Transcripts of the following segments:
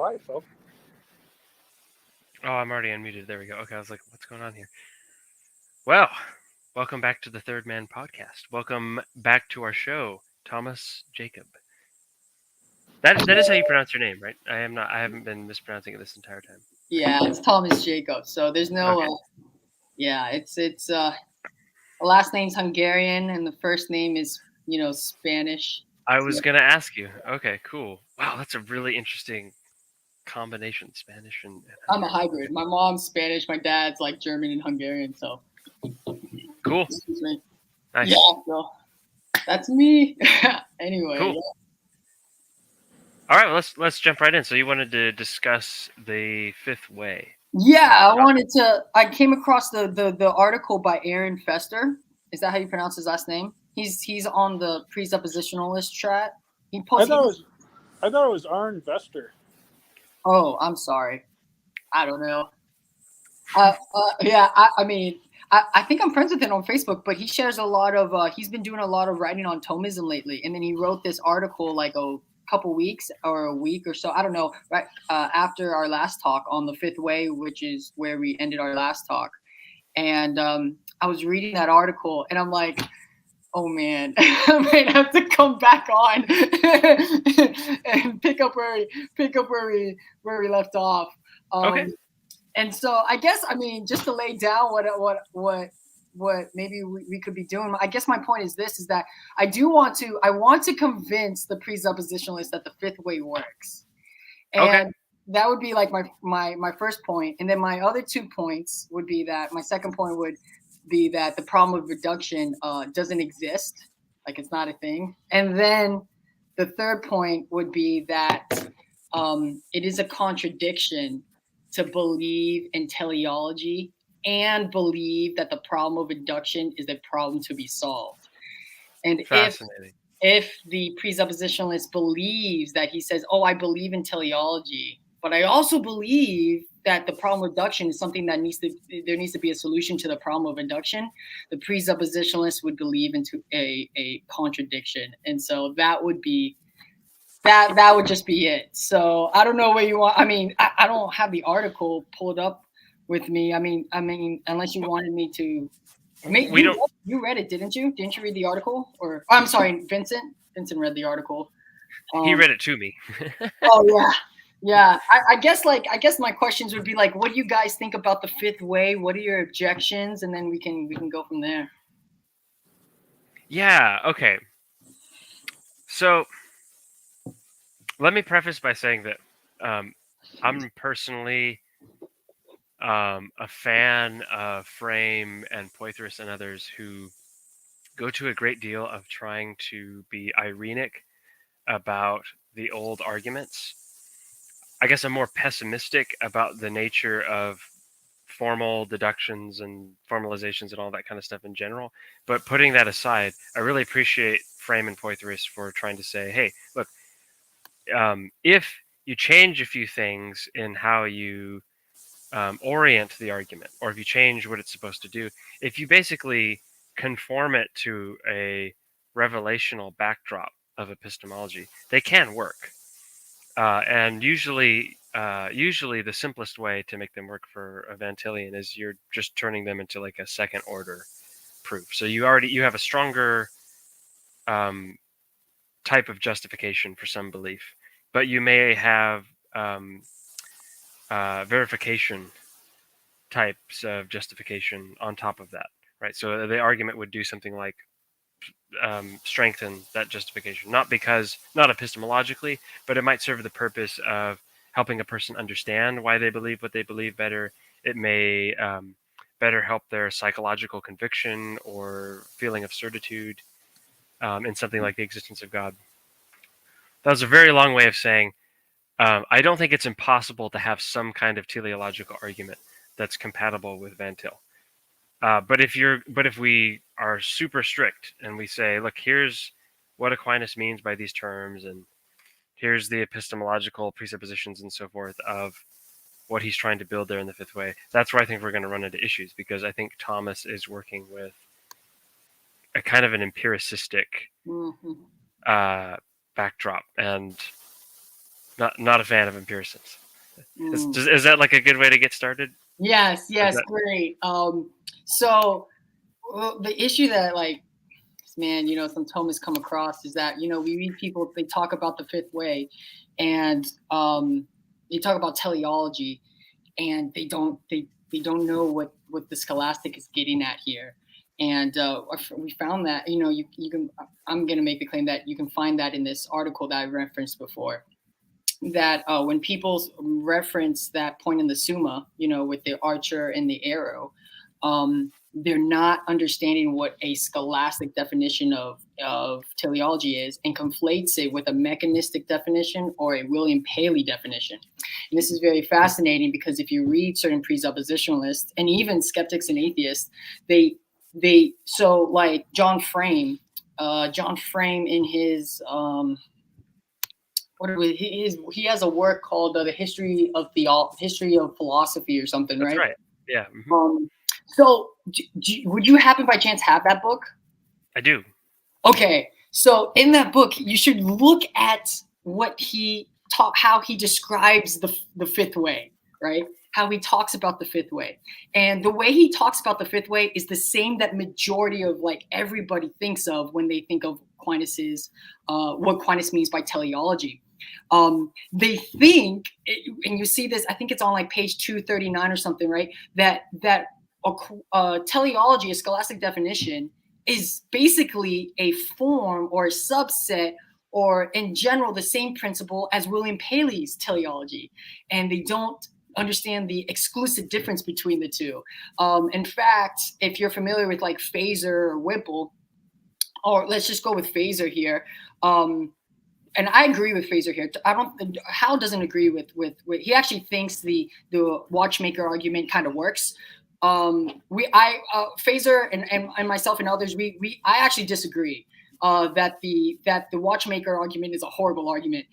hi, Phil. Oh, I'm already unmuted. There we go. Okay, I was like, what's going on here? Well, welcome back to the Third Man podcast. Welcome back to our show, Tomas Jakab. That is how you pronounce your name, right? I haven't been mispronouncing it this entire time. Yeah, it's Tomas Jakab. So there's no, Okay. yeah, it's the last name's Hungarian and the first name is Spanish. I was gonna ask you. Okay, cool. Wow, that's a really interesting combination, Spanish and I'm a Hungarian. hybrid. My mom's Spanish, my dad's like German and Hungarian. So Cool. excuse me. Nice. Yeah, so that's me. Anyway, Cool. yeah. All right, well, let's jump right in. So you wanted to discuss the fifth way. Yeah, I came across the article by Aaron Fester. Is that how you pronounce his last name? He's on the presuppositionalist chat. He I posted. thought it was our investor. Oh, I'm sorry. I don't know. Yeah, I mean, I think I'm friends with him on Facebook, but he shares a lot of. He's been doing a lot of writing on Thomism lately, and then he wrote this article like a couple weeks or a week or so. I don't know. Right after our last talk on the fifth way, which is where we ended our last talk, and I was reading that article, and I'm like, oh man, I might have to come back on and pick up where we left off. Okay. And so I guess, I mean, just to lay down what maybe we could be doing. I guess my point is this: is that I want to convince the presuppositionalists that the fifth way works, and Okay. that would be like my first point. And then my other 2 points would be that my second point would be that the problem of reduction doesn't exist, like it's not a thing. And then the third point would be that it is a contradiction to believe in teleology and believe that the problem of induction is a problem to be solved. And Fascinating. if the presuppositionalist believes that he says, "Oh, I believe in teleology, but I also believe that the problem of induction is something that there needs to be a solution to the problem of induction," the presuppositionalist would believe into a contradiction, and so that would be that would just be it. So I don't know where you want. I mean, I don't have the article pulled up with me. I mean, unless you wanted me to. We don't. You read it, didn't you? Didn't you read the article? Or I'm sorry, Vincent. Vincent read the article. He read it to me. Oh yeah, yeah. I guess my questions would be like, what do you guys think about the fifth way? What are your objections? And then we can go from there. Yeah. Okay. So let me preface by saying that I'm personally a fan of Frame and Poitras and others who go to a great deal of trying to be irenic about the old arguments. I guess I'm more pessimistic about the nature of formal deductions and formalizations and all that kind of stuff in general. But putting that aside, I really appreciate Frame and Poitras for trying to say, hey, look, if you change a few things in how you orient the argument, or if you change what it's supposed to do, if you basically conform it to a revelational backdrop of epistemology, they can work. And usually the simplest way to make them work for a Van Tillian is you're just turning them into like a second order proof. So you have a stronger type of justification for some belief, but you may have verification types of justification on top of that, right? So the argument would do something like strengthen that justification, not epistemologically, but it might serve the purpose of helping a person understand why they believe what they believe better. It may better help their psychological conviction or feeling of certitude in something like the existence of God. That was a very long way of saying I don't think it's impossible to have some kind of teleological argument that's compatible with Van Til. But if we are super strict and we say, look, here's what Aquinas means by these terms, and here's the epistemological presuppositions and so forth of what he's trying to build there in the fifth way, that's where I think we're going to run into issues, because I think Thomas is working with a kind of an empiricistic backdrop, and Not a fan of empiricists. Mm. Is that like a good way to get started? Yes, That, great. So the issue that like, man, some Thomas come across is that we read people, they talk about the fifth way, and they talk about teleology, and they don't know what the scholastic is getting at here. And we found that you can. I'm going to make the claim that you can find that in this article that I referenced before. That when people reference that point in the Summa, with the archer and the arrow, they're not understanding what a scholastic definition of teleology is, and conflates it with a mechanistic definition or a William Paley definition. And this is very fascinating because if you read certain presuppositionalists and even skeptics and atheists, they so like John Frame in his he has a work called the history of philosophy or something, that's right? right. Yeah. So would you happen by chance have that book? I do. Okay, so in that book, you should look at how he describes the fifth way, right? How he talks about the fifth way, and the way he talks about the fifth way is the same that majority of like everybody thinks of when they think of Aquinas's what Aquinas means by teleology. They think, and you see this, I think it's on like page 239 or something, right? That teleology, a scholastic definition, is basically a form or a subset, or in general the same principle as William Paley's teleology, and they don't understand the exclusive difference between the two. In fact, if you're familiar with like Phaser or Whipple, or let's just go with Phaser here. And I agree with Phaser here. Hal doesn't agree with he actually thinks the watchmaker argument kind of works. Phaser and myself and others, I actually disagree. That the watchmaker argument is a horrible argument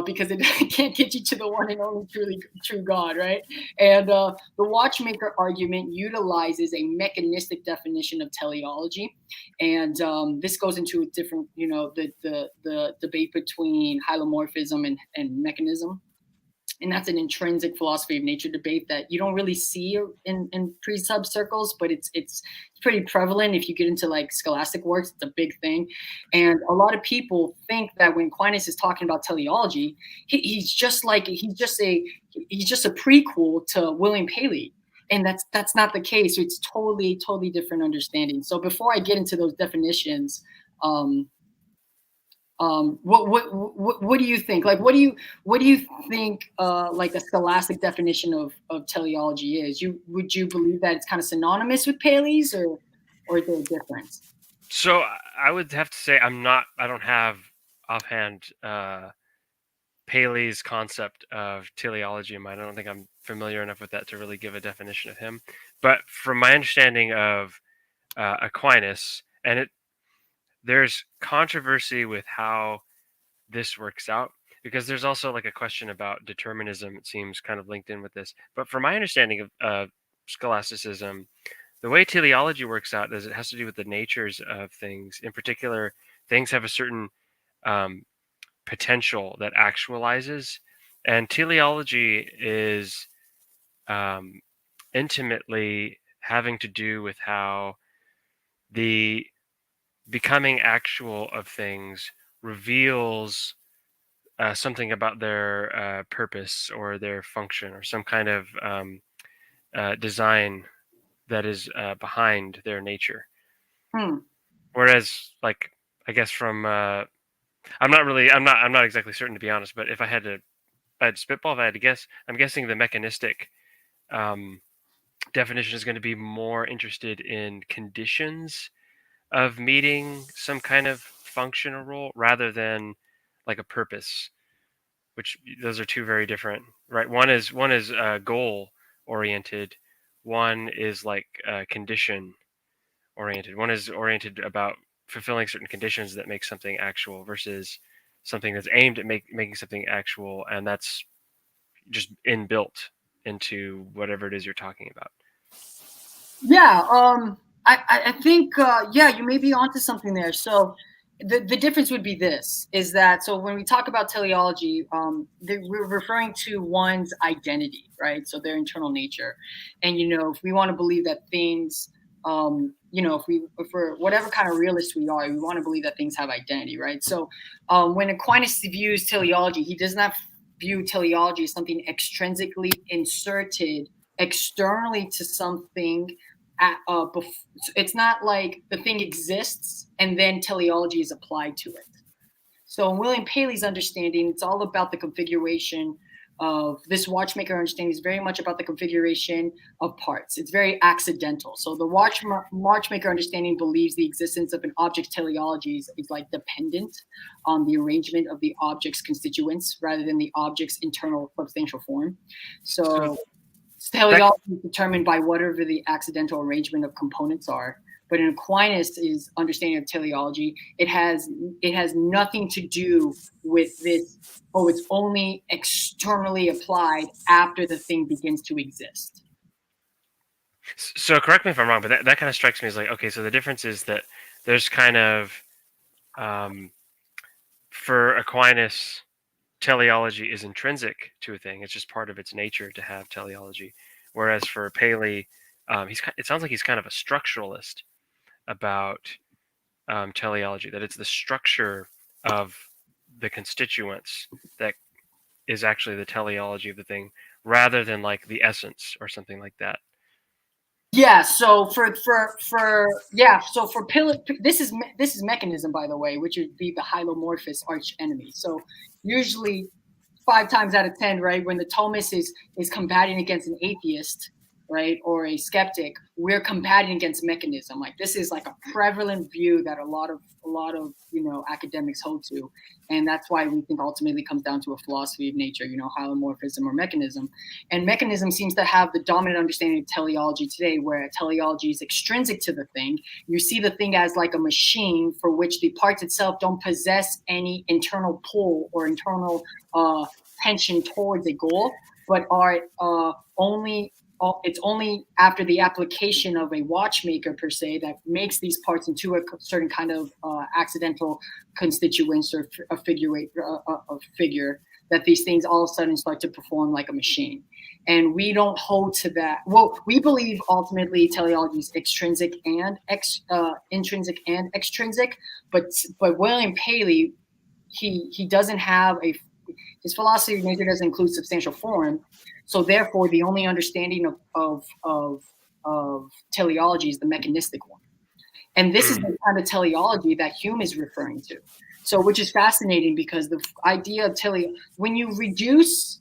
because it can't get you to the one and only true God, right? And the watchmaker argument utilizes a mechanistic definition of teleology, and this goes into a different, the debate between hylomorphism and mechanism. And that's an intrinsic philosophy of nature debate that you don't really see in pre-sub circles, but it's pretty prevalent. If you get into like scholastic works, it's a big thing. And a lot of people think that when Aquinas is talking about teleology, he's just a prequel to William Paley. And that's not the case. It's totally different understanding. So before I get into those definitions, what do you think? Like, what do you think? Like a scholastic definition of teleology is? Would you believe that it's kind of synonymous with Paley's, or is there a difference? So I would have to say I don't have offhand Paley's concept of teleology in mind. I don't think I'm familiar enough with that to really give a definition of him. But from my understanding of Aquinas, and there's controversy with how this works out, because there's also like a question about determinism. It seems kind of linked in with this. But from my understanding of scholasticism, the way teleology works out is it has to do with the natures of things. In particular, things have a certain potential that actualizes, and teleology is intimately having to do with how the becoming actual of things reveals something about their purpose or their function or some kind of design that is behind their nature. Whereas, like, I guess from I'm not exactly certain, to be honest, but if I had to spitball, if I had to guess, I'm guessing the mechanistic definition is going to be more interested in conditions of meeting some kind of function or role rather than like a purpose, which those are two very different, right? One is goal oriented, one is like condition oriented. One is oriented about fulfilling certain conditions that make something actual versus something that's aimed at making something actual, and that's just inbuilt into whatever it is you're talking about. Yeah, I think you may be onto something there. So the difference would be this, is that, so when we talk about teleology, we're referring to one's identity, right? So their internal nature. And, if we want to believe that things, if we're whatever kind of realist we are, we want to believe that things have identity, right? So when Aquinas views teleology, he does not view teleology as something extrinsically inserted externally to something. It's not like the thing exists and then teleology is applied to it. So in William Paley's understanding, it's all about the configuration of this watchmaker understanding is very much about the configuration of parts. It's very accidental. So the watchmaker understanding believes the existence of an object's teleology is like dependent on the arrangement of the object's constituents rather than the object's internal substantial form. So teleology is determined by whatever the accidental arrangement of components are. But in Aquinas' understanding of teleology, it has nothing to do with this. Oh, it's only externally applied after the thing begins to exist. So correct me if I'm wrong, but that kind of strikes me as like, okay, so the difference is that there's kind of, for Aquinas, teleology is intrinsic to a thing. It's just part of its nature to have teleology. Whereas for Paley, it sounds like he's kind of a structuralist about teleology, that it's the structure of the constituents that is actually the teleology of the thing, rather than like the essence or something like that. Yeah. So for Paley, this is mechanism, by the way, which would be the hylomorphous arch enemy. So usually 5 times out of 10, right, when the Thomist is combating against an atheist, right, or a skeptic, we're combating against mechanism. Like, this is like a prevalent view that a lot of academics hold to, and that's why we think ultimately comes down to a philosophy of nature, holomorphism or mechanism. And mechanism seems to have the dominant understanding of teleology today, where teleology is extrinsic to the thing. You see the thing as like a machine for which the parts itself don't possess any internal pull or internal tension towards a goal, but are it's only after the application of a watchmaker per se that makes these parts into a certain kind of accidental constituents or a figure that these things all of a sudden start to perform like a machine. And we don't hold to that. Well, we believe ultimately teleology is intrinsic and extrinsic, but William Paley, he doesn't have his philosophy of nature doesn't include substantial form. So therefore, the only understanding of teleology is the mechanistic one. And this is the kind of teleology that Hume is referring to. So, which is fascinating, because the idea of when you reduce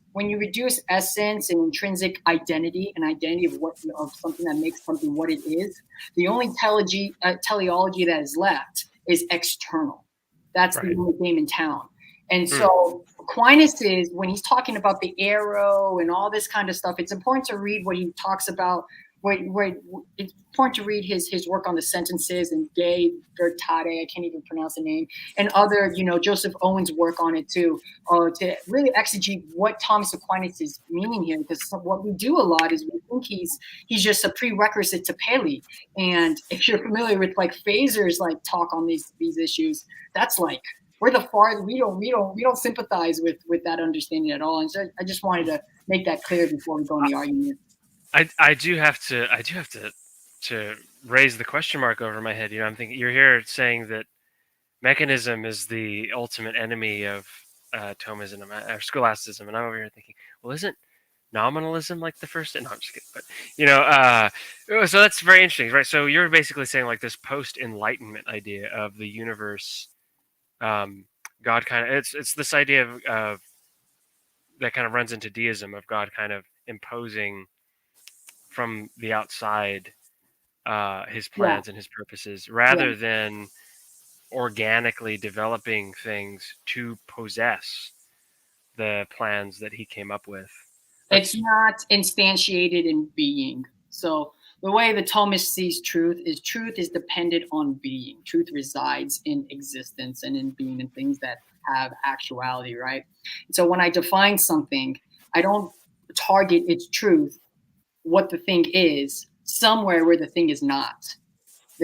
essence and intrinsic identity, an identity of something that makes something what it is, the only teleology that is left is external. That's right. The only game in town. And so Aquinas is, when he's talking about the arrow and all this kind of stuff, it's important to read what he talks about. It's important to read his work on the sentences and De Veritate, I can't even pronounce the name, and other, Joseph Owen's work on it too, to really exegete what Thomas Aquinas is meaning here. Because what we do a lot is we think he's just a prerequisite to Paley. And if you're familiar with like Phaser's like talk on these issues, that's like, we don't sympathize with that understanding at all. And so I just wanted to make that clear before we go in the argument. I do have to raise the question mark over my head. I'm thinking, you're here saying that mechanism is the ultimate enemy of Thomism or scholasticism, and I'm over here thinking, well, isn't nominalism like the first? No, I'm just kidding. But so that's very interesting, right? So you're basically saying like this post-enlightenment idea of the universe. God kind of, it's this idea of that kind of runs into deism, of God kind of imposing from the outside his plans and his purposes, rather than organically developing things to possess the plans that he came up with. It's not instantiated in being. So the way the Thomist sees truth is dependent on being. Truth resides in existence and in being, and things that have actuality, right? So when I define something, I don't target its truth, what the thing is, somewhere where the thing is not.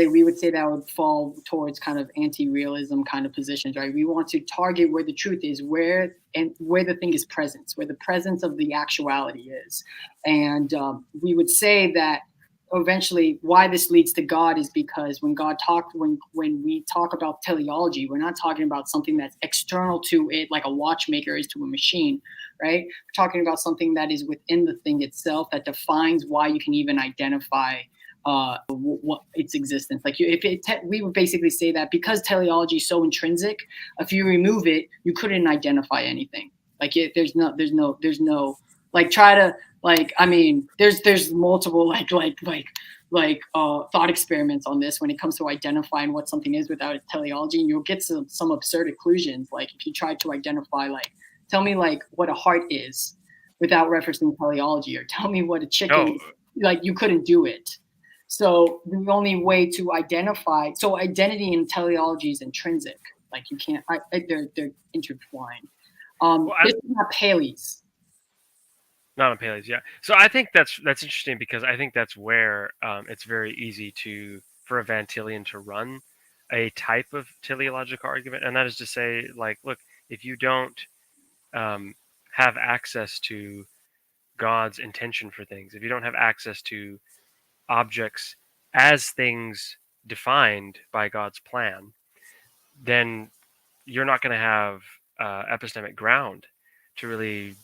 we would say that would fall towards kind of anti-realism kind of positions, right? We want to target where the truth is, where the thing is present, where the presence of the actuality is. And we would say that eventually why this leads to God is because when we talk about teleology, we're not talking about something that's external to it, like a watchmaker is to a machine, right? We're talking about something that is within the thing itself, that defines why you can even identify what its existence. Like we would basically say that because teleology is so intrinsic, if you remove it, you couldn't identify anything. Like there's no like try to like, I mean, there's multiple thought experiments on this when it comes to identifying what something is without a teleology, and you'll get some absurd conclusions. Like if you try to identify, like, tell me like what a heart is without referencing teleology, or tell me what a chicken, like you couldn't do it. So the only way to identify, so identity and teleology is intrinsic. Like you can't, they're intertwined. This is not Paley's. Not on Paley's, yeah. So I think that's interesting, because I think that's where it's very easy for a Van Tillian to run a type of teleological argument, and that is to say, like, look, if you don't have access to God's intention for things, if you don't have access to objects as things defined by God's plan, then you're not going to have epistemic ground to really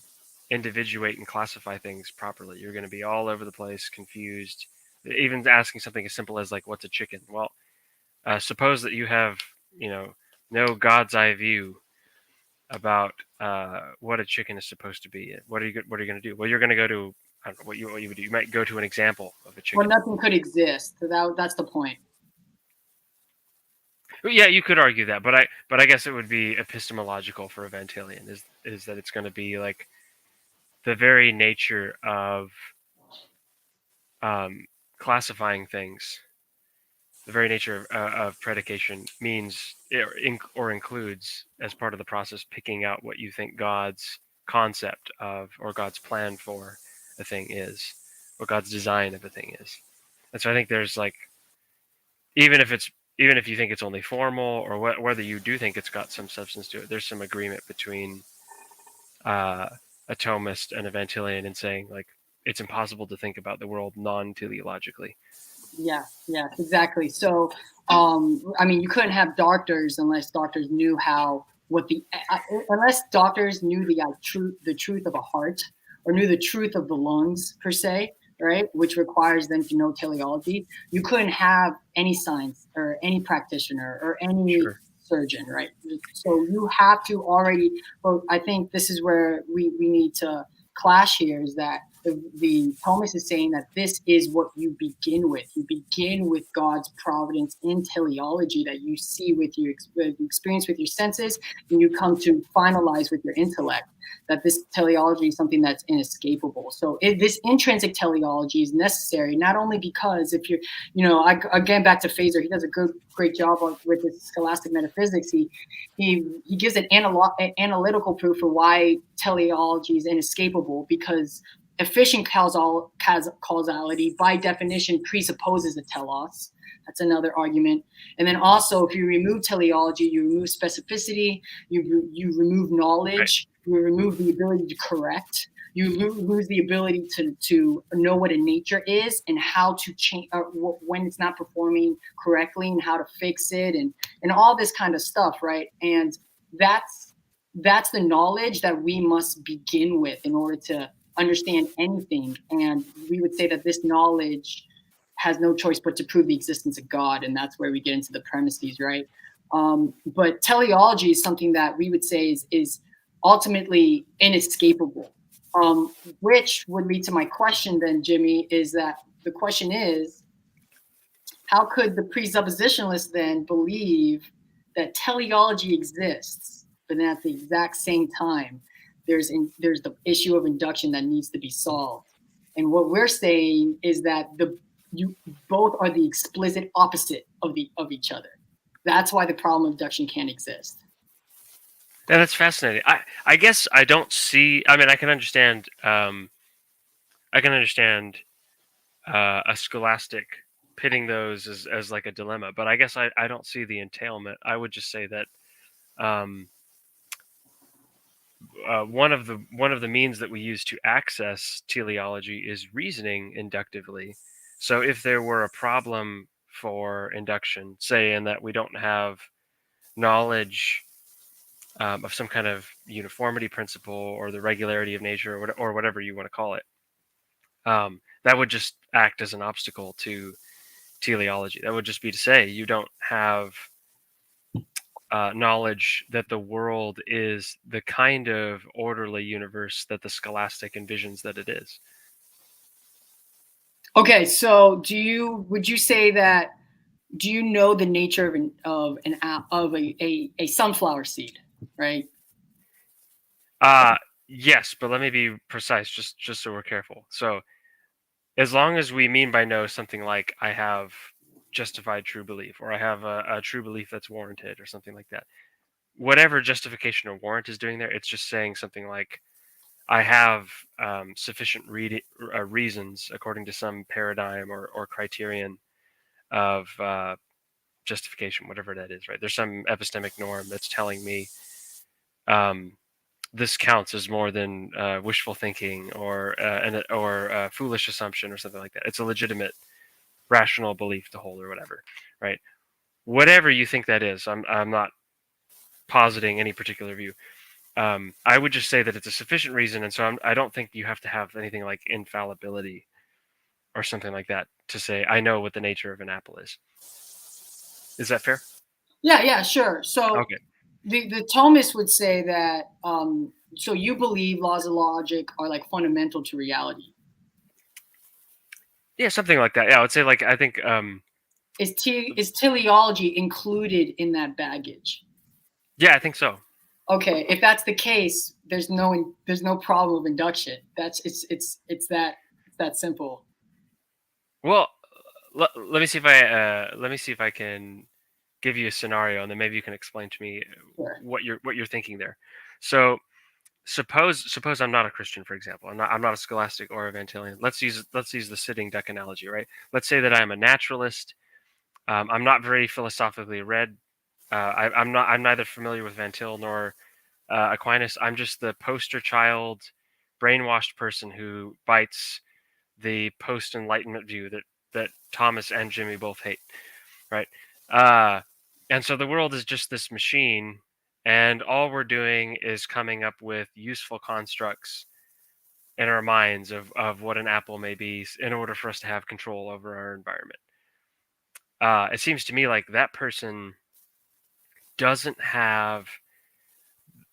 individuate and classify things properly. You're going to be all over the place, confused. Even asking something as simple as like, "What's a chicken?" Well, suppose that you have, no God's eye view about what a chicken is supposed to be. What are you going to do? Well, you're going to go to, I don't know what you would do. You might go to an example of a chicken. Well, nothing could exist. That's the point. Yeah, you could argue that, but I guess it would be epistemological for a Van Tillian is that it's going to be like the very nature of classifying things, the very nature of predication means or includes, as part of the process, picking out what you think God's concept of or God's plan for a thing is, or God's design of a thing is. And so I think there's like, even if you think it's only formal, or whether you do think it's got some substance to it, there's some agreement between a Thomist and a Van Tillian in saying, like, it's impossible to think about the world non-teleologically. Yeah, exactly. So, I mean, you couldn't have doctors unless doctors knew unless doctors knew the truth of a heart, or knew the truth of the lungs per se, right? Which requires them to know teleology. You couldn't have any science or any practitioner or any surgeon, right? So you have to already. Well, I think this is where we need to clash here, is that the Thomas is saying that this is what you begin with. You begin with God's providence in teleology that you see with your experience with your senses, and you come to finalize with your intellect. That this teleology is something that's inescapable. So this intrinsic teleology is necessary, not only because if you're, again, back to Phaser, he does a great job with his scholastic metaphysics. He gives an analytical proof for why teleology is inescapable, because efficient causality by definition presupposes a telos. That's another argument. And then also, if you remove teleology, you remove specificity, you remove knowledge, you remove the ability to correct, you lose the ability to know what a nature is and how to change when it's not performing correctly, and how to fix it, and all this kind of stuff, right? And that's the knowledge that we must begin with in order to understand anything. And we would say that this knowledge has no choice but to prove the existence of God, and that's where we get into the premises, right? But teleology is something that we would say is ultimately inescapable, which would lead to my question then, Jimmy, is that the question is, how could the presuppositionalist then believe that teleology exists, but then at the exact same time, there's the issue of induction that needs to be solved? And what we're saying is that you both are the explicit opposite of each other. That's why the problem of induction can't exist. Yeah, that's fascinating. I guess I don't see. I mean, I can understand. A scholastic pitting those as like a dilemma, but I guess I don't see the entailment. I would just say that one of the means that we use to access teleology is reasoning inductively. So if there were a problem for induction, say, in that we don't have knowledge of some kind of uniformity principle or the regularity of nature or whatever you want to call it, that would just act as an obstacle to teleology. That would just be to say you don't have knowledge that the world is the kind of orderly universe that the scholastic envisions that it is. Okay, so would you say that, do you know the nature of a sunflower seed, right? Yes, but let me be precise, just so we're careful. So as long as we mean by know something like I have justified true belief, or I have a true belief that's warranted, or something like that, whatever justification or warrant is doing there, it's just saying something like I have sufficient reasons according to some paradigm or criterion of justification, whatever that is, right? There's some epistemic norm that's telling me this counts as more than wishful thinking or foolish assumption or something like that. It's a legitimate, rational belief to hold or whatever, right? Whatever you think that is, I'm not positing any particular view. I would just say that it's a sufficient reason, and so I don't think you have to have anything like infallibility or something like that to say I know what the nature of an apple is. Is that fair? Yeah, sure. So Okay. the Thomists would say that, so you believe laws of logic are like fundamental to reality. Yeah, something like that. Yeah, I would say I think Is teleology included in that baggage? yeah, I think so. Okay, if that's the case, there's no problem of induction. It's that simple. Well, let me see if I can give you a scenario, and then maybe you can explain to me Sure. what you're thinking there. So suppose I'm not a Christian, for example. I'm not a scholastic or a Van Tillian. Let's use the sitting duck analogy, right? Let's say that I'm a naturalist. I'm not very philosophically read. I'm neither familiar with Van Til nor Aquinas. I'm just the poster child, brainwashed person who bites the post Enlightenment view that Thomas and Jimmy both hate, right? Uh, and so the world is just this machine, and all we're doing is coming up with useful constructs in our minds of what an apple may be in order for us to have control over our environment. It seems to me like that person doesn't have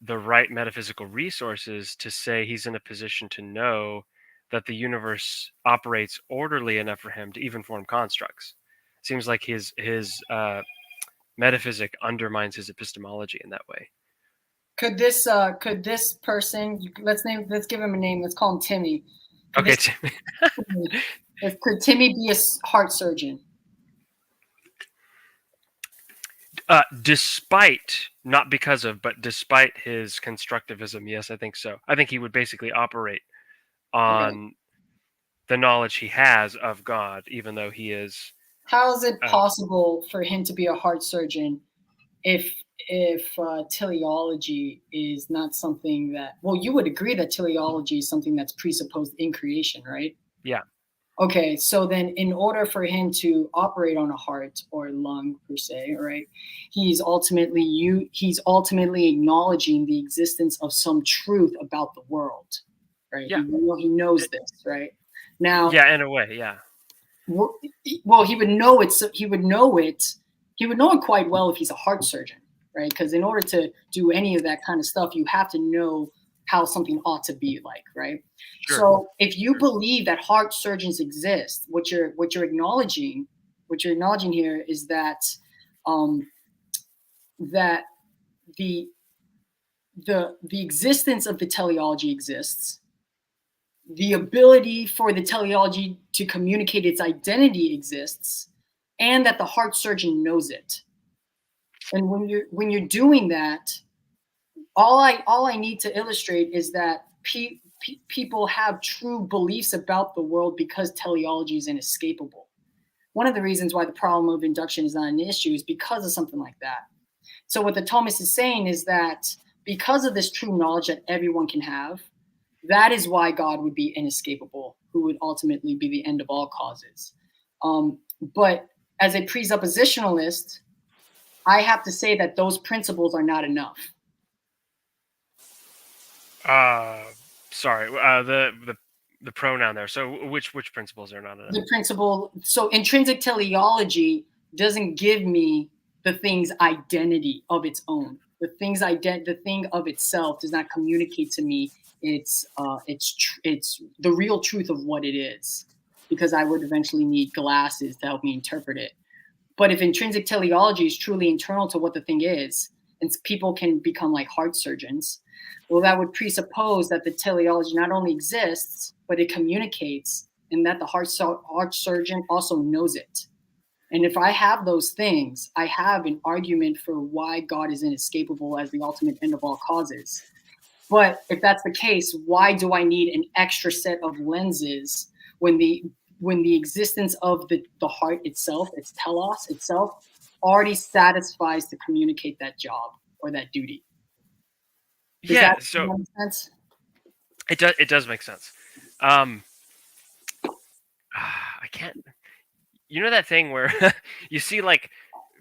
the right metaphysical resources to say he's in a position to know that the universe operates orderly enough for him to even form constructs. Seems like his metaphysic undermines his epistemology in that way. Could this person, let's give him a name. Let's call him Timmy. Okay. Could Timmy be a heart surgeon? Despite, not because of, but despite his constructivism, yes, I think so. I think he would basically operate on the knowledge he has of God, even though he is. How is it possible for him to be a heart surgeon if teleology is not something that, well, you would agree that teleology is something that's presupposed in creation, right? Yeah. Okay, so then in order for him to operate on a heart or lung per se, right, he's ultimately acknowledging the existence of some truth about the world, right? Yeah. He knows this, right? Now, yeah, in a way, yeah. Well, he would know it. He would know it quite well if he's a heart surgeon, right? Because in order to do any of that kind of stuff, you have to know how something ought to be like, right? Sure. So if you believe that heart surgeons exist, what you're acknowledging here is that that the existence of the teleology exists. The ability for the teleology to communicate its identity exists, and that the heart surgeon knows it. And when you're doing that, all I need to illustrate is that people have true beliefs about the world because teleology is inescapable. one of the reasons why the problem of induction is not an issue is because of something like that. So what the Thomist is saying is that because of this true knowledge that everyone can have, that is why God would be inescapable, who would ultimately be the end of all causes. But as a presuppositionalist, I have to say that those principles are not enough. Sorry, the pronoun there. So which principles are not enough? The principle. So intrinsic teleology doesn't give me the thing's identity of its own. The thing of itself does not communicate to me it's the real truth of what it is, because I would eventually need glasses to help me interpret it. But if intrinsic teleology is truly internal to what the thing is, and people can become like heart surgeons, well, that would presuppose that the teleology not only exists, but it communicates, and that the heart surgeon also knows it. And if I have those things, I have an argument for why God is inescapable as the ultimate end of all causes. But if that's the case, why do I need an extra set of lenses when the existence of the heart itself, its telos itself, already satisfies to communicate that job or that duty? Does that make sense? It does make sense. I can't. You know that thing where you see like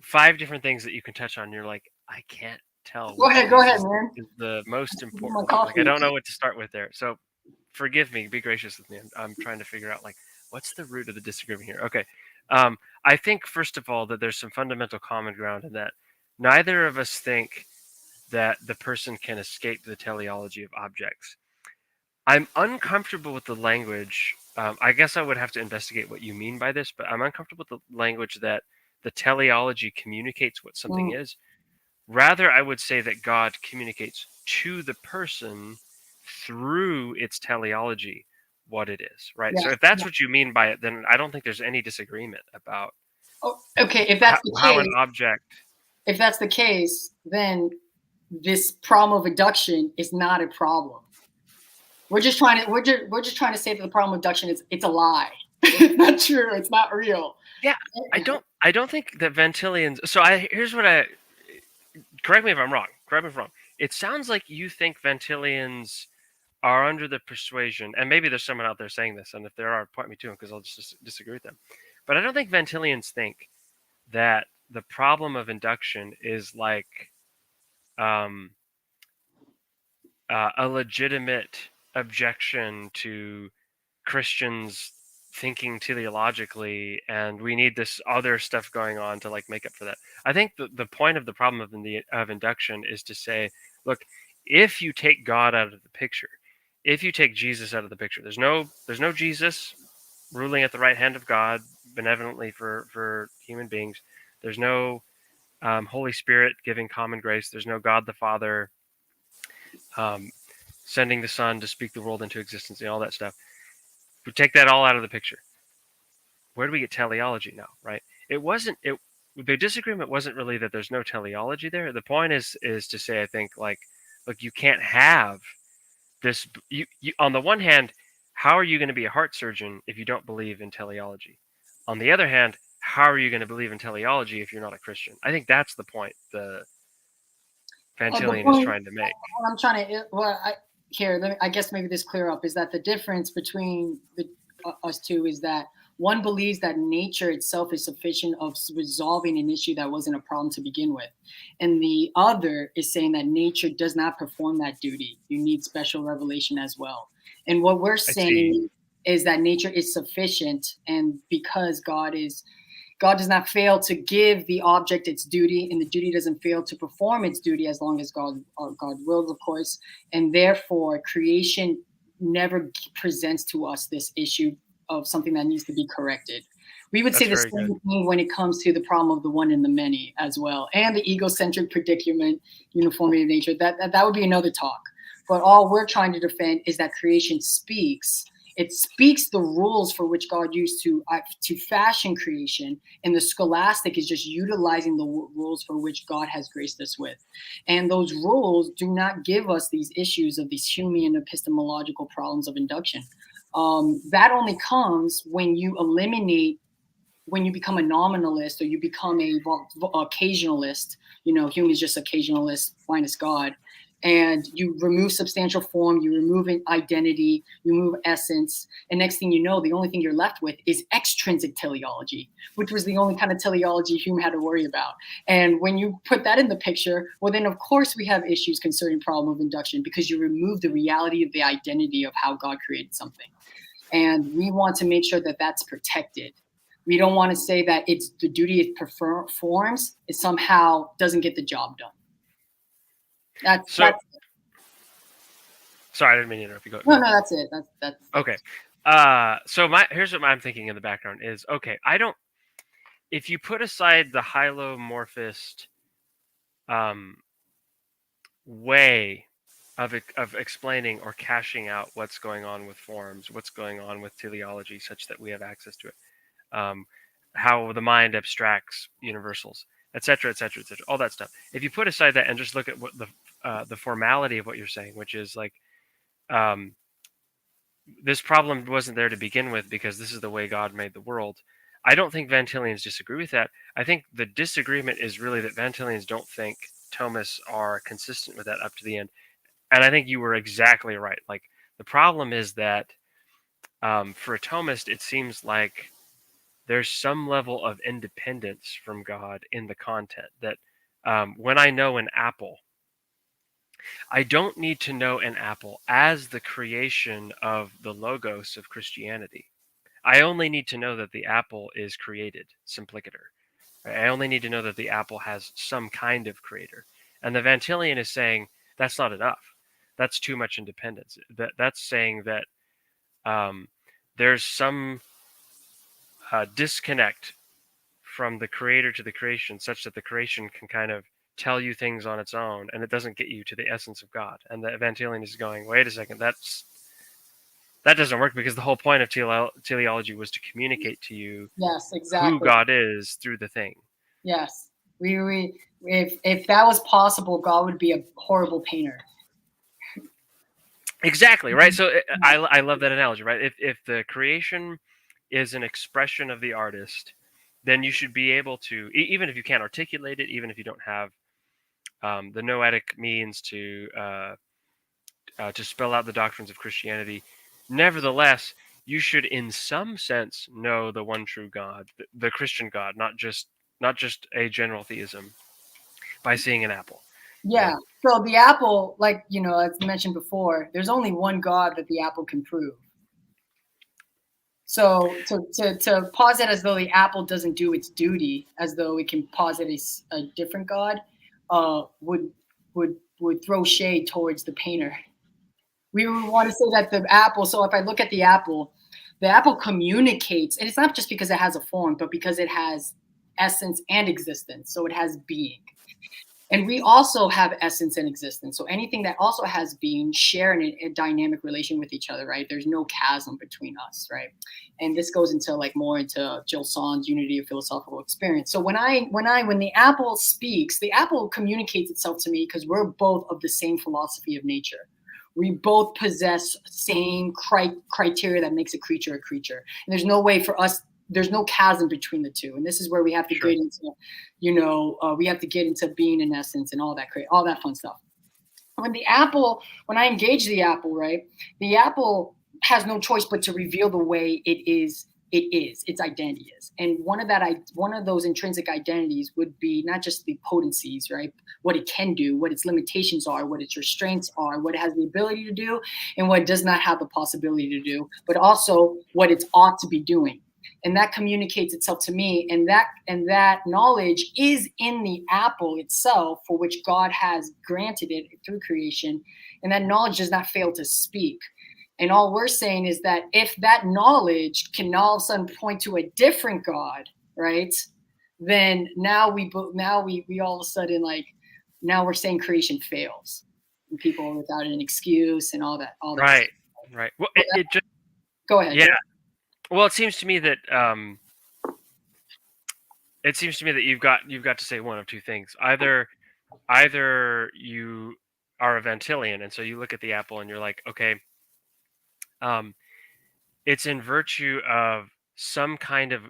5 different things that you can touch on, and you're like, I can't tell. Go ahead, man. Is the most important. Like, I don't know what to start with there. So forgive me. Be gracious with me. I'm trying to figure out like what's the root of the disagreement here. Okay. I think first of all that there's some fundamental common ground in that neither of us think that the person can escape the teleology of objects. I'm uncomfortable with the language. I guess I would have to investigate what you mean by this, but I'm uncomfortable with the language that the teleology communicates what something is. Rather, I would say that God communicates to the person through its teleology what it is, right? So if that's what you mean by it, then I don't think there's any disagreement about if that's the case, how an object. If that's the case, then this problem of induction is not a problem. We're just trying to say that the problem of induction is it's a lie. It's not true. It's not real. Yeah, I don't think that Ventilians. So here's what correct me if I'm wrong. Correct me if I'm wrong. It sounds like you think Ventilians are under the persuasion, and maybe there's someone out there saying this, and if there are, point me to them because I'll just disagree with them. But I don't think Ventilians think that the problem of induction is like a legitimate objection to Christians thinking teleologically, and we need this other stuff going on to like make up for that. I think the point of the problem of induction is to say, look, if you take God out of the picture, if you take Jesus out of the picture, there's no Jesus ruling at the right hand of God benevolently for human beings. There's no Holy Spirit giving common grace. There's no God the Father sending the Son to speak the world into existence and all that stuff. We take that all out of the picture. Where do we get teleology now, right? The disagreement wasn't really that there's no teleology there. The point is to say, I think, like, look, you can't have this. You on the one hand, how are you going to be a heart surgeon if you don't believe in teleology? On the other hand, how are you going to believe in teleology if you're not a Christian? I think that's the point the Ventilian is trying to make. I'm trying to I guess maybe this clear up is that the difference between us two is that one believes that nature itself is sufficient of resolving an issue that wasn't a problem to begin with, and the other is saying that nature does not perform that duty. You need special revelation as well. And what we're saying is that nature is sufficient, and because God does not fail to give the object its duty, and the duty doesn't fail to perform its duty as long as God wills, of course. And therefore, creation never presents to us this issue of something that needs to be corrected. We would say the same thing when it comes to the problem of the one and the many as well, and the egocentric predicament, uniformity of nature. That would be another talk. But all we're trying to defend is that creation speaks. It speaks the rules for which God used to fashion creation, and the scholastic is just utilizing the rules for which God has graced us with. And those rules do not give us these issues of these Humean epistemological problems of induction. That only comes when you eliminate when you become a nominalist or you become a occasionalist, Hume is just occasionalist minus God, and you remove substantial form, you remove identity, you remove essence, and next thing you know, the only thing you're left with is extrinsic teleology, which was the only kind of teleology Hume had to worry about. And when you put that in the picture, well, then of course we have issues concerning problem of induction, because you remove the reality of the identity of how God created something. And we want to make sure that that's protected. We don't want to say that it's the duty it performs, it somehow doesn't get the job done. That's sorry, I didn't mean to interrupt you. No, that's it. That's okay. So here's what I'm thinking in the background is, okay, if you put aside the hylomorphist way of explaining or cashing out what's going on with forms, what's going on with teleology, such that we have access to it, how the mind abstracts universals, etc., etc., etc., all that stuff. If you put aside that and just look at what the formality of what you're saying, which is like, this problem wasn't there to begin with because this is the way God made the world. I don't think Van Tillians disagree with that. I think the disagreement is really that Van Tillians don't think Thomists are consistent with that up to the end. And I think you were exactly right. Like, the problem is that for a Thomist, it seems like there's some level of independence from God in the content. That when I know an apple, I don't need to know an apple as the creation of the logos of Christianity. I only need to know that the apple is created, simpliciter. I only need to know that the apple has some kind of creator. And the Van Tillian is saying that's not enough. That's too much independence. That's saying that there's some disconnect from the creator to the creation, such that the creation can kind of tell you things on its own, and it doesn't get you to the essence of God. And the Van Tillian is going, wait a second, that doesn't work, because the whole point of teleology was to communicate to you who God is through the thing. Yes. If that was possible, God would be a horrible painter. Exactly, right? So I love that analogy, right? If the creation is an expression of the artist, then you should be able to, even if you can't articulate it, even if you don't have the noetic means to spell out the doctrines of Christianity, nevertheless, you should, in some sense, know the one true God, the Christian God, not just a general theism, by seeing an apple. Yeah. So the apple, like, as mentioned before, there's only one God that the apple can prove. So to posit as though the apple doesn't do its duty, as though it can posit a different God, would throw shade towards the painter. We would want to say that the apple. So if I look at the apple communicates, and it's not just because it has a form, but because it has essence and existence. So it has being. And we also have essence and existence. So anything that also has being share in a dynamic relation with each other, right? There's no chasm between us, right? And this goes into more into Jill Son's unity of philosophical experience. So when the apple speaks, the apple communicates itself to me because we're both of the same philosophy of nature. We both possess same criteria that makes a creature a creature. And there's no way for us. There's no chasm between the two, and this is where we have to get into, we have to get into being in essence and all that fun stuff. When I engage the apple, right, the apple has no choice but to reveal the way it is, its identity is, and one of those intrinsic identities would be not just the potencies, right, what it can do, what its limitations are, what its restraints are, what it has the ability to do, and what it does not have the possibility to do, but also what it ought to be doing. And that communicates itself to me, and that knowledge is in the apple itself, for which God has granted it through creation, and that knowledge does not fail to speak. And all we're saying is that if that knowledge can all of a sudden point to a different God, right, then now we all of a sudden, now we're saying creation fails, and people are without an excuse and all that. Right. Well, it just go ahead. Yeah. Well, it seems to me that you've got to say one of two things. Either you are a Van Tillian, and so you look at the apple and you're like, okay, it's in virtue of some kind of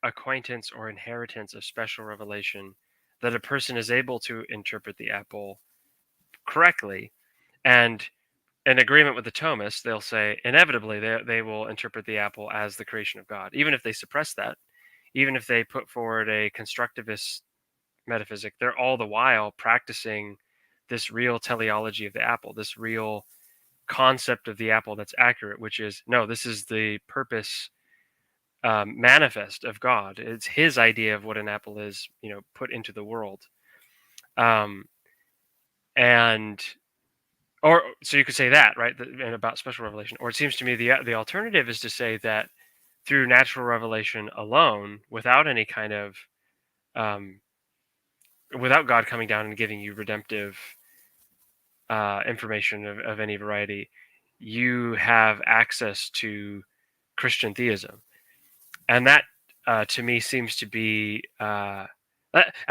acquaintance or inheritance of special revelation that a person is able to interpret the apple correctly. And in agreement with the Thomists, they'll say inevitably they will interpret the apple as the creation of God, even if they suppress that, even if they put forward a constructivist metaphysic. They're all the while practicing this real teleology of the apple, this real concept of the apple that's accurate, which is no, this is the purpose manifest of God. It's His idea of what an apple is, put into the world. And or so you could say that, right? And about special revelation. Or it seems to me the alternative is to say that through natural revelation alone, without any kind of without God coming down and giving you redemptive information of any variety, you have access to Christian theism, and that to me seems to be. I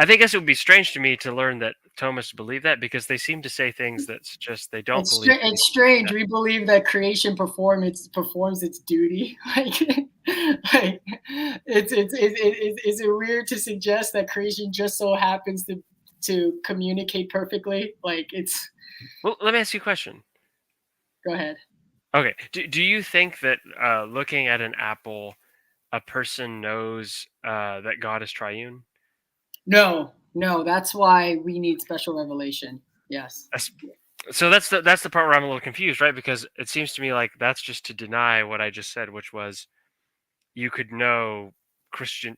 think it would be strange to me to learn that Thomists believe that, because they seem to say things that suggest they don't believe. It's strange. We believe that creation performs its duty. Is it weird to suggest that creation just so happens to communicate perfectly? Well, let me ask you a question. Go ahead. Okay. Do you think that looking at an apple, a person knows that God is triune? No. That's why we need special revelation. Yes. So that's the part where I'm a little confused, right? Because it seems to me like that's just to deny what I just said, which was you could know Christian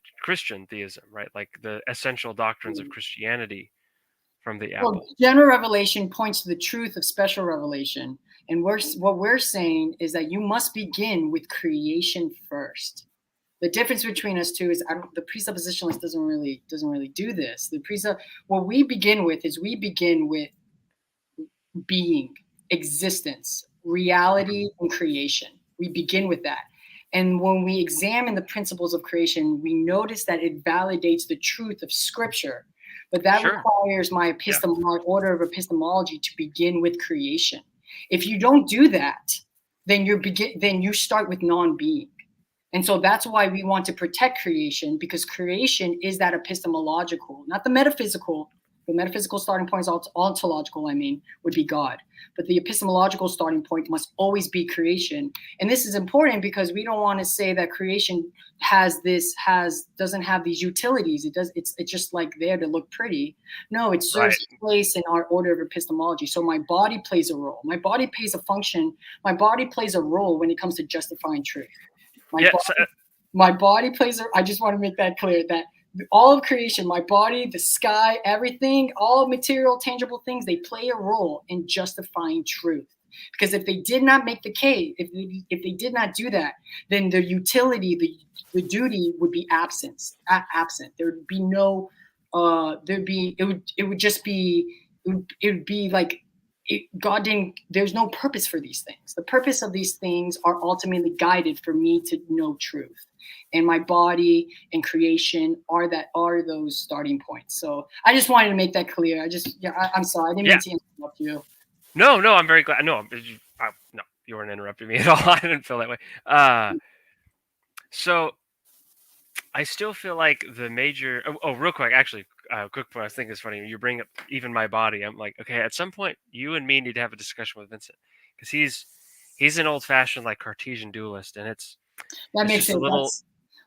theism, right? Like the essential doctrines of Christianity from the apple. Well, general revelation points to the truth of special revelation, and what we're saying is that you must begin with creation first. The difference between us two is the presuppositionalist doesn't really do this. What we begin with is being, existence, reality, and creation. We begin with that. And when we examine the principles of creation, we notice that it validates the truth of Scripture. But that requires my order of epistemology to begin with creation. If you don't do that, then you start with non-being. And so that's why we want to protect creation, because creation is that epistemological, not the metaphysical. The metaphysical starting point is ontological, would be God. But the epistemological starting point must always be creation. And this is important because we don't want to say that creation doesn't have these utilities. It's just like there to look pretty. No, it serves a place in our order of epistemology. So my body plays a role. My body plays a function. My body plays a role when it comes to justifying truth. My body plays I just want to make that clear, that all of creation, my body, the sky, everything, all material, tangible things, they play a role in justifying truth. Because if they did not make the case, if they did not do that, then the utility, the duty would be absent. There would be no, it would be like, God didn't, there's no purpose for these things. The purpose of these things are ultimately guided for me to know truth. And my body and creation are those starting points. So I just wanted to make that clear. I'm sorry. I didn't mean to interrupt you. No, I'm very glad. No, you weren't interrupting me at all. I didn't feel that way. So I still feel like the major. Oh, real quick, actually, quick point. I think it's funny. You bring up even my body. I'm like, okay, at some point, you and me need to have a discussion with Vincent, because he's an old-fashioned like Cartesian dualist, and it's makes sense. It's a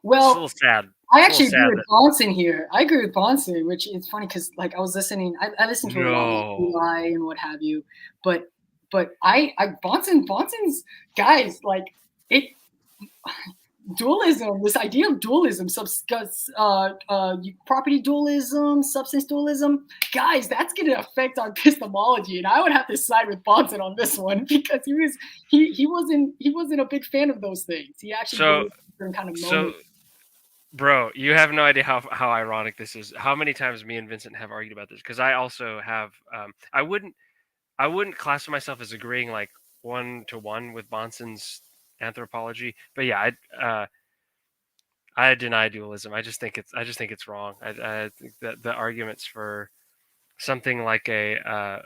well, little sad. I actually agree with Bonson here. I agree with Bonson, which is funny because like I was listening. I listened to a lot of Eli and what have you, but Bonson's guys like it. Dualism, this idea of dualism, property dualism, substance dualism, guys, that's going to affect our epistemology, and I would have to side with Bonson on this one because he wasn't a big fan of those things. He actually kind of moment. Bro, you have no idea how ironic this is. How many times me and Vincent have argued about this? Because I also have. I wouldn't classify myself as agreeing like 1-to-1 with Bonson's anthropology, but yeah, I deny dualism. I just think it's wrong. I think that the arguments for something like a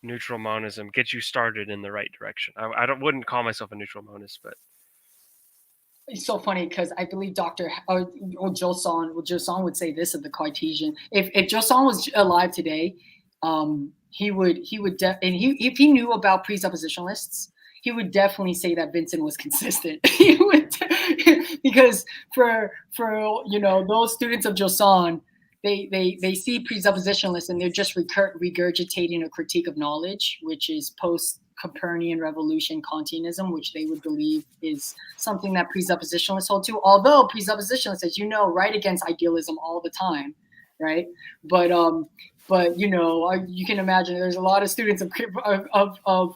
neutral monism get you started in the right direction. I wouldn't call myself a neutral monist, but It's so funny because I believe Dr. or Joseon would say this of the Cartesian. If Joseon was alive today, and if he knew about presuppositionalists, he would definitely say that Vincent was consistent. He would, because for those students of Joseon, they see presuppositionalists and they're just regurgitating a critique of knowledge, which is post Copernican revolution Kantianism, which they would believe is something that presuppositionalists hold to. Although presuppositionalists, as you know, write against idealism all the time, right? But you can imagine there's a lot of students of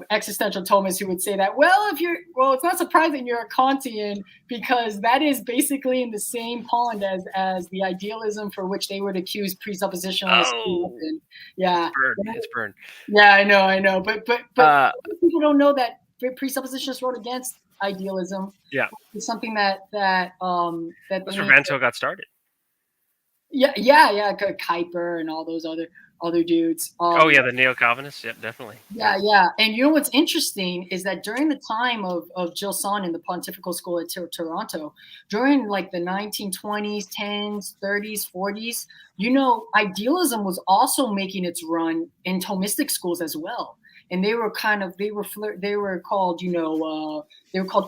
existential Thomists who would say that, it's not surprising you're a Kantian, because that is basically in the same pond as the idealism for which they would accuse presuppositionalists. Oh, yeah, it's burned. Yeah, I know, but people don't know that presuppositionalists wrote against idealism. Yeah, it's something that that's where Van Til got started. Yeah, Kuiper and all those other dudes. The neo-Calvinists, yep, definitely. Yeah, and you know what's interesting is that during the time of Gilson in the Pontifical School at Toronto, during like the 1920s, 10s, 30s, 40s, idealism was also making its run in Thomistic schools as well. And they were called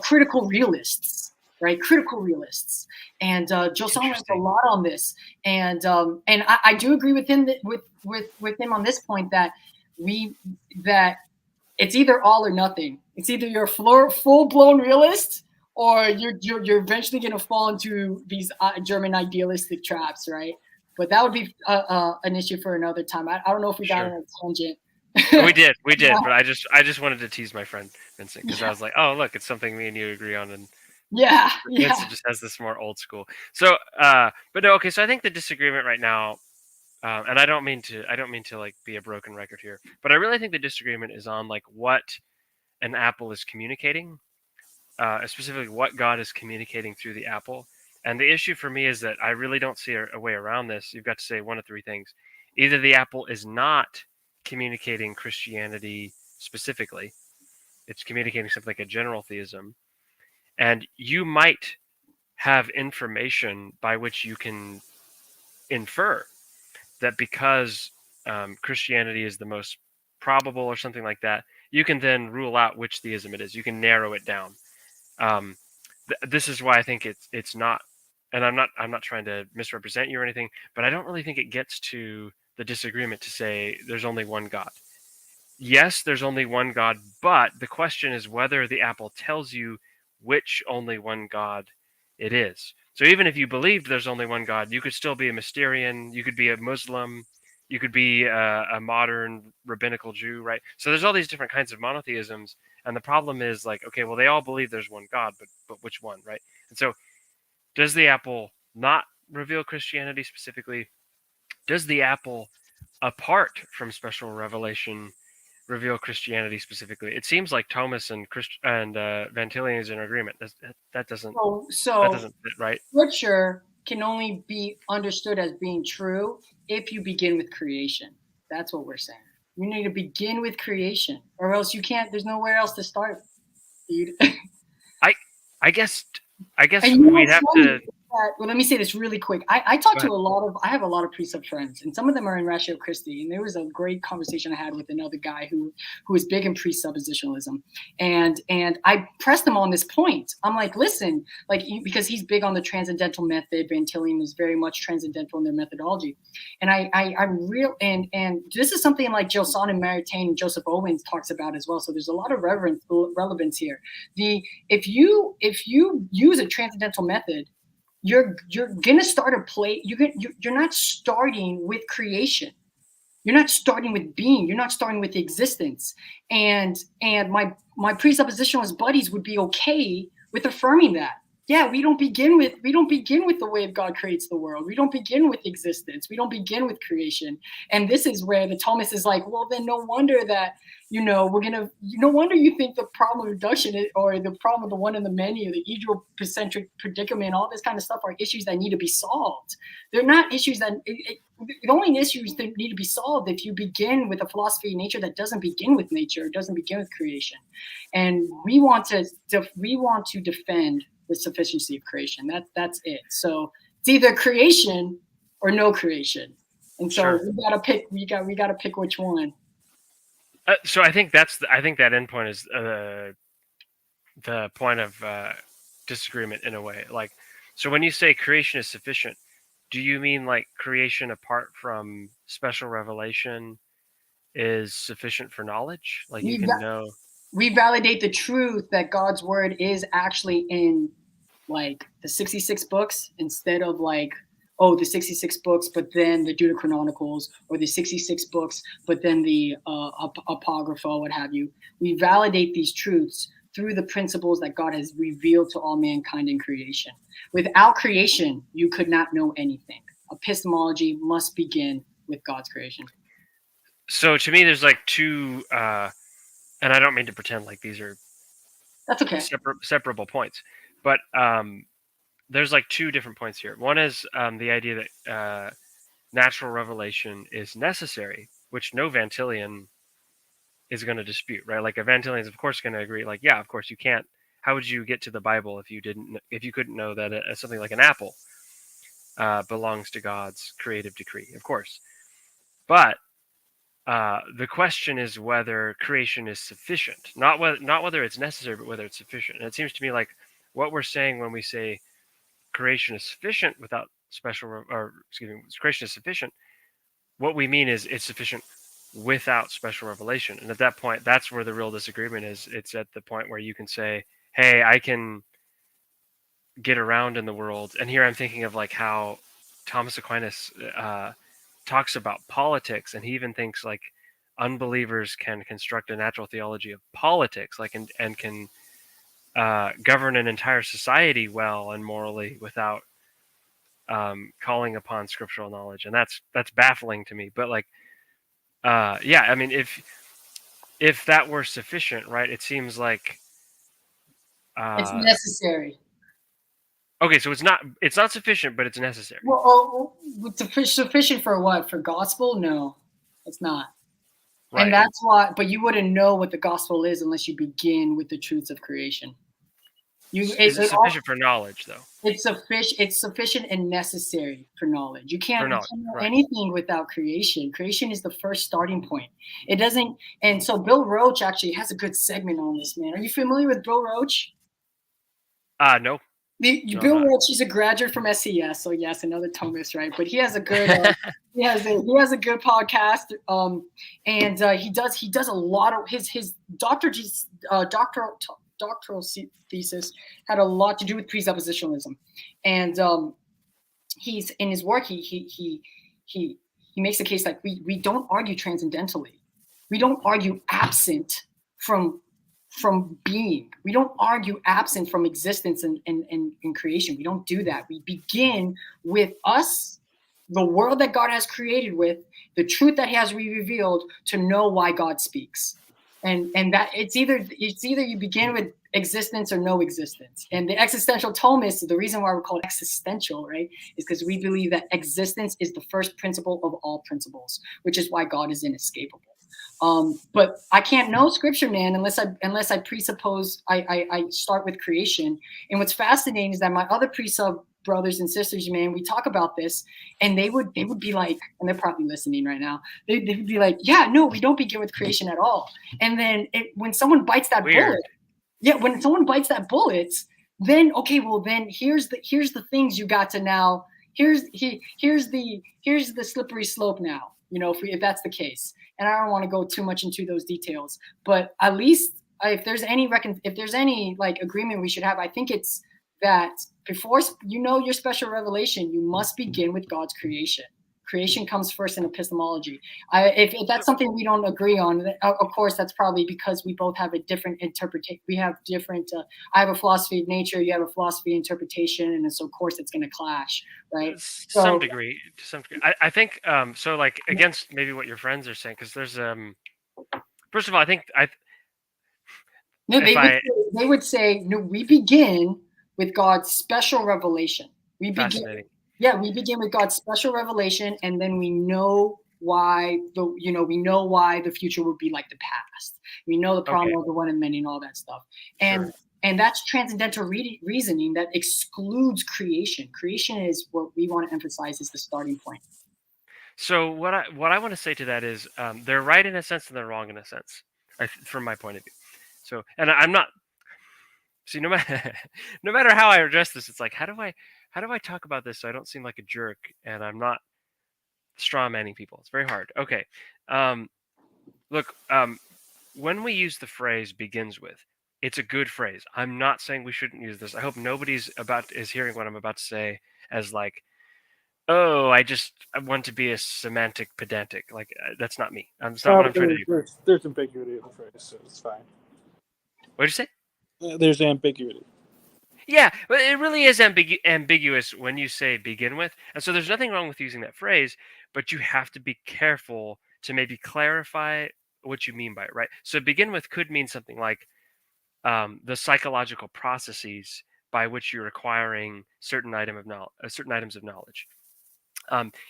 critical realists. Right, critical realists, and Gilson went a lot on this, and I do agree with him with him on this point that it's either all or nothing. It's either you're a full blown realist, or you're eventually going to fall into these German idealistic traps, right? But that would be an issue for another time. I don't know if we got on a tangent. We did, yeah. But I just wanted to tease my friend Vincent, because I was like, oh look, it's something me and you agree on, and Vincent just has this more old school. So, but no, okay. So I think the disagreement right now, and I don't mean to like be a broken record here, but I really think the disagreement is on like what an apple is communicating, specifically what God is communicating through the apple. And the issue for me is that I really don't see a way around this. You've got to say one of three things: either the apple is not communicating Christianity specifically; it's communicating something like a general theism. And you might have information by which you can infer that because Christianity is the most probable or something like that, you can then rule out which theism it is. You can narrow it down. This is why I think it's not, and I'm not trying to misrepresent you or anything, but I don't really think it gets to the disagreement to say there's only one God. Yes, there's only one God, but the question is whether the apple tells you which only one God it is. So even if you believed there's only one God, you could still be a Mysterian, you could be a Muslim, you could be a modern rabbinical Jew, right? So there's all these different kinds of monotheisms, and the problem is like, okay, well, they all believe there's one God, but which one, right? And so does the apple not reveal Christianity specifically? Does the apple, apart from special revelation, reveal Christianity specifically? It seems like Thomas and Van Tillian is in agreement. That doesn't fit, right? Scripture can only be understood as being true if you begin with creation. That's what we're saying. You need to begin with creation, or else you can't. There's nowhere else to start, dude. I guess we'd have to. Well, let me say this really quick. I talk to I have a lot of precept friends, and some of them are in Ratio Christi. And there was a great conversation I had with another guy who is big in presuppositionalism, and I pressed him on this point. I'm like, listen, because he's big on the transcendental method. Van Tillian is very much transcendental in their methodology, and I'm real. And this is something like Gilson and Maritain and Joseph Owens talks about as well. So there's a lot of relevance here. If you use a transcendental method, you're gonna start a play. You're not starting with creation. You're not starting with being. You're not starting with existence. And my presuppositionalist buddies would be okay with affirming that. Yeah, we don't begin with the way God creates the world. We don't begin with existence. We don't begin with creation. And this is where the Thomist is like, well, then no wonder that no wonder you think the problem of reduction or the problem of the one in the many, or the egocentric predicament, all this kind of stuff are issues that need to be solved. They're not issues that the only issues that need to be solved if you begin with a philosophy of nature that doesn't begin with nature, doesn't begin with creation. And we want to defend the sufficiency of creation. That's it. So it's either creation or no creation. And so Sure. we gotta pick. We gotta pick which one. So I think that endpoint is the point of disagreement in a way. Like, so when you say creation is sufficient, do you mean like creation apart from special revelation is sufficient for knowledge? Like you can know. We validate the truth that God's word is actually in like the 66 books instead of like, oh, the 66 books, but then the Deuterochronicles, or the 66 books, but then the Apocrypha, what have you. We validate these truths through the principles that God has revealed to all mankind in creation. Without creation, you could not know anything. Epistemology must begin with God's creation. So to me, there's like two, and I don't mean to pretend like these are That's okay. separable points, but there's like two different points here. One is the idea that natural revelation is necessary, which no Van Tillian is going to dispute, right? Like a Van Tillian is of course going to agree. Like, yeah, of course you can't. How would you get to the Bible if you couldn't know that something like an apple belongs to God's creative decree? Of course, but the question is whether creation is sufficient, not whether it's necessary, but whether it's sufficient. And it seems to me like what we're saying when we say creation is sufficient without creation is sufficient. What we mean is it's sufficient without special revelation. And at that point, that's where the real disagreement is. It's at the point where you can say, hey, I can get around in the world. And here I'm thinking of like how Thomas Aquinas talks about politics, and he even thinks like unbelievers can construct a natural theology of politics, like and can govern an entire society well and morally without calling upon scriptural knowledge, and that's baffling to me. But like, yeah, I mean, if that were sufficient, right? It seems like it's necessary. Okay, so it's not sufficient, but it's necessary. Well, sufficient for what? For gospel? No, it's not. Right. And that's why. But you wouldn't know what the gospel is unless you begin with the truths of creation. Is it sufficient for knowledge, though? It's sufficient and necessary for knowledge. You can't know right. anything without creation. Creation is the first starting point. It doesn't. And so Bill Roach actually has a good segment on this, man. Are you familiar with Bill Roach? No. Bill Roach, he's a graduate from SES, so yes, another Thomas, right? But he has a good he has a good podcast, and he does a lot of his doctoral thesis had a lot to do with presuppositionalism, and he's in his work he makes the case like we don't argue transcendentally, we don't argue absent from being. We don't argue absent from existence and creation. We don't do that. We begin with us, the world that God has created with, the truth that he has revealed to know why God speaks. And that it's either you begin with existence or no existence. And the existential Thomists, the reason why we're called existential, right, is because we believe that existence is the first principle of all principles, which is why God is inescapable. But I can't know scripture, man, unless I presuppose I start with creation. And what's fascinating is that my other presub brothers and sisters, man, we talk about this, and they would be like, and they're probably listening right now, they'd be like, yeah, no, we don't begin with creation at all. And then when someone bites that bullet, when someone bites that bullet, then okay, well then here's the things you got to now. Here's the slippery slope now. You know, if that's the case. And I don't want to go too much into those details, but at least if there's any like agreement we should have, I think it's that before your special revelation, you must begin with God's creation. Creation comes first in epistemology. If that's something we don't agree on, of course, that's probably because we both have a different interpretation. We have different. I have a philosophy of nature. You have a philosophy of interpretation, and so of course it's going to clash, right? To some degree. I think so. Like against maybe what your friends are saying, because there's first of all, they would say no. We begin with God's special revelation. We begin with God's special revelation, and then we know why the future would be like the past. We know the problem of the one and many and all that stuff. And And that's transcendental reasoning that excludes creation. Creation is what we want to emphasize is the starting point. So what I want to say to that is they're right in a sense and they're wrong in a sense, from my point of view. So, and I'm not. See, no matter no matter how I address this, it's like how do I talk about this so I don't seem like a jerk and I'm not straw manning people. It's very hard. Okay, um, look, when we use the phrase "begins with," it's a good phrase. I'm not saying we shouldn't use this. I hope nobody's is hearing what I'm about to say as like, oh, I want to be a semantic pedantic. Like that's not me. That's not what I'm trying to do. There's ambiguity in the phrase, so it's fine. What did you say? There's ambiguity. Yeah, but it really is ambiguous when you say begin with. And so there's nothing wrong with using that phrase, but you have to be careful to maybe clarify what you mean by it, right? So begin with could mean something like the psychological processes by which you're acquiring certain certain items of knowledge.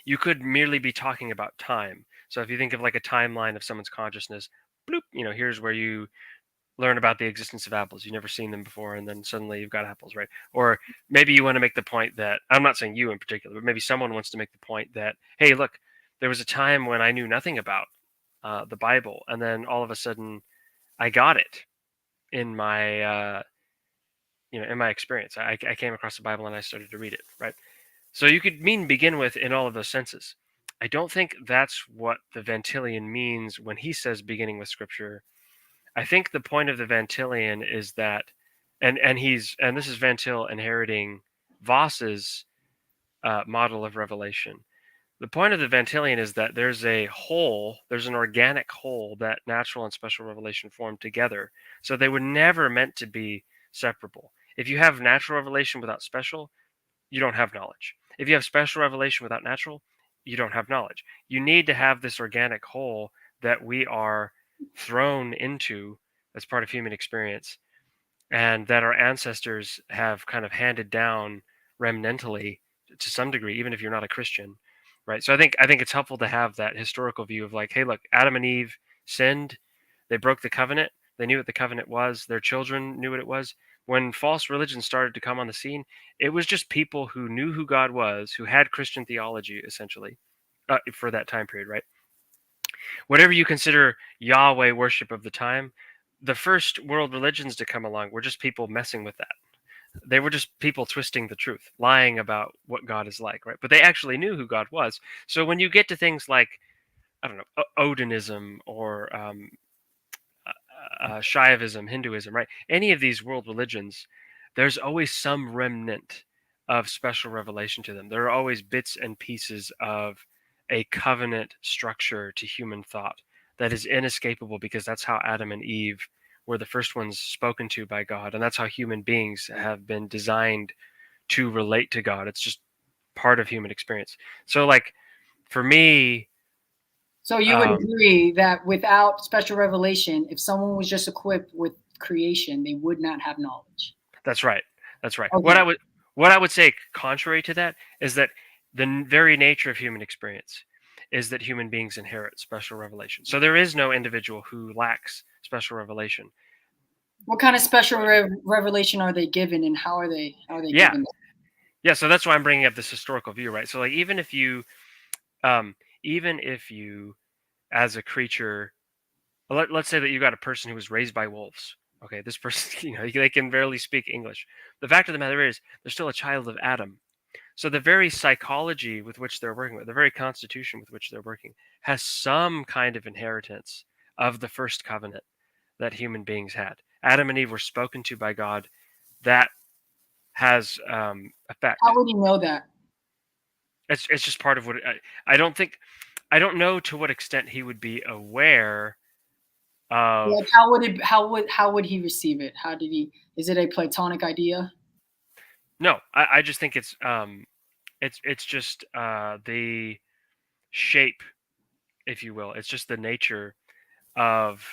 You could merely be talking about time. So if you think of like a timeline of someone's consciousness, bloop, here's where you learn about the existence of apples. You've never seen them before, and then suddenly you've got apples, right? Or maybe you want to make the point that I'm not saying you in particular, but maybe someone wants to make the point that, hey, look, there was a time when I knew nothing about the Bible, and then all of a sudden I got it in my in my experience. I came across the Bible and I started to read it, right? So you could mean begin with in all of those senses. I don't think that's what the Vantillian means when he says beginning with Scripture. I think the point of the Vantillian is that, and this is Van Til inheriting Voss's model of revelation. The point of the Vantillian is that there's an organic whole that natural and special revelation form together. So they were never meant to be separable. If you have natural revelation without special, you don't have knowledge. If you have special revelation without natural, you don't have knowledge. You need to have this organic whole that we are thrown into as part of human experience and that our ancestors have kind of handed down remnantly to some degree, even if you're not a Christian, right? So I think it's helpful to have that historical view of like, hey, look, Adam and Eve sinned, they broke the covenant, they knew what the covenant was, their children knew what it was. When false religion started to come on the scene, it was just people who knew who God was, who had Christian theology essentially for that time period, right? Whatever you consider Yahweh worship of the time, the first world religions to come along were just people messing with that. They were just people twisting the truth, lying about what God is like, right? But they actually knew who God was. So when you get to things like, I don't know, Odinism or Shaivism, Hinduism, right? Any of these world religions, there's always some remnant of special revelation to them. There are always bits and pieces of a covenant structure to human thought that is inescapable because that's how Adam and Eve were the first ones spoken to by God. And that's how human beings have been designed to relate to God. It's just part of human experience. So, like, for me, So you would agree that without special revelation, if someone was just equipped with creation, they would not have knowledge. that's right. That's right. Okay. What I would say contrary to that is that the very nature of human experience is that human beings inherit special revelation. So there is no individual who lacks special revelation. What kind of special revelation are they given, and how are they given that? Yeah, so that's why I'm bringing up this historical view, right? So like even if you as a creature, let's say that you got a person who was raised by wolves. Okay, this person, they can barely speak English. The fact of the matter is, they're still a child of Adam. So the very psychology with which they're working with, the very constitution with which they're working, has some kind of inheritance of the first covenant that human beings had. Adam and Eve were spoken to by God. That has effect. How would you know that? It's just part of what I don't know to what extent he would be aware of. Like how would he receive it? How did he? Is it a Platonic idea? No, I just think it's just the shape, if you will. It's just the nature of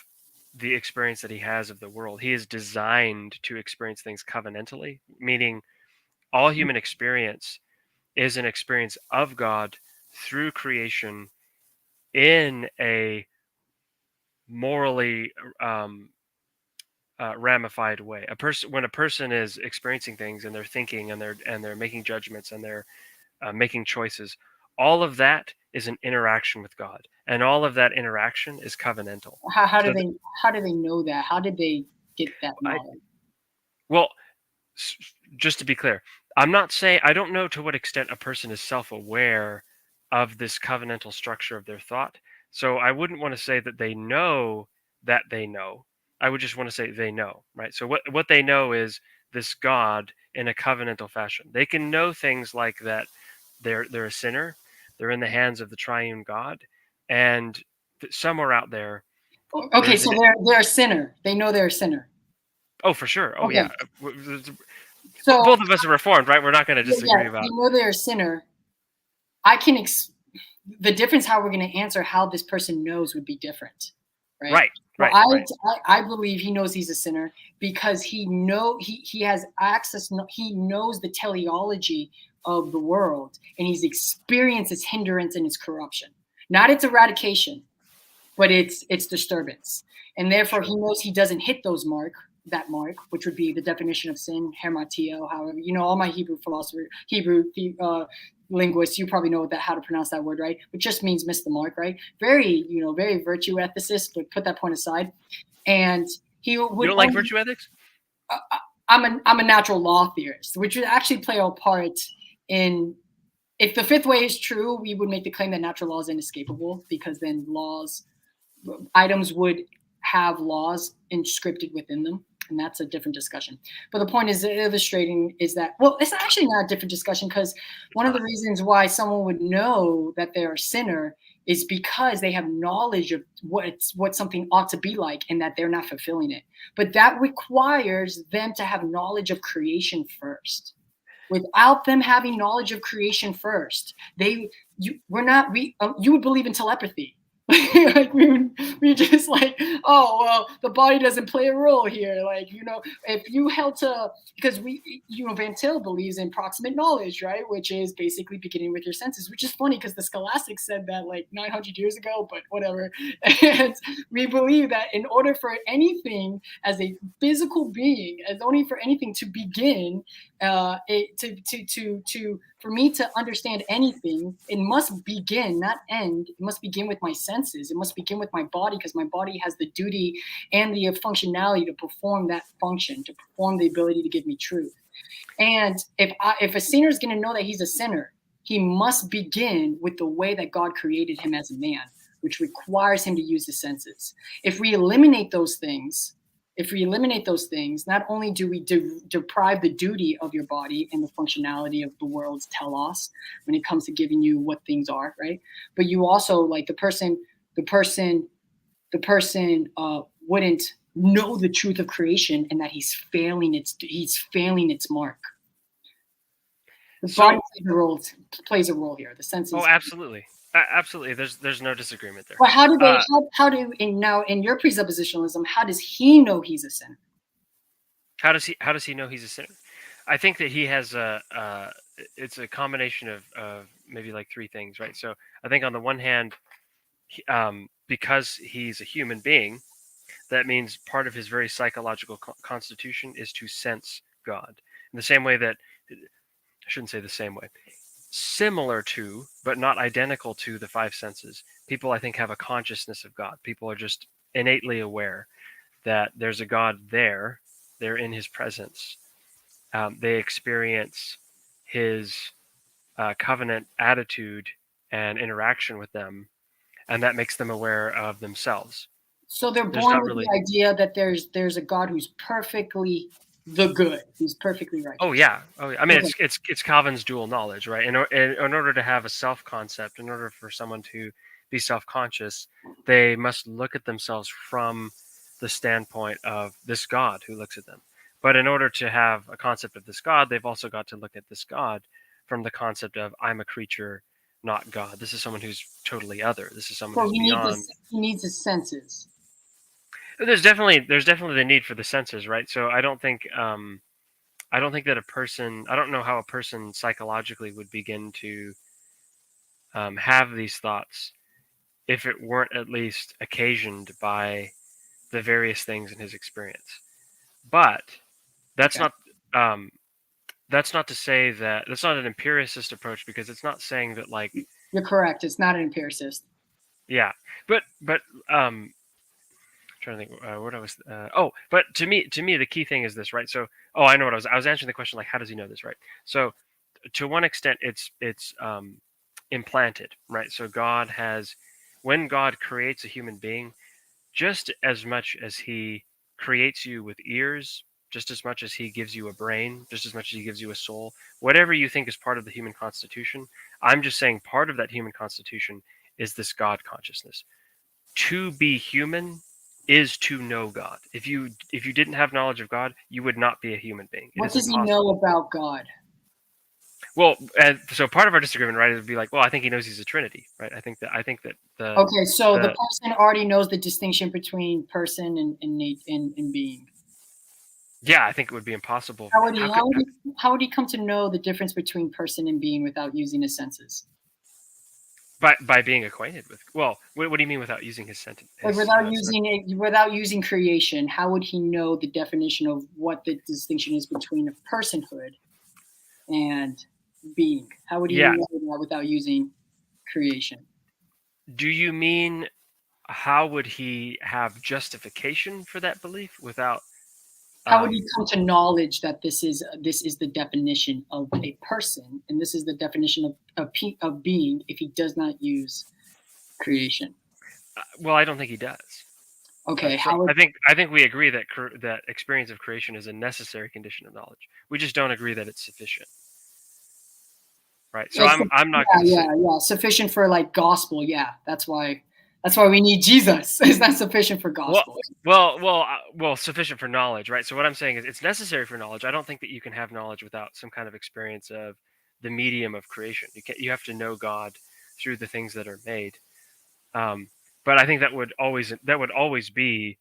the experience that he has of the world. He is designed to experience things covenantally, meaning all human experience is an experience of God through creation in a morally ramified way. When a person is experiencing things and they're thinking and they're making judgments and they're making choices, all of that is an interaction with God, and all of that interaction is covenantal. How So do they know that? How did they get that knowledge? Well, just to be clear, I'm not saying, I don't know to what extent a person is self-aware of this covenantal structure of their thought. So I wouldn't want to say that they know that they know. I would just want to say they know, right? So what they know is this God in a covenantal fashion. They can know things like that they're a sinner, they're in the hands of the triune God, and somewhere out there. Okay, so they're a sinner. They know they're a sinner. Oh, for sure. Oh, okay. yeah. So Both of us are reformed, right? We're not going to disagree about. They know they're a sinner. I can the difference how we're going to answer how this person knows would be different, right? I believe he knows he's a sinner because he has access. He knows the teleology of the world, and he's experienced its hindrance and its corruption. Not its eradication, but it's disturbance, and therefore he knows he doesn't hit that mark, which would be the definition of sin, hermatio. However, all my Hebrew linguists, you probably know how to pronounce that word, right? Which just means miss the mark, right? Very, very virtue ethicist, but put that point aside. And he would. You don't like virtue ethics? I'm a natural law theorist, which would actually play a part in. If the fifth way is true, we would make the claim that natural law is inescapable, because then items would have laws inscripted within them. And that's a different discussion. But the point is illustrating is that, well, it's actually not a different discussion, because one of the reasons why someone would know that they're a sinner is because they have knowledge of what something ought to be like and that they're not fulfilling it. But that requires them to have knowledge of creation first. Without them having knowledge of creation first, you would believe in telepathy. Like we just like, oh well, the body doesn't play a role here. Like, if you held to, because Van Til believes in proximate knowledge, right? Which is basically beginning with your senses, which is funny because the scholastics said that like 900 years ago, but whatever. And we believe that in order for anything as a physical being, for anything to begin, for me to understand anything, it must begin, not end. It must begin with my senses. It must begin with my body, because my body has the duty and the functionality to perform that function, to perform the ability to give me truth. And if a sinner is going to know that he's a sinner, he must begin with the way that God created him as a man, which requires him to use the senses. If we eliminate those things, not only do we deprive the duty of your body and the functionality of the world's telos when it comes to giving you what things are, right? But you also, like, the person wouldn't know the truth of creation, and that he's failing its mark. The body plays a role here. The senses. Oh, absolutely. Absolutely. There's no disagreement there. But in your presuppositionalism, how does he know he's a sinner? How does he know he's a sinner? I think that he has it's a combination of maybe like three things, right? So I think on the one hand, because he's a human being, that means part of his very psychological constitution is to sense God. In the same way that, I shouldn't say the same way, similar to, but not identical to, the five senses. People, I think, have a consciousness of God. People are just innately aware that there's a God there. They're in his presence. They experience his covenant attitude and interaction with them, and that makes them aware of themselves. So they're born with the idea that there's a God who's perfectly the good, who's perfectly righteous. Oh yeah. I mean, it's Calvin's dual knowledge, right? In order to have a self-concept, in order for someone to be self-conscious, they must look at themselves from the standpoint of this God who looks at them. But in order to have a concept of this God, they've also got to look at this God from the concept of, I'm a creature, not God. This is someone who's totally other. This is someone who's beyond. He needs his senses. There's definitely the need for the senses, right? So I don't think that a person, I don't know how a person psychologically would begin to have these thoughts if it weren't at least occasioned by the various things in his experience. But that's Okay. not that's not to say that that's not an empiricist approach, because it's not saying that, like, You're correct. It's not an empiricist. yeah, but trying to think what I was. But to me, the key thing is this, right? So, I know what I was answering the question, like, how does he know this, right? So, to one extent, it's implanted, right? So when God creates a human being, just as much as he creates you with ears, just as much as he gives you a brain, just as much as he gives you a soul, whatever you think is part of the human constitution, I'm just saying part of that human constitution is this God consciousness. To be human is to know God. If you didn't have knowledge of God, you would not be a human being. It What is does he know impossible. about God? Well, so part of our disagreement, right, would be like, well, I think he knows he's a Trinity, right? I think that the Okay, so the the person already knows the distinction between person and being. yeah, I think it would be impossible. How would he come to know the difference between person and being without using his senses? By being acquainted with. Well, what do you mean without using his sentence? Like without using creation, how would he know the definition of what the distinction is between a personhood and being? How would he Yeah. know that without using creation? Do you mean how would he have justification for that belief without? How would he come to knowledge that this is the definition of a person and this is the definition of being if he does not use creation? Well, I don't think he does. Okay, So I think we agree that that experience of creation is a necessary condition of knowledge. We just don't agree that it's sufficient. Right. So I'm not going to say. Yeah. Sufficient for like gospel. Yeah, that's why we need Jesus. It's not sufficient for gospel. Well, sufficient for knowledge, right? So what I'm saying is it's necessary for knowledge. I don't think that you can have knowledge without some kind of experience of the medium of creation. You have to know God through the things that are made. But I think that would always be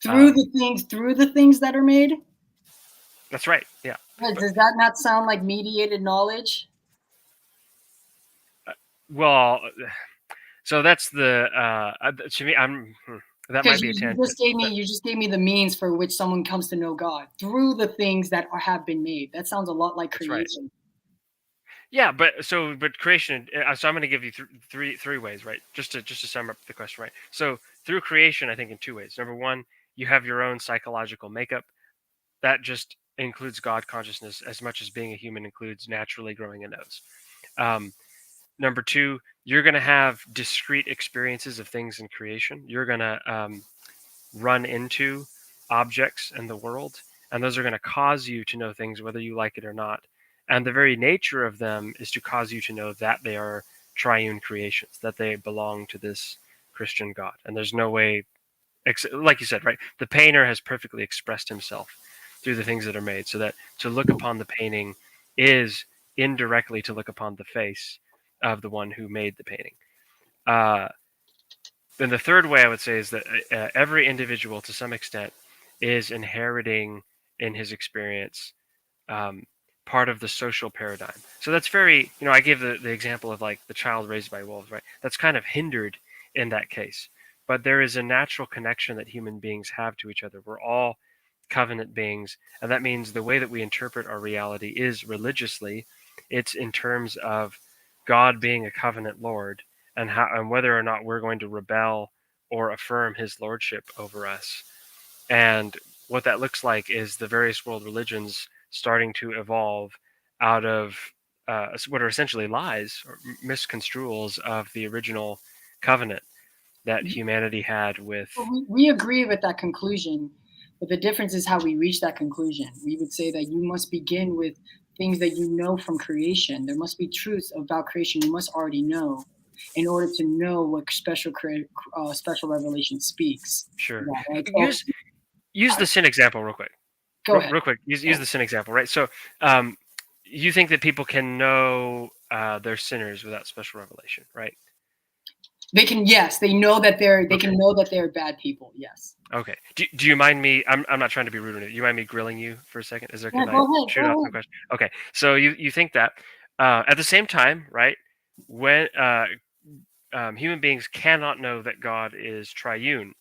Through the things that are made. That's right. Yeah. Does that not sound like mediated knowledge? Well, so that's the to me. That might be a tangent. You just gave me the means for which someone comes to know God through the things that have been made. That sounds a lot like creation. Right. Yeah, but creation. So I'm going to give you three ways, right? Just to sum up the question, right? So through creation, I think in two ways. Number one, you have your own psychological makeup. That just includes God consciousness as much as being a human includes naturally growing a nose. Number two, you're going to have discrete experiences of things in creation. You're going to run into objects in the world, and those are going to cause you to know things whether you like it or not. And the very nature of them is to cause you to know that they are triune creations, that they belong to this Christian God. And there's no way, like you said, right? The painter has perfectly expressed himself through the things that are made, so that to look upon the painting is indirectly to look upon the face of the one who made the painting. Then the third way I would say is that every individual, to some extent, is inheriting in his experience part of the social paradigm. So that's very, I gave the example of like the child raised by wolves, right? That's kind of hindered in that case. But there is a natural connection that human beings have to each other. We're all covenant beings, and that means the way that we interpret our reality is religiously. It's in terms of God being a covenant Lord, and whether or not we're going to rebel or affirm his lordship over us. And what that looks like is the various world religions starting to evolve out of what are essentially lies or misconstruals of the original covenant that humanity had with. We agree with that conclusion, but the difference is how we reach that conclusion. We would say that you must begin with things that you know from creation. There must be truths about creation you must already know in order to know what special revelation speaks. Sure. Right? So, use the sin example real quick. Go ahead. Real quick. Use the sin example, right? So, you think that people can know they're sinners without special revelation, right? They can. Yes, they know that they can know that they're bad people. Yes. Okay. Do you mind me? I'm not trying to be rude. Do you mind me grilling you for a second? Is there? Yeah, Can go I ahead, shoot go off ahead. some question? Okay. So you think that at the same time, right? When human beings cannot know that God is triune.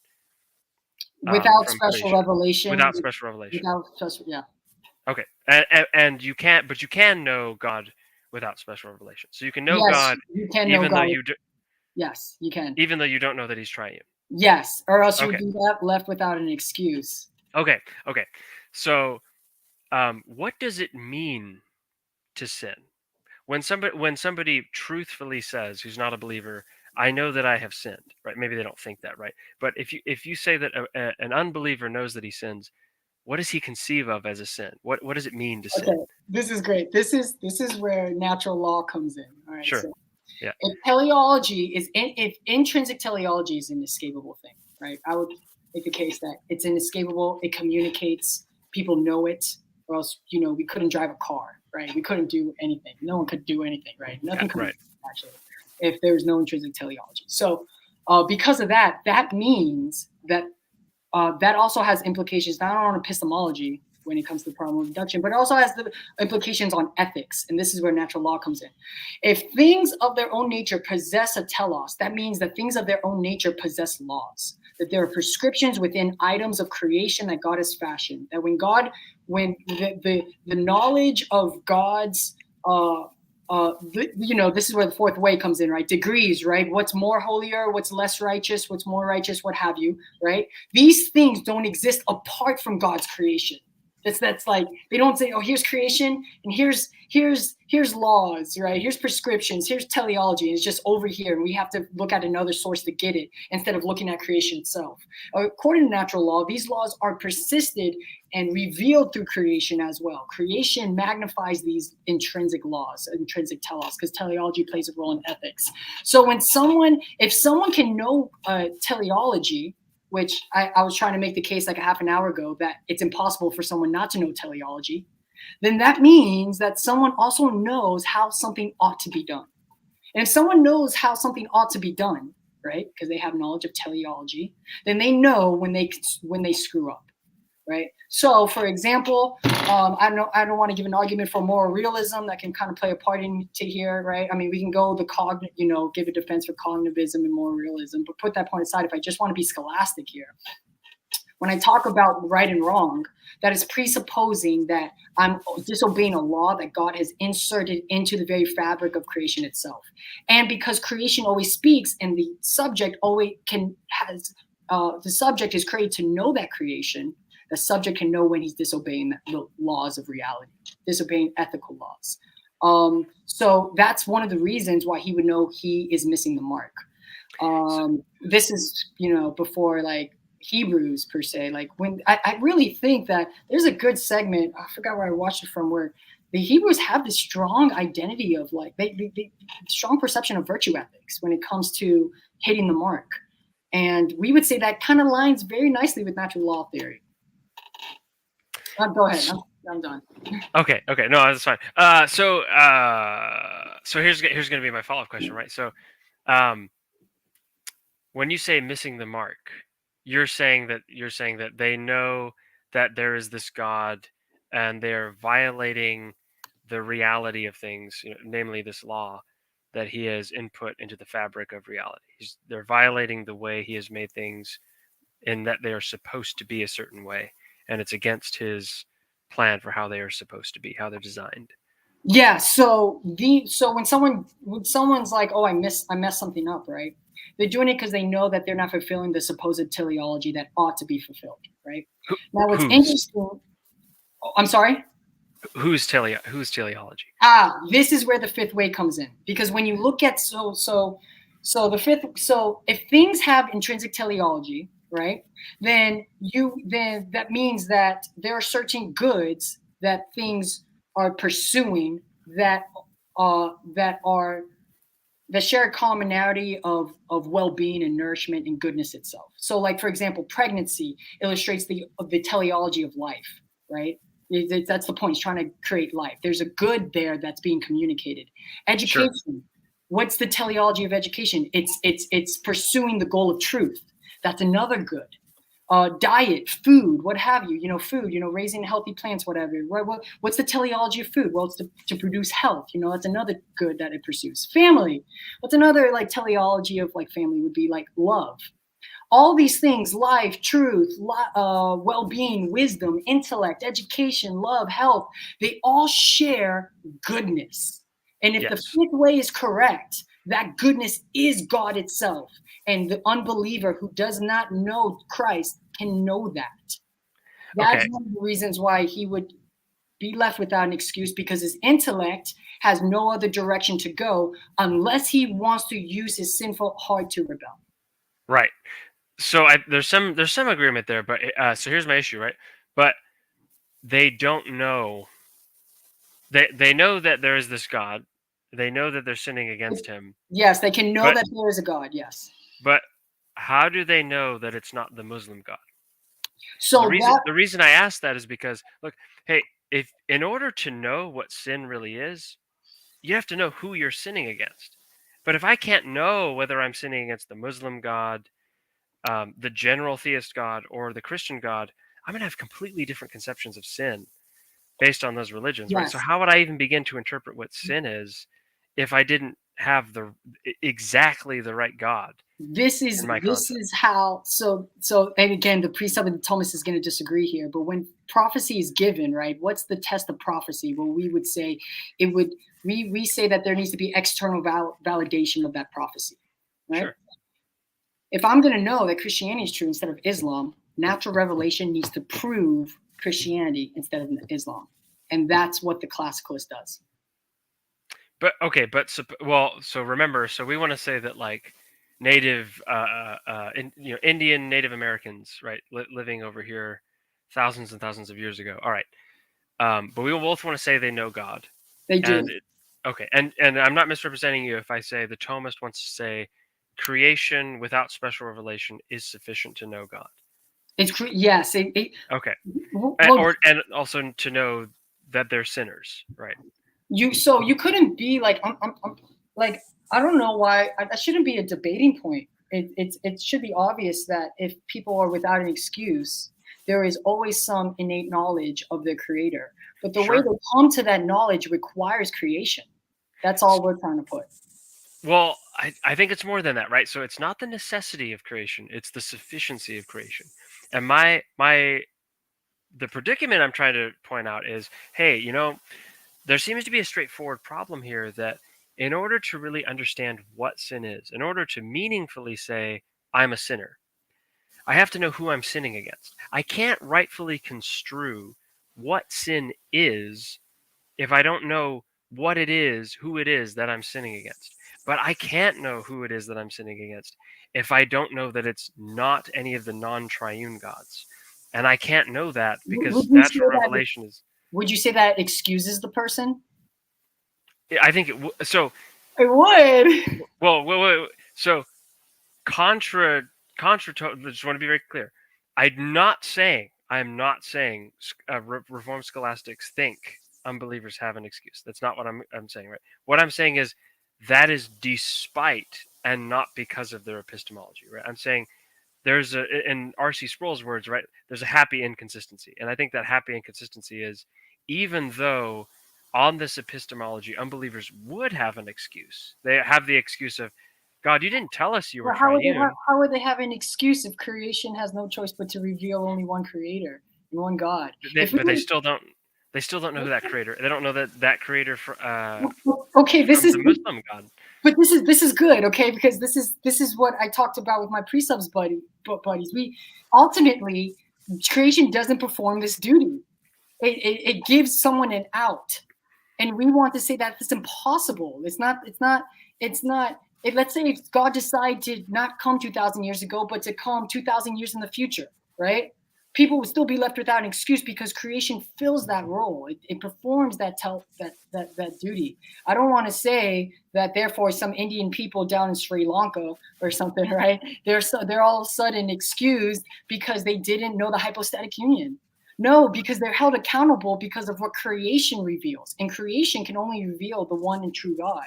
Without from special creation. revelation. Without special revelation. Without special, yeah. Okay, and you can't, but you can know God without special revelation. So you can know Yes, God you can know even though God. you Yes, you can. even though you don't know that He's triune. Yes, or else you Okay. would be left without an excuse. Okay. So, what does it mean to sin? When somebody truthfully says, who's not a believer, I know that I have sinned, right? Maybe they don't think that, right? But if you say that an unbeliever knows that he sins, what does he conceive of as a sin? What does it mean to sin? Okay, this is great. This is where natural law comes in. All right. Sure. So Yeah. if teleology is if intrinsic teleology is an inescapable thing, right? I would make the case that it's inescapable. It communicates. People know it, or else we couldn't drive a car, right? We couldn't do anything. No one could do anything, right? Nothing could right. actually if there was no intrinsic teleology. So because of that, that means that that also has implications not on epistemology when it comes to the problem of deduction, but it also has the implications on ethics. And this is where natural law comes in. If things of their own nature possess a telos, that means that things of their own nature possess laws, that there are prescriptions within items of creation that God has fashioned, that when the knowledge of God's this is where the fourth way comes in, right? Degrees, right? What's more holier, what's less righteous, what's more righteous, what have you, right? These things don't exist apart from God's creation. That's like they don't say, oh, here's creation and here's laws, right? Here's prescriptions, here's teleology, and it's just over here, and we have to look at another source to get it instead of looking at creation itself. According to natural law, these laws are persisted and revealed through creation as well. Creation magnifies these intrinsic laws, intrinsic telos, because teleology plays a role in ethics. So if someone can know teleology, which I was trying to make the case like a half an hour ago that it's impossible for someone not to know teleology, then that means that someone also knows how something ought to be done. And if someone knows how something ought to be done, right, because they have knowledge of teleology, then they know when they screw up, right? So, for example, I don't want to give an argument for moral realism that can kind of play a part into here, right? I mean, we can go give a defense for cognitivism and moral realism, but put that point aside. If I just want to be scholastic here, when I talk about right and wrong, that is presupposing that I'm disobeying a law that God has inserted into the very fabric of creation itself. And because creation always speaks, and the subject the subject is created to know that creation. The subject can know when he's disobeying the laws of reality, disobeying ethical laws. So that's one of the reasons why he would know he is missing the mark. This is, before like Hebrews per se. Like when I really think that there's a good segment, I forgot where I watched it from, where the Hebrews have this strong identity of like they strong perception of virtue ethics when it comes to hitting the mark. And we would say that kind of lines very nicely with natural law theory. Go ahead. I'm done. Okay. No, that's fine. So here's going to be my follow-up question, right? So, when you say missing the mark, you're saying that they know that there is this God, and they're violating the reality of things, namely this law that He has input into the fabric of reality. They're violating the way He has made things, in that they are supposed to be a certain way, and it's against His plan for how they are supposed to be, how they're designed. Yeah. So when someone's like, oh, I messed something up, right? They're doing it because they know that they're not fulfilling the supposed teleology that ought to be fulfilled, right? Now, what's interesting? Oh, I'm sorry. Whose teleology? This is where the fifth way comes in, because when you look at if things have intrinsic teleology, right, then that means that there are certain goods that things are pursuing that share a commonality of well-being and nourishment and goodness itself. So, like for example, pregnancy illustrates the teleology of life, right? That's the point. It's trying to create life. There's a good there that's being communicated. Education. Sure. What's the teleology of education? It's pursuing the goal of truth. That's another good. Diet, food, what have you? Food. Raising healthy plants, whatever. What's the teleology of food? Well, it's to produce health. That's another good that it pursues. Family. What's another like teleology of like family would be like love. All these things, life, truth, well-being, wisdom, intellect, education, love, health, they all share goodness. And if the Yes. fifth way is correct, that goodness is God itself. And the unbeliever who does not know Christ can know that. That's Okay. one of the reasons why he would be left without an excuse, because his intellect has no other direction to go unless he wants to use his sinful heart to rebel. Right. So there's some agreement there, but so here's my issue, right? But they don't know. They know that there is this God. They know that they're sinning against him. Yes, they can know But- that there is a God. Yes. But how do they know that it's not the Muslim God? So The reason I ask that is because, look, hey, if in order to know what sin really is, you have to know who you're sinning against. But if I can't know whether I'm sinning against the Muslim God, the general theist God, or the Christian God, I'm going to have completely different conceptions of sin based on those religions, right? So yes, how would I even begin to interpret what sin is if I didn't have exactly the right God this in my is concept? how. So and again, the precept of Thomas is going to disagree here. But when prophecy is given, right? What's the test of prophecy? Well, we would say it would. We say that there needs to be external validation of that prophecy, right? Sure. If I'm going to know that Christianity is true instead of Islam, natural revelation needs to prove Christianity instead of Islam. And that's what the classicalist does. But okay, so remember, so we want to say that like native, Indian Native Americans, right, living over here thousands and thousands of years ago. All right, but we both want to say they know God. They do. And okay, and I'm not misrepresenting you if I say the Thomist wants to say creation without special revelation is sufficient to know God. Yes. Okay, Well, and also to know that they're sinners, right? you couldn't be like I'm like I don't know why that shouldn't be a debating point. It should be obvious that if people are without an excuse, there is always some innate knowledge of their creator. But the way Sure. they come to that knowledge requires creation. That's all we're trying to put. Well, I think it's more than that, right? So it's not the necessity of creation; it's the sufficiency of creation. And the predicament I'm trying to point out is, hey, there seems to be a straightforward problem here that in order to really understand what sin is, in order to meaningfully say I'm a sinner, I have to know who I'm sinning against. I can't rightfully construe what sin is if I don't know what it is, who it is that I'm sinning against. But I can't know who it is that I'm sinning against if I don't know that it's not any of the non-triune gods. And I can't know that because natural revelation is. Would you say that excuses the person? I think so. It would. Well, wait. So contra. I just want to be very clear. I'm not saying Reformed scholastics think unbelievers have an excuse. That's not what I'm saying, right? What I'm saying is that is despite and not because of their epistemology, right? I'm saying there's in R.C. Sproul's words, right? There's a happy inconsistency, and I think that happy inconsistency is even though on this epistemology unbelievers would have an excuse. They have the excuse of, God, you didn't tell us you were triune. How would they have an excuse if creation has no choice but to reveal only one creator and one God? But they still don't. They still don't know that creator. They don't know that creator okay, this is the Muslim God. But this is good, okay? Because this is what I talked about with my precepts buddies. We ultimately creation doesn't perform this duty. It gives someone an out, and we want to say that it's impossible. It's not. Let's say if God decided to not come 2,000 years ago, but to come 2,000 years in the future, right? People would still be left without an excuse because creation fills that role. It performs that duty. I don't want to say that therefore some Indian people down in Sri Lanka or something, right? They're all of a sudden excused because they didn't know the hypostatic union. No, because they're held accountable because of what creation reveals, and creation can only reveal the one and true God.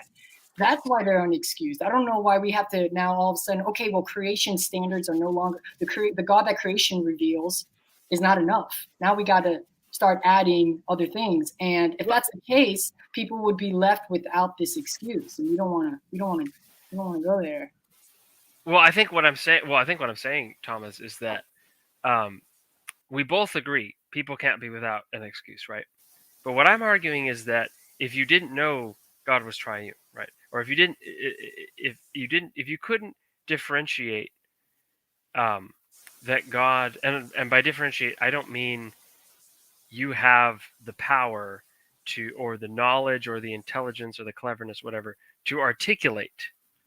That's why they're unexcused. I don't know why we have to now all of a sudden, okay, well, creation standards are no longer the God that creation reveals is not enough. Now we got to start adding other things. And if that's the case, people would be left without this excuse. And we don't want to go there. Well, I think what I'm saying, Thomas, is that we both agree people can't be without an excuse, right? But what I'm arguing is that if you didn't know God was triune, right, or if you couldn't differentiate that God, and by differentiate, I don't mean you have the power to, or the knowledge, or the intelligence, or the cleverness, whatever, to articulate,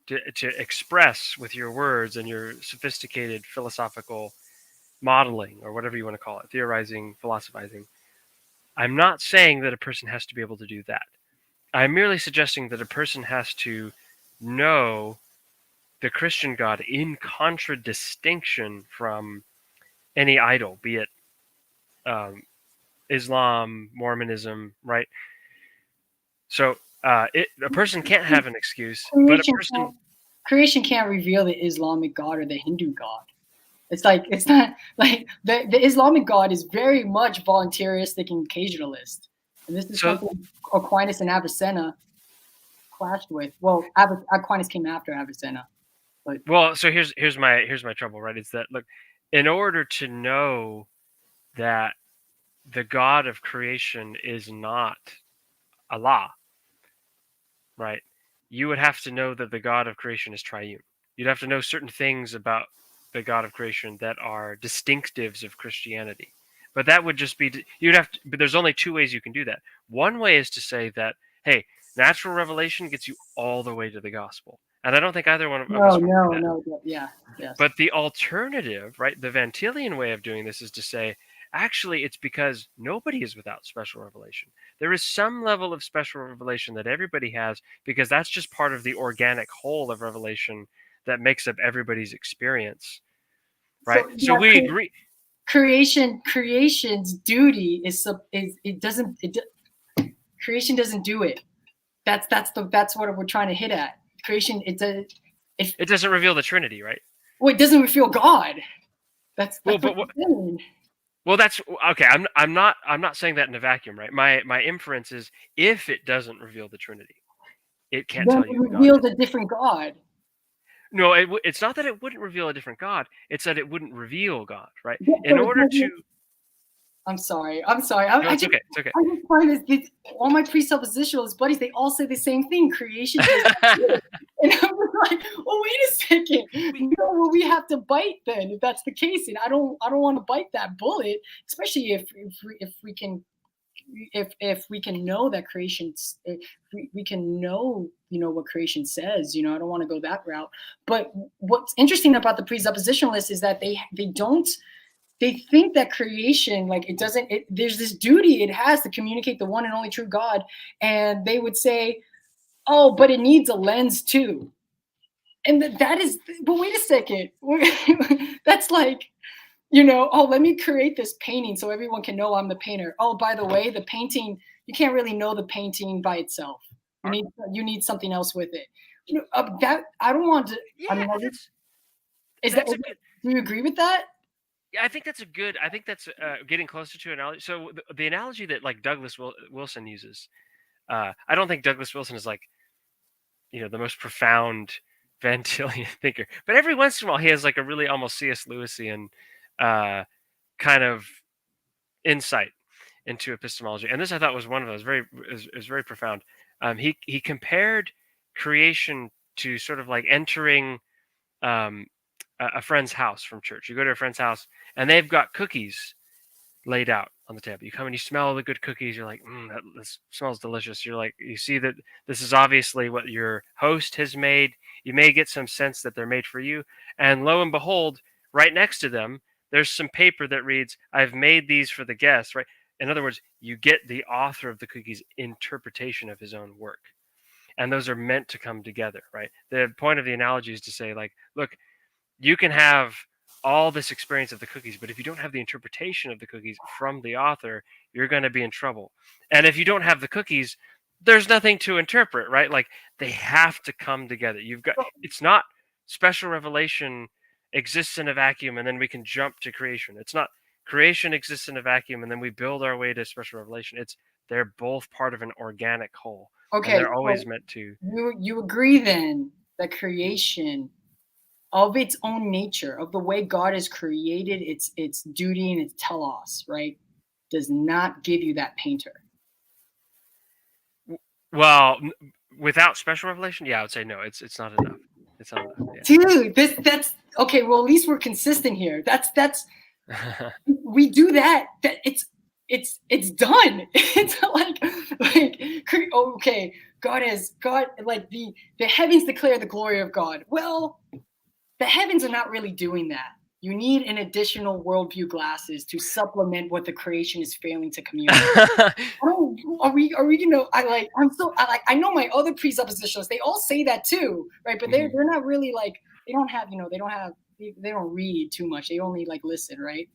to express with your words and your sophisticated philosophical modeling, or whatever you want to call it, theorizing, philosophizing. I'm not saying that a person has to be able to do that. I'm merely suggesting that a person has to know the Christian God in contradistinction from any idol, be it Islam, Mormonism, right? So a person can't have an excuse, but a person. Creation can't reveal the Islamic God or the Hindu God. It's not like the Islamic God is very much voluntaristic and occasionalist, and this is something Aquinas and Avicenna clashed with. Well, Aquinas came after Avicenna, but So here's my trouble, right? It's that, look, in order to know that the God of creation is not Allah, right? You would have to know that the God of creation is triune. You'd have to know certain things about the God of creation that are distinctives of Christianity. But that would just be, but there's only two ways you can do that. One way is to say that, hey, natural revelation gets you all the way to the gospel. And I don't think either one of us would do that. Yeah, yes. But the alternative, right, the Van Tillian way of doing this is to say, actually, it's because nobody is without special revelation. There is some level of special revelation that everybody has, because that's just part of the organic whole of revelation that makes up everybody's experience, right? So we agree. Creation's duty creation doesn't do it. That's what we're trying to hit at. Creation, it doesn't reveal the Trinity, right? Well, it doesn't reveal God. That's well, that's okay. I'm not saying that in a vacuum, right? My inference is, if it doesn't reveal the Trinity, it can't tell you. It reveals a different God. No, it's not that it wouldn't reveal a different God. It's that it wouldn't reveal God, right? In order to. I'm sorry. No, it's okay. It's okay. I just find this, all my presuppositionalist buddies, they all say the same thing. Creation. And I'm like, well, wait a second. Well, we have to bite then, if that's the case. And I don't want to bite that bullet, especially if we can. If we can know that creation, we can know, what creation says. I don't want to go that route. But what's interesting about the presuppositionalists is that they think that creation, like, there's this duty it has to communicate the one and only true God. And they would say, oh, but it needs a lens too. And that is, but wait a second. That's like, oh, let me create this painting so everyone can know I'm the painter. Oh, by the way, the painting, you can't really know the painting by itself. You need something else with it. That I don't want to. Yeah, I mean, do you agree with that? Yeah, I think that's getting closer to an analogy. So the analogy that, like, Douglas Wilson uses, I don't think Douglas Wilson is, like, the most profound Van Tillian thinker, but every once in a while he has, like, a really almost C.S. Lewisian kind of insight into epistemology, and this I thought was one of those is very profound. He compared creation to sort of like entering a friend's house from church. You go to a friend's house and they've got cookies laid out on the table. You come and you smell the good cookies. You're like, this smells delicious. You're like, you see that this is obviously what your host has made. You may get some sense that they're made for you. And lo and behold, right next to them, there's some paper that reads, I've made these for the guests, right? In other words, you get the author of the cookies' interpretation of his own work. And those are meant to come together, right? The point of the analogy is to say, like, look, you can have all this experience of the cookies, but if you don't have the interpretation of the cookies from the author, you're going to be in trouble. And if you don't have the cookies, there's nothing to interpret, right? Like, they have to come together. It's not special revelation exists in a vacuum and then we can jump to creation. It's not creation exists in a vacuum and then we build our way to special revelation. They're both part of an organic whole. Okay, and they're always meant to. You agree then that creation of its own nature, of the way God has created its duty and its telos, right, does not give you that painter. Well, without special revelation, yeah, I would say no. It's not enough. It's not enough. Yeah. Dude, that's okay. Well, at least we're consistent here. That's we do that. That it's done. It's like okay. God like the heavens declare the glory of God. Well, the heavens are not really doing that. You need an additional worldview glasses to supplement what the creation is failing to communicate. Are we I know my other presuppositions, they all say that too, right? But they're not really like, they don't read too much. They only like listen, right?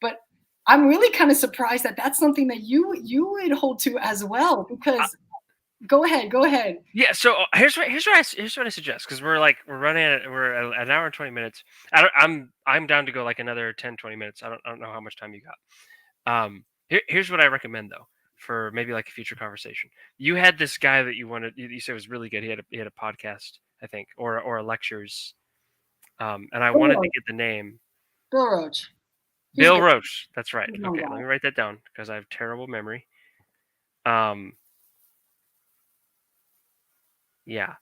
But I'm really kind of surprised that that's something that you would hold to as well, because go ahead. Yeah. So here's what I suggest, because we're running we're at an hour and 20 minutes. I'm down to go like another 10, 20 minutes. I don't know how much time you got. Here's what I recommend though, for maybe like a future conversation. You had this guy that you said was really good. He had a podcast, I think, or a lectures. And I wanted to get the name. Bill Roach. Bill Roach. That's right. Okay, let me write that down because I have terrible memory. Yeah.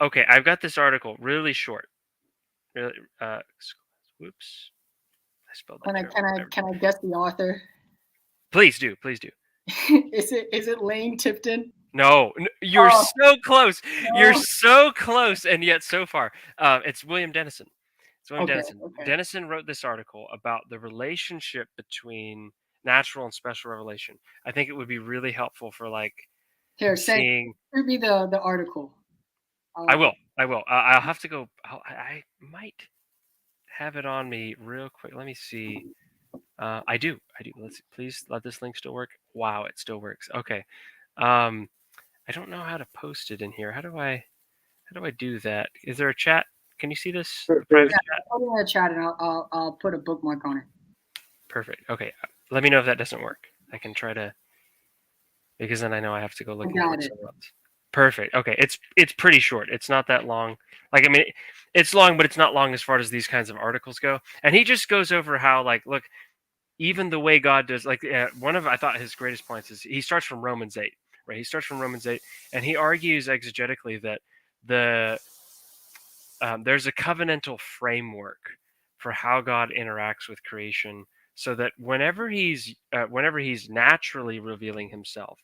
Okay, I've got this article, really short. Really. Whoops. I spelled that. Can I guess the author? Please do. Is it Lane Tipton? No, you're so close. No. You're so close, and yet so far. It's William Dennison. Dennison. Okay. Dennison wrote this article about the relationship between natural and special revelation. I think it would be really helpful for like seeing. Read me the article. I will. I'll have to go. I might have it on me real quick. Let me see. I do. Please let this link still work. Wow, it still works. Okay. I don't know how to post it in here. How do I do that? Is there a chat? Can you see this? Private chat? I'll do a chat and I'll put a bookmark on it. Perfect. Okay. Let me know if that doesn't work. I can try to, because then I know I have to go look at it. Perfect. Okay. It's pretty short. It's not that long. Like, I mean, it's long, but it's not long as far as these kinds of articles go. And he just goes over how, like, look, even the way God does, like, I thought his greatest points is he starts from Romans 8, right? He starts from Romans 8, and he argues exegetically that there's a covenantal framework for how God interacts with creation, so that whenever he's naturally revealing himself,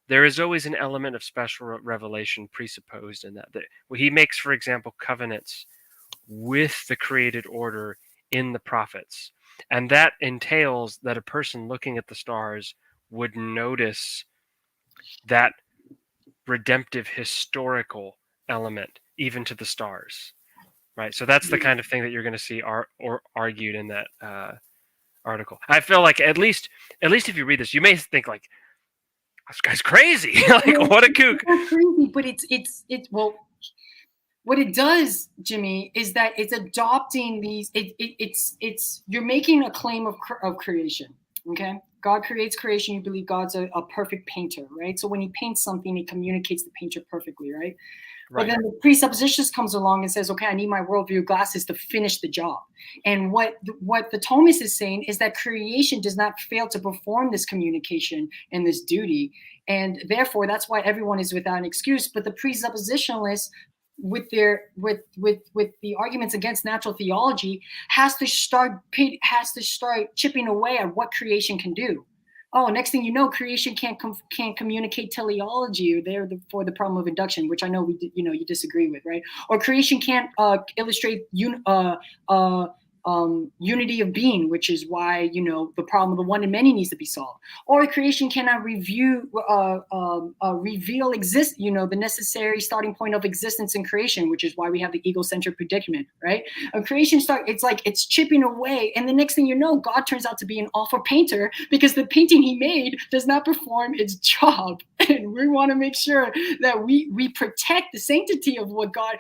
there is always an element of special revelation presupposed in that. He makes, for example, covenants with the created order in the prophets. And that entails that a person looking at the stars would notice that redemptive historical element even to the stars, right? So that's the kind of thing that you're going to see argued in that article. I feel like at least if you read this, you may think like, this guy's crazy. Like, what a kook. It's crazy, but it's well, what it does, Jimmy, is that it's adopting these. It's you're making a claim of creation. Okay, God creates creation. You believe God's a perfect painter, right? So when he paints something, he communicates the painter perfectly, right? But then the presuppositions comes along and says, okay, I need my worldview glasses to finish the job. And what the Thomist is saying is that creation does not fail to perform this communication and this duty. And therefore, that's why everyone is without an excuse. But the presuppositionalists, with the arguments against natural theology, has to start chipping away at what creation can do. Oh, next thing you know, creation can't communicate teleology, or for the problem of induction, which I know you disagree with, right? Or creation can't illustrate unity of being, which is why the problem of the one and many needs to be solved. Or creation cannot reveal the necessary starting point of existence in creation, which is why we have the egocentric predicament, right? It's chipping away, and the next thing you know, God turns out to be an awful painter because the painting he made does not perform its job. And we want to make sure that we protect the sanctity of what God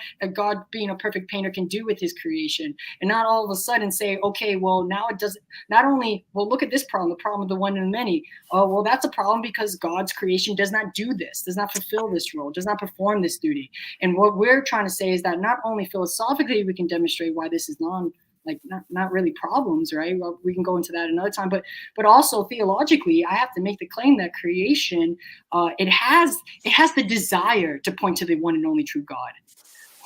being a perfect painter can do with his creation, and not all of a sudden sudden say, okay, well, now it doesn't, not only, well, look at this problem, the problem of the one and the many. Oh, well, that's a problem because God's creation does not do this, does not fulfill this role, does not perform this duty. And what we're trying to say is that not only philosophically we can demonstrate why this is not really problems, right? Well, we can go into that another time, but also theologically, I have to make the claim that creation, it has the desire to point to the one and only true God,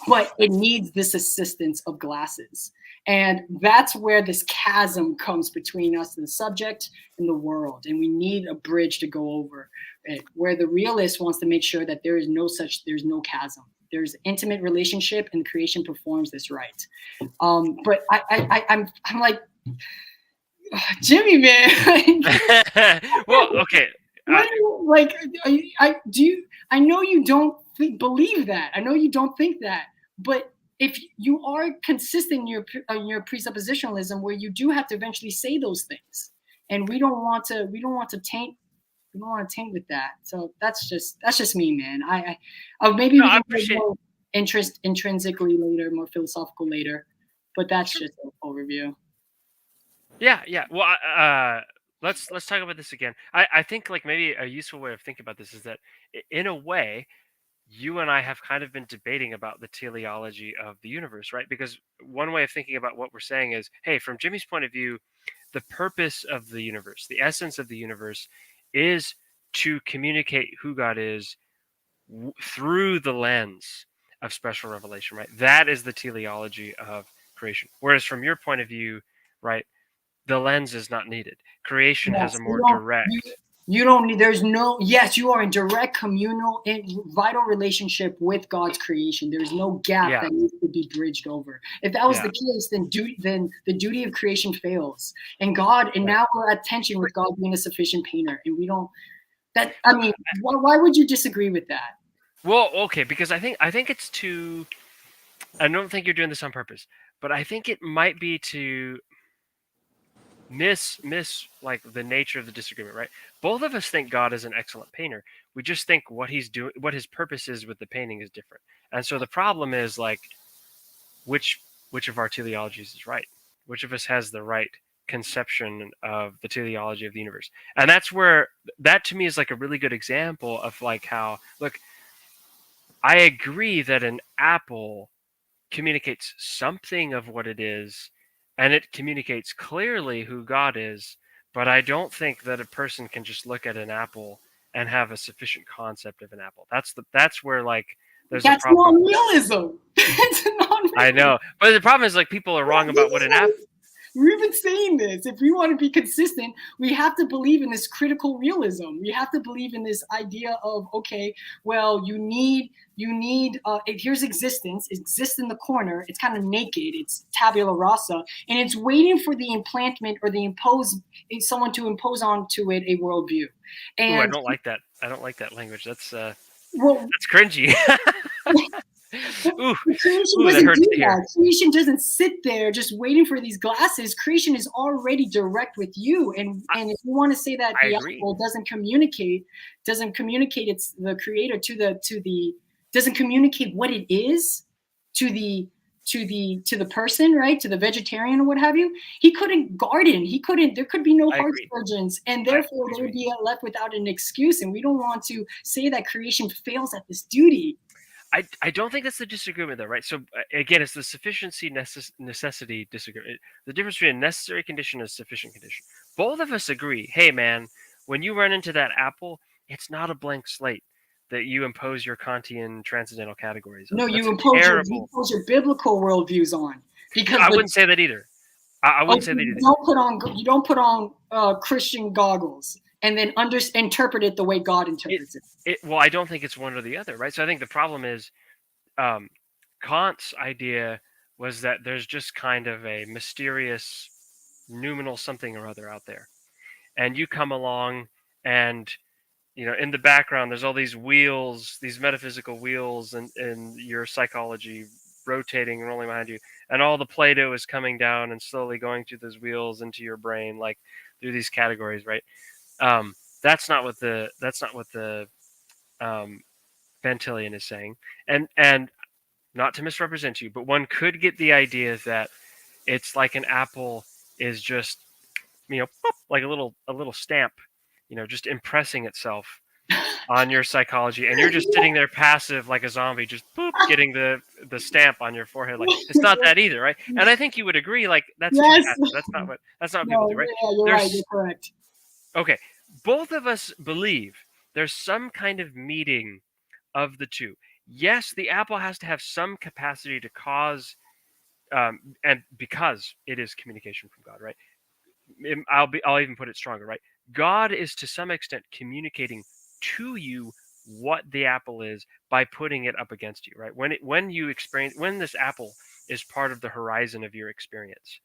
but it needs this assistance of glasses. And that's where this chasm comes between us and the subject and the world. And we need a bridge to go over it, where the realist wants to make sure that there's no chasm. There's intimate relationship and creation performs this right. But I'm like, Jimmy, man. Well, okay. I know you don't believe that. I know you don't think that. But if you are consistent in your presuppositionalism, where you do have to eventually say those things, and we don't want to taint with that. So that's just me, man. Maybe we can get more intrinsically later, more philosophical later, but that's just an overview. Yeah. Well, let's talk about this again. I think like maybe a useful way of thinking about this is that in a way, you and I have kind of been debating about the teleology of the universe, right? Because one way of thinking about what we're saying is, hey, from Jimmy's point of view, the purpose of the universe, the essence of the universe, is to communicate who God is through the lens of special revelation, right? That is the teleology of creation. Whereas from your point of view, right, the lens is not needed. Creation has a more direct. You don't need, yes, you are in direct communal and vital relationship with God's creation. There's no gap that needs to be bridged over. If that was the case, then the duty of creation fails. And now we're at tension with God being a sufficient painter. And we don't, why would you disagree with that? Well, okay, because I think it's too, I don't think you're doing this on purpose, but I think it might be to miss like the nature of the disagreement, right? Both of us think God is an excellent painter. We just think what he's doing, what his purpose is with the painting is different. And so the problem is like, which of our teleologies is right? Which of us has the right conception of the teleology of the universe? And that's where, that to me is like a really good example of like how, look, I agree that an apple communicates something of what it is, and it communicates clearly who God is, but I don't think that a person can just look at an apple and have a sufficient concept of an apple. That's where like there's a problem. That's non-realism. I know, but the problem is like people are wrong about what an apple. We've been saying this. If we want to be consistent, we have to believe in this critical realism. We have to believe in this idea of, okay, well, you need here's existence. It exists in the corner. It's kind of naked. It's tabula rasa, and it's waiting for the implantment or someone to impose onto it a worldview. And I don't like that. I don't like that language. That's cringy. Creation doesn't sit there just waiting for these glasses. Creation is already direct with you. And if you want to say that the apple doesn't communicate it's the creator doesn't communicate what it is to the person, right? To the vegetarian or what have you. He couldn't garden. There could be no heart surgeons, and therefore they would be left without an excuse. And we don't want to say that creation fails at this duty. I don't think that's the disagreement, though, right? So again, it's the sufficiency necessity disagreement. The difference between a necessary condition and a sufficient condition. Both of us agree. Hey, man, when you run into that apple, it's not a blank slate that you impose your Kantian transcendental categories on. No, you impose your biblical worldviews on. Because I wouldn't say that either. I wouldn't say that either. You don't put on Christian goggles and then interpret it the way God interprets it. Well, I don't think it's one or the other, right? So I think the problem is Kant's idea was that there's just kind of a mysterious noumenal something or other out there. And you come along and, in the background, there's all these wheels, these metaphysical wheels in your psychology rotating and rolling behind you. And all the Play-Doh is coming down and slowly going through those wheels into your brain, like through these categories, right? That's not what the Van Tillian is saying, and not to misrepresent you, but one could get the idea that It's like an apple is just, boop, like a little stamp, just impressing itself on your psychology, and you're just sitting there passive like a zombie, just boop, getting the stamp on your forehead. Like, it's not that either, right? And I think you would agree, like, that's too Yes. passive. That's not what people do, right? Yeah, you're right. You're correct. Okay, both of us believe there's some kind of meeting of the two. Yes, the apple has to have some capacity to cause, and because it is communication from God, right? I'll even put it stronger, right? God is to some extent communicating to you what the apple is by putting it up against you, right? When this apple is part of the horizon of your experience,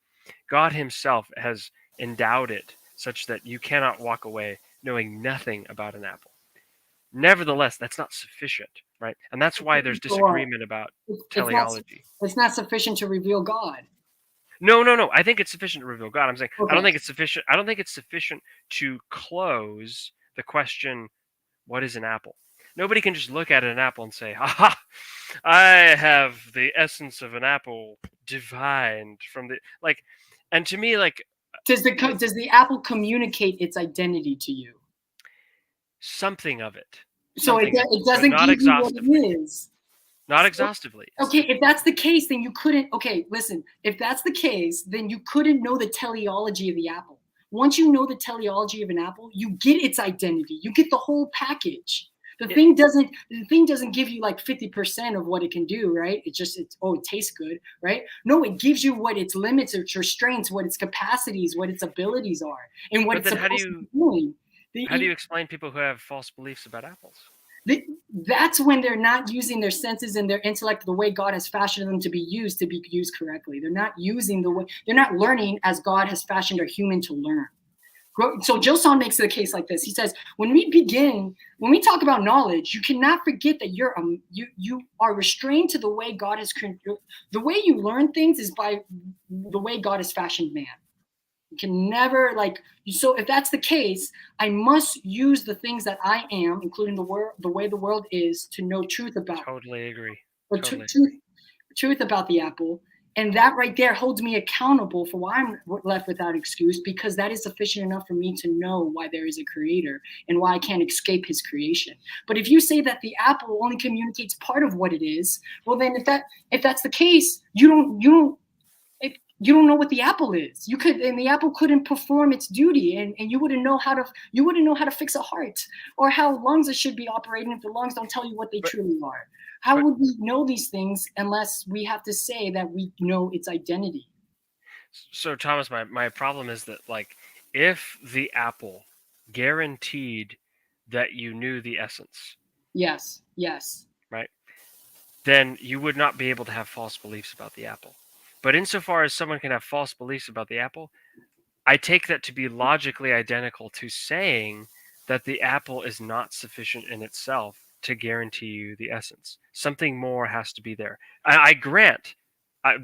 God himself has endowed it such that you cannot walk away knowing nothing about an apple. Nevertheless, that's not sufficient, right? And that's why there's disagreement about teleology. It's not sufficient to reveal God. No. I think it's sufficient to reveal God. I'm saying Okay. I don't think it's sufficient. I don't think it's sufficient to close the question, what is an apple? Nobody can just look at an apple and say, "Ha, I have the essence of an apple divined from the like." And to me, like, does the apple communicate its identity to you? Something of it. So it doesn't not give you what exhaustively. it is. Not exhaustively. Okay, if that's the case, then you couldn't. Okay, listen. If that's the case, then you couldn't know the teleology of the apple. Once you know the teleology of an apple, you get its identity. You get the whole package. The thing doesn't give you like 50% of what it can do, right? It tastes good, right? No, it gives you what its limits, its restraints, what its capacities, what its abilities are, and what it's supposed to be doing. How do you explain people who have false beliefs about apples? That's when they're not using their senses and their intellect the way God has fashioned them to be used correctly. They're not using they're not learning as God has fashioned a human to learn. So Joson makes the case like this. He says, when we talk about knowledge, you cannot forget that you are restrained to the way God has created. The way you learn things is by the way God has fashioned man. You can never so if that's the case, I must use the things that I am, including the way the world is, to know truth about. Totally agree. Truth about the apple. And that right there holds me accountable for why I'm left without excuse, because that is sufficient enough for me to know why there is a creator and why I can't escape his creation. But if you say that the apple only communicates part of what it is, well, then if that's the case, you don't know what the apple is. The apple couldn't perform its duty, and you wouldn't know how to fix a heart or how lungs should be operating if the lungs don't tell you what they truly are. How would we know these things unless we have to say that we know its identity? So Thomas, my problem is that, like, if the apple guaranteed that you knew the essence, yes, right, then you would not be able to have false beliefs about the apple. But insofar as someone can have false beliefs about the apple, I take that to be logically identical to saying that the apple is not sufficient in itself to guarantee you the essence. Something more has to be there. I grant,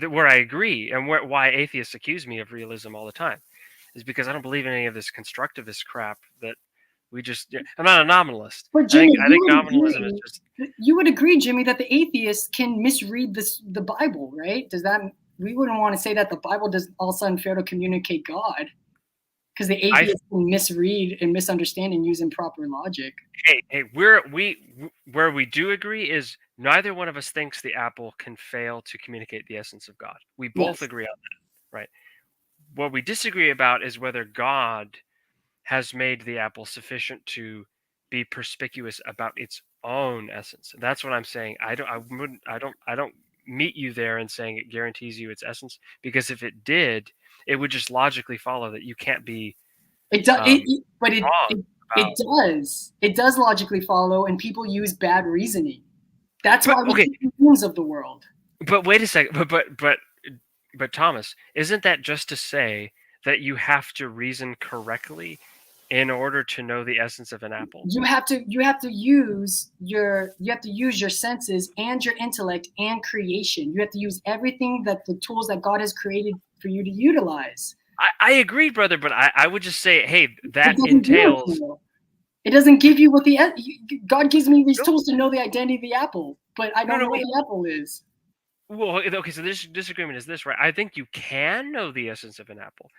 where I agree, and why atheists accuse me of realism all the time, is because I don't believe in any of this constructivist crap that we just. I'm not a nominalist. But Jimmy, I think nominalism is just. You would agree, Jimmy, that the atheists can misread the Bible, right? We wouldn't want to say that the Bible does all of a sudden fail to communicate God, because the atheists can misread and misunderstand and use improper logic. Hey, where we do agree is neither one of us thinks the apple can fail to communicate the essence of God. We both agree on that, right? What we disagree about is whether God has made the apple sufficient to be perspicuous about its own essence. That's what I'm saying. I don't meet you there in saying it guarantees you its essence, because if it did, it would just logically follow that you can't be. It does. It does logically follow, and people use bad reasoning. That's why we get the things of the world. But wait a second. But Thomas, isn't that just to say that you have to reason correctly in order to know the essence of an apple? You have to use your senses and your intellect and creation. You have to use everything the tools that God has created for you to utilize. I agree, brother, but I would just say, hey, that entails. It doesn't give you what God gives me these tools to know the identity of the apple, but I don't know what the apple is. Well, okay, so this disagreement is this, right? I think you can know the essence of an apple.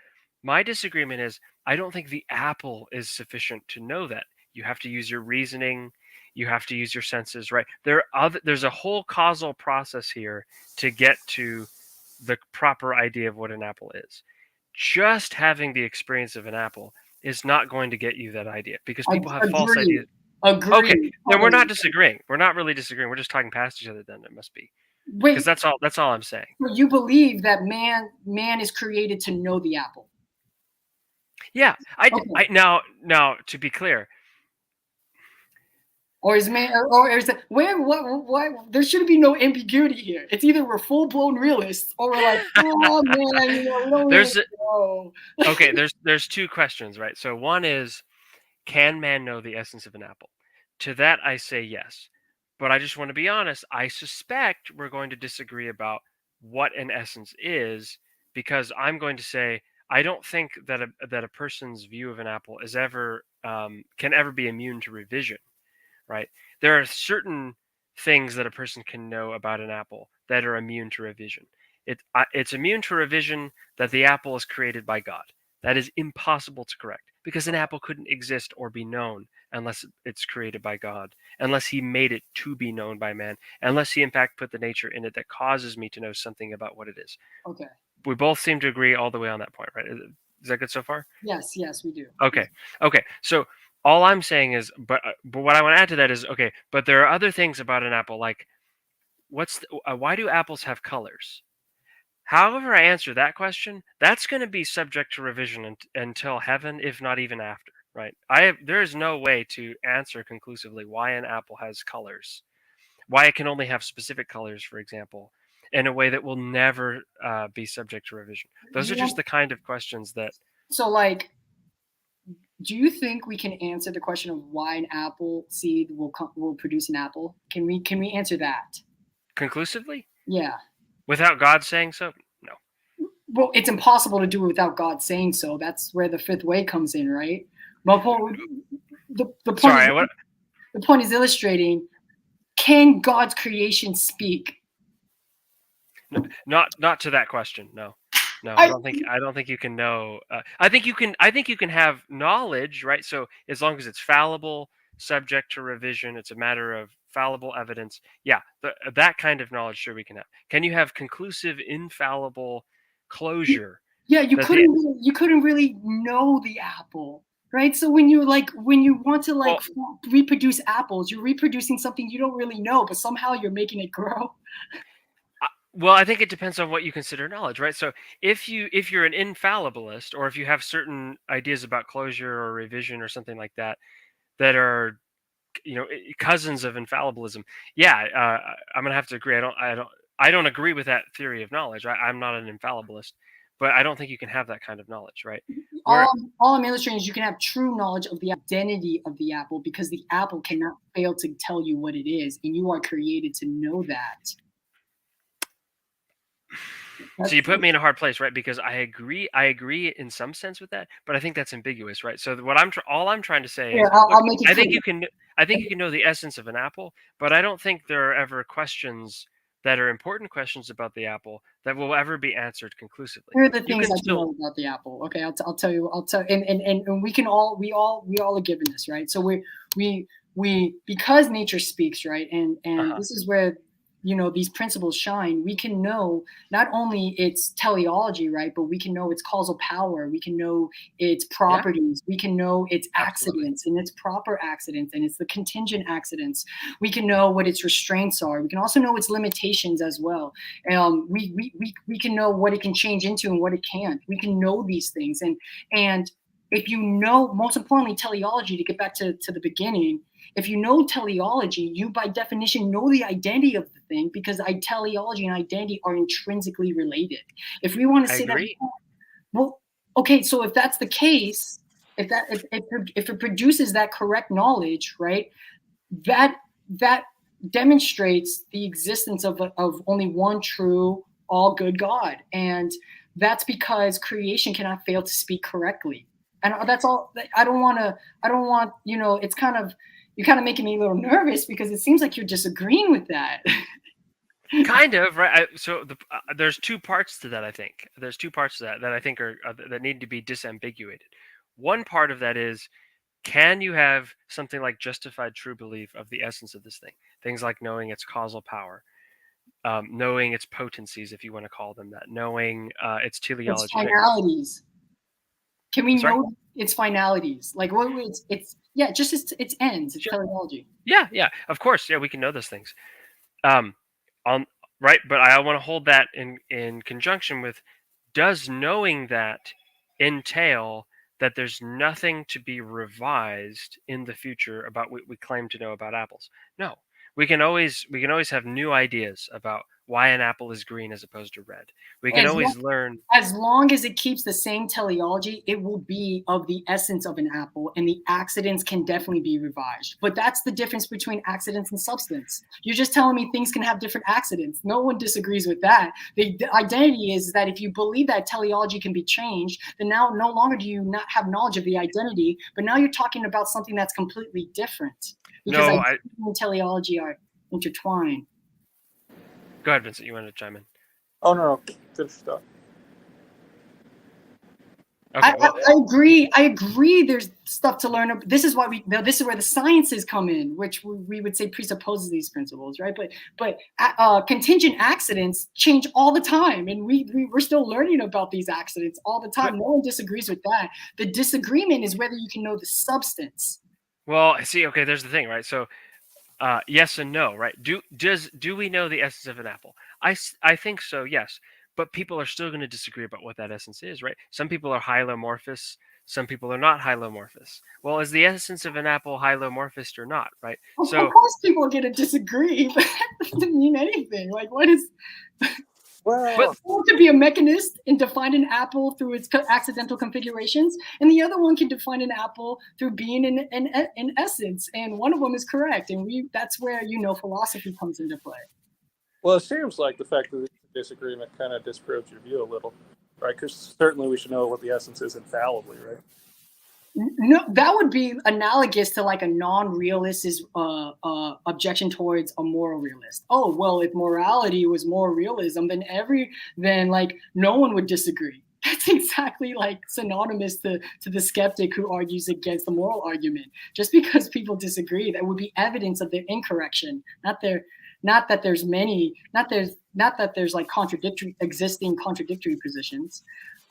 My disagreement is I don't think the apple is sufficient to know that. You have to use your reasoning, you have to use your senses, right? There's a whole causal process here to get to the proper idea of what an apple is. Just having the experience of an apple is not going to get you that idea because people have false Agree. ideas. Agree. Okay, then we're Totally. not disagreeing. We're not really disagreeing. We're just talking past each other. Then it must be because Wait, that's all I'm saying. so you believe that man is created to know the apple? Yeah, Okay. now to be clear, Or is man, or is it where what? There should be no ambiguity here. It's either we're full blown realists, or we're like, oh man, we don't really there's know. okay. There's two questions, right? So one is, can man know the essence of an apple? To that I say yes, but I just want to be honest. I suspect we're going to disagree about what an essence is because I'm going to say I don't think that a person's view of an apple is ever can ever be immune to revision. Right? There are certain things that a person can know about an apple that are immune to revision. It's immune to revision that the apple is created by God. That is impossible to correct because an apple couldn't exist or be known unless it's created by God, unless he made it to be known by man, unless he in fact put the nature in it that causes me to know something about what it is. Okay. We both seem to agree all the way on that point, right? Is that good so far? Yes, we do. Okay. Okay. So all I'm saying is, but what I want to add to that is, okay, but there are other things about an apple, like why do apples have colors? However, I answer that question, that's going to be subject to revision until heaven, if not even after, right? There is no way to answer conclusively why an apple has colors, why it can only have specific colors, for example, in a way that will never be subject to revision. Those are Yeah. just the kind of questions that. So, like, do you think we can answer the question of why an apple seed will produce an apple? Can we answer that? Conclusively? Yeah. Without God saying so? No. Well, it's impossible to do it without God saying so. That's where the fifth way comes in, right? But the point Sorry, is, the point is illustrating, can God's creation speak? not to that question. No. I don't think you can know. I think you can have knowledge, right? So as long as it's fallible, subject to revision, it's a matter of fallible evidence. Yeah, that kind of knowledge, sure, we can have. Can you have conclusive, infallible closure? Yeah, you couldn't really know the apple, right? So when you want to reproduce apples, you're reproducing something you don't really know, but somehow you're making it grow. Well, I think it depends on what you consider knowledge, right? So if you're an infallibilist, or if you have certain ideas about closure or revision or something like that that are, cousins of infallibilism, yeah, I'm gonna have to agree. I don't agree with that theory of knowledge. I'm not an infallibilist, but I don't think you can have that kind of knowledge, right? All I'm illustrating is you can have true knowledge of the identity of the apple because the apple cannot fail to tell you what it is, and you are created to know that. So you put me in a hard place, right? Because I agree in some sense with that, but I think that's ambiguous, right? So what all I'm trying to say is, I'll make it I think clear. I think you can know the essence of an apple, but I don't think there are ever questions that are important questions about the apple that will ever be answered conclusively. Here are the things I know about the apple. Okay, I'll tell you. And we all are given this, right? So we because nature speaks, right? And this is where these principles shine. We can know not only its teleology, right, but we can know its causal power. We can know its properties. Yeah. We can know its accidents and its proper accidents and it's the contingent accidents. We can know what its restraints are. We can also know its limitations as well. We can know what it can change into and what it can't. We can know these things. And if you know, most importantly, teleology, to get back to the beginning, if you know teleology, you by definition know the identity of the thing because teleology and identity are intrinsically related. If we want to say that, well, okay, so if that's the case, if it produces that correct knowledge, right, that demonstrates the existence of only one true, all good God, and that's because creation cannot fail to speak correctly. And that's all. I don't want. It's kind of, you're kind of making me a little nervous because it seems like you're disagreeing with that. Kind of, right? There's two parts to that. I think there's two parts to that I think are that need to be disambiguated. One part of that is, can you have something like justified true belief of the essence of this thing? Things like knowing its causal power, knowing its potencies, if you want to call them that, knowing its Its teleology. finalities. Can we Sorry? know its finalities? Like what it's yeah, just its ends, its Sure. teleology. Yeah, of course. Yeah, we can know those things. Um, on right, but I want to hold that in conjunction with, does knowing that entail that there's nothing to be revised in the future about what we claim to know about apples? No. We can always have new ideas about why an apple is green as opposed to red. We can As long, always learn. as long as it keeps the same teleology, it will be of the essence of an apple, and the accidents can definitely be revised. But that's the difference between accidents and substance. You're just telling me things can have different accidents. No one disagrees with that. The identity is that if you believe that teleology can be changed, then now no longer do you not have knowledge of the identity, but now you're talking about something that's completely different. Because No, identity and teleology are intertwined. go ahead, Vincent. You want to chime in? Oh no, good stuff. Okay. I agree. I agree. There's stuff to learn. This is why this is where the sciences come in, which we would say presupposes these principles, right? But contingent accidents change all the time, and we're still learning about these accidents all the time. No one disagrees with that. The disagreement is whether you can know the substance. Well, see, okay, there's the thing, right? So, yes and no, right? Do we know the essence of an apple? I think so, yes. But people are still going to disagree about what that essence is, right? Some people are hylomorphous, some people are not hylomorphous. Well, is the essence of an apple hylomorphous or not, right? Of So, course, people are going to disagree, but that doesn't mean anything. Like, what is? Well, One could be a mechanist and define an apple through its accidental configurations, and the other one can define an apple through being in essence. And one of them is correct, and that's where philosophy comes into play. well, it seems like the fact that there's a disagreement kind of disproves your view a little, right? Because certainly we should know what the essence is infallibly, right? No, that would be analogous to like a non-realist's objection towards a moral realist. Oh, well, if morality was more realism, then like no one would disagree. That's exactly like synonymous to the skeptic who argues against the moral argument. Just because people disagree, that would be evidence of their incorrection, not that there's like existing contradictory positions.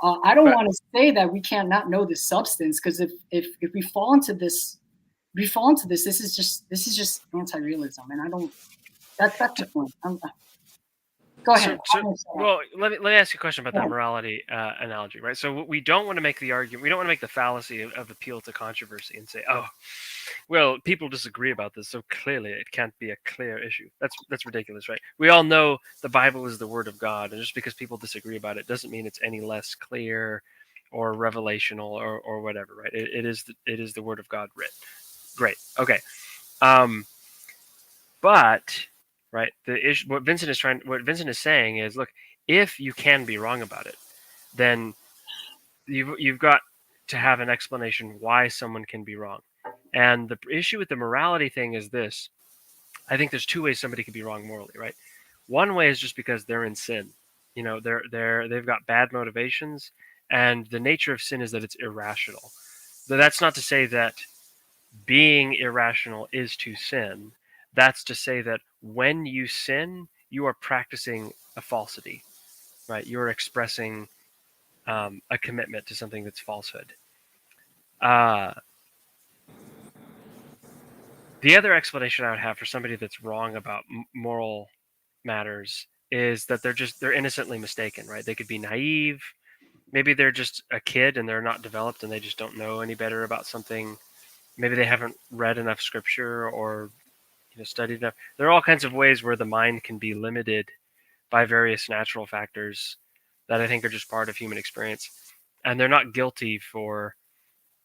I don't want to say that we can't not know the substance, because if we fall into this, this is just anti-realism, and I don't. That's the point. Go ahead. Well, let me ask you a question about that morality analogy, right? So we don't want to make the argument, we don't want to make the fallacy of appeal to controversy and say, oh, well, people disagree about this, so clearly it can't be a clear issue. That's ridiculous, right? We all know the Bible is the Word of God, and just because people disagree about it doesn't mean it's any less clear or revelational or whatever, right? It is the Word of God writ. Great. Okay. But right, the issue, what Vincent is saying is, look, if you can be wrong about it, then you've got to have an explanation why someone can be wrong. And the issue with the morality thing is this: I think there's two ways somebody can be wrong morally, right? One way is just because they're in sin. You know, they've got bad motivations, and the nature of sin is that it's irrational. But that's not to say that being irrational is to sin. That's to say that when you sin, you are practicing a falsity, right? You're expressing a commitment to something that's falsehood. The other explanation I would have for somebody that's wrong about moral matters is that they're innocently mistaken, right? They could be naive. Maybe they're just a kid and they're not developed and they just don't know any better about something. Maybe they haven't read enough scripture or studied enough. There are all kinds of ways where the mind can be limited by various natural factors that I think are just part of human experience, and they're not guilty for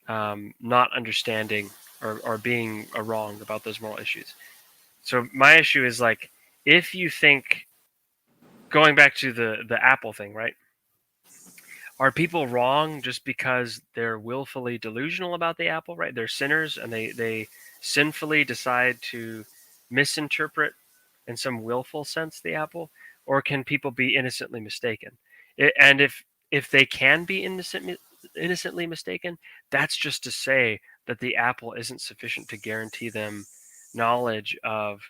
not understanding or being wrong about those moral issues. So my issue is, like, if you think, going back to the Apple thing, right? Are people wrong just because they're willfully delusional about the apple, right? They're sinners and they sinfully decide to misinterpret in some willful sense, the apple, or can people be innocently mistaken? And if they can be innocently mistaken, that's just to say that the apple isn't sufficient to guarantee them knowledge of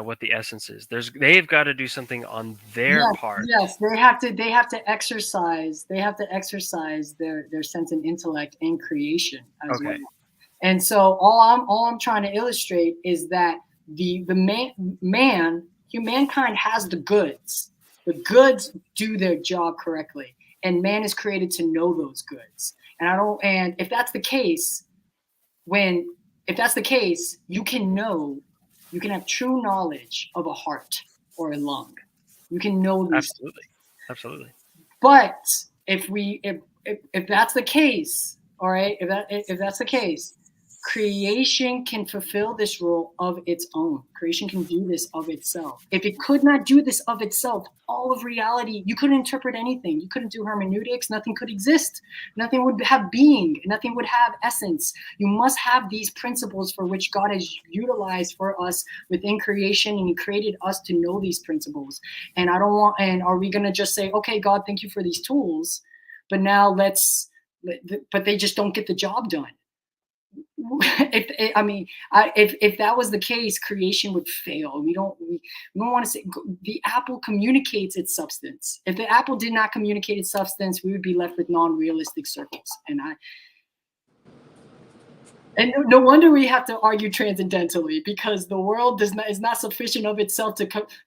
what the essence is. They've got to do something on their part. Yes, they have to exercise their sense and intellect in creation as well. And so all I'm trying to illustrate is that mankind has the goods. The goods do their job correctly, and man is created to know those goods. And if that's the case, you can have true knowledge of a heart or a lung. You can know these. Absolutely. But if that's the case, all right, if that's the case, creation can fulfill this role of its own. Creation can do this of itself. If it could not do this of itself, all of reality, you couldn't interpret anything. You couldn't do hermeneutics. Nothing could exist. Nothing would have being. Nothing would have essence. You must have these principles for which God has utilized for us within creation, and He created us to know these principles. And are we going to just say, okay, God, thank you for these tools, but now but they just don't get the job done? If that was the case, creation would fail. We don't want to say the apple communicates its substance. If the apple did not communicate its substance, we would be left with non-realistic circles. And no wonder we have to argue transcendentally, because the world is not sufficient of itself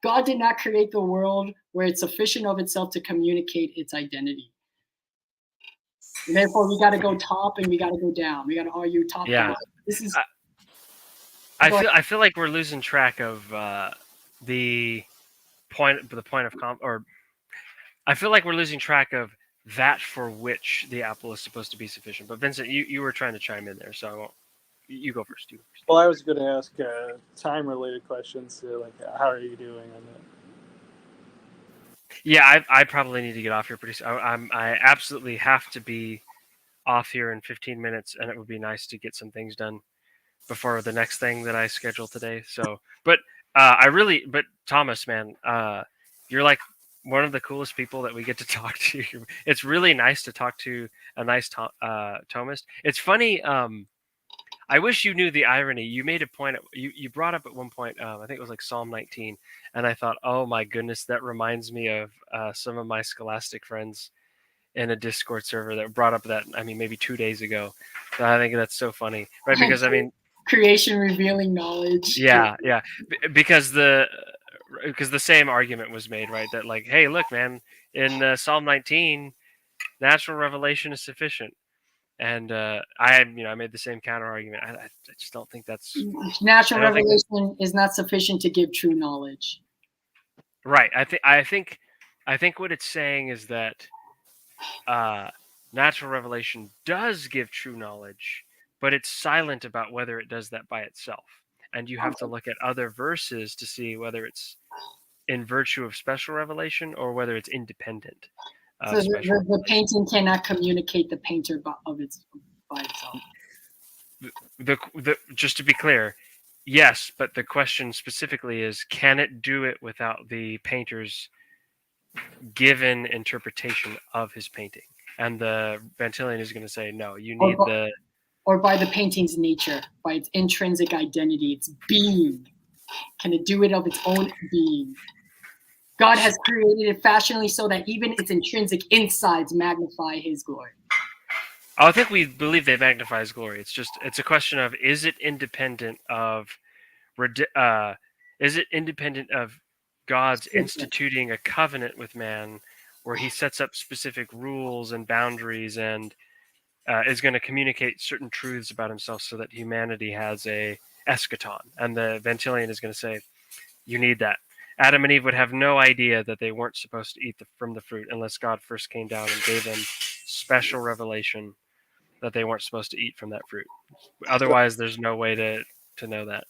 God did not create the world where it's sufficient of itself to communicate its identity. And therefore, we got to go top and we got to go down. We got to argue top. Yeah. This is. I feel like we're losing track of the point of or I feel like we're losing track of that for which the apple is supposed to be sufficient. But Vincent, you were trying to chime in there, so I won't. You go first. Well, I was going to ask time-related questions, like how are you doing on that? Yeah, I probably need to get off here pretty soon. I absolutely have to be off here in 15 minutes, and it would be nice to get some things done before the next thing that I schedule today. So, but Thomas, man, you're like one of the coolest people that we get to talk to. It's really nice to talk to a nice Thomist. It's funny. I wish you knew the irony. You made a point. You brought up at one point, I think it was like Psalm 19, and I thought, oh my goodness, that reminds me of some of my scholastic friends in a Discord server that brought up that. I mean, maybe 2 days ago. So I think that's so funny, right? Because I mean, creation revealing knowledge. Yeah. Because the same argument was made, right? That like, hey, look, man, in Psalm 19, natural revelation is sufficient. And I made the same counter argument. I just don't think that's natural revelation is not sufficient to give true knowledge. Right. I think what it's saying is that natural revelation does give true knowledge, but it's silent about whether it does that by itself. And you have to look at other verses to see whether it's in virtue of special revelation or whether it's independent. So the painting cannot communicate the painter by itself. Just to be clear, yes, but the question specifically is, can it do it without the painter's given interpretation of his painting? And the Van Tillian is going to say, no, you need or by the painting's nature, by its intrinsic identity, its being. Can it do it of its own being? God has created it fashionably so that even its intrinsic insides magnify His glory. I think we believe they magnify His glory. It's a question of, is it independent of God's instituting a covenant with man, where He sets up specific rules and boundaries and is going to communicate certain truths about Himself so that humanity has a eschaton. And the Van Tillian is going to say, you need that. Adam and Eve would have no idea that they weren't supposed to eat from the fruit unless God first came down and gave them special revelation that they weren't supposed to eat from that fruit. Otherwise, there's no way to know that.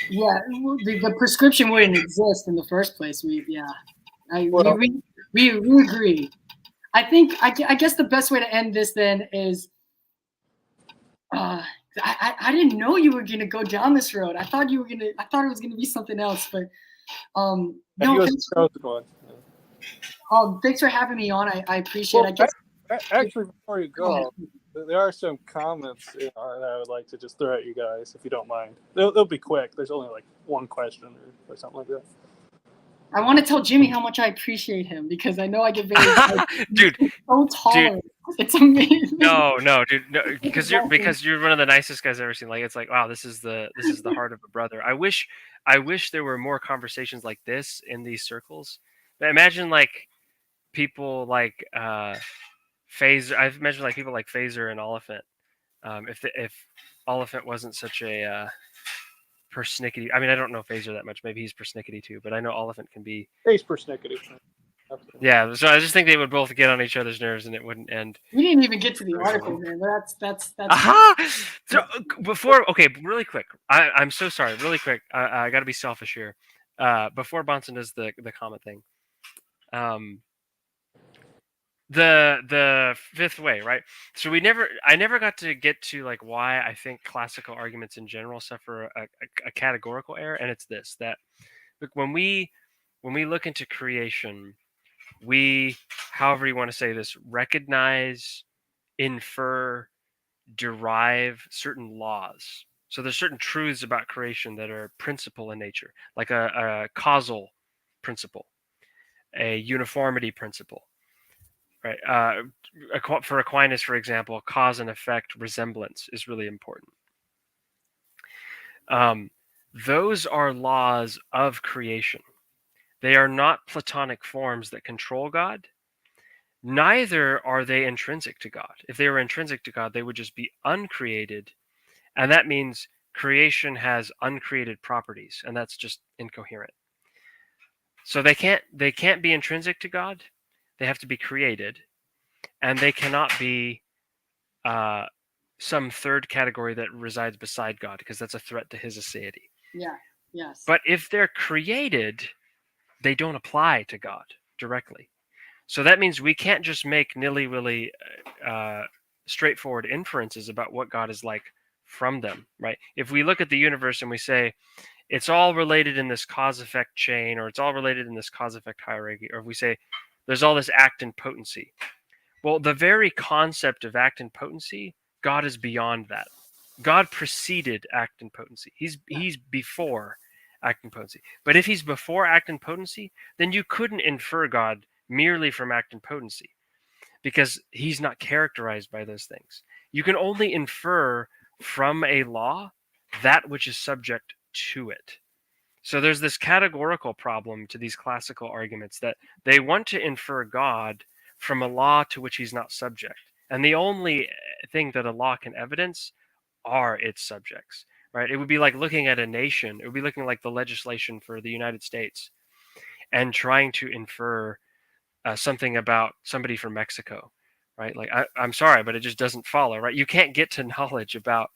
Yeah, the prescription wouldn't exist in the first place. We agree. I guess the best way to end this then is I I didn't know you were gonna go down this road. I thought it was gonna be something else, but And he no, was the chosen one. thanks for having me on. I appreciate it. Actually, before you Go go, there are some comments that I would like to just throw at you guys, if you don't mind. They'll be quick. There's only like one question or something like that. I want to tell Jimmy how much I appreciate him because I know I get very dude. so tolerant. It's amazing. No, dude, no, because you're one of the nicest guys I've ever seen. Like, it's like, wow, this is the heart of a brother. I wish there were more conversations like this in these circles. Imagine like people like Phaser. I've mentioned like people like Phaser and Oliphant. If Oliphant wasn't such a persnickety. I mean, I don't know Phaser that much. Maybe he's persnickety too, but I know Oliphant can be. Face persnickety. Yeah, so I just think they would both get on each other's nerves, and it wouldn't end. We didn't even get to the article, man. That's. Aha! So really quick. I'm so sorry. Really quick. I got to be selfish here. Before Bonson does the comment thing. The fifth way, right? So I never got to get to like why I think classical arguments in general suffer a categorical error, and it's this: that look, when we look into creation, we, however you want to say this, recognize, infer, derive certain laws. So there's certain truths about creation that are principal in nature, like a causal principle, a uniformity principle. Right. For Aquinas, for example, cause and effect resemblance is really important. Those are laws of creation. They are not Platonic forms that control God. Neither are they intrinsic to God. If they were intrinsic to God, they would just be uncreated. And that means creation has uncreated properties, and that's just incoherent. So they can't be intrinsic to God. They have to be created, and they cannot be some third category that resides beside God, because that's a threat to his aseity. Yeah. Yes. But if they're created, they don't apply to God directly. So that means we can't just make nilly-willy, straightforward inferences about what God is like from them, right? If we look at the universe and we say, it's all related in this cause-effect chain, or it's all related in this cause-effect hierarchy, or if we say, there's all this act and potency. Well, the very concept of act and potency, God is beyond that. God preceded act and potency. He's before act and potency. But if he's before act and potency, then you couldn't infer God merely from act and potency, because he's not characterized by those things. You can only infer from a law that which is subject to it. So there's this categorical problem to these classical arguments, that they want to infer God from a law to which he's not subject. And the only thing that a law can evidence are its subjects, right? It would be like looking at a nation. It would be looking like the legislation for the United States and trying to infer something about somebody from Mexico, right? Like, I'm sorry, but it just doesn't follow, right? You can't get to knowledge about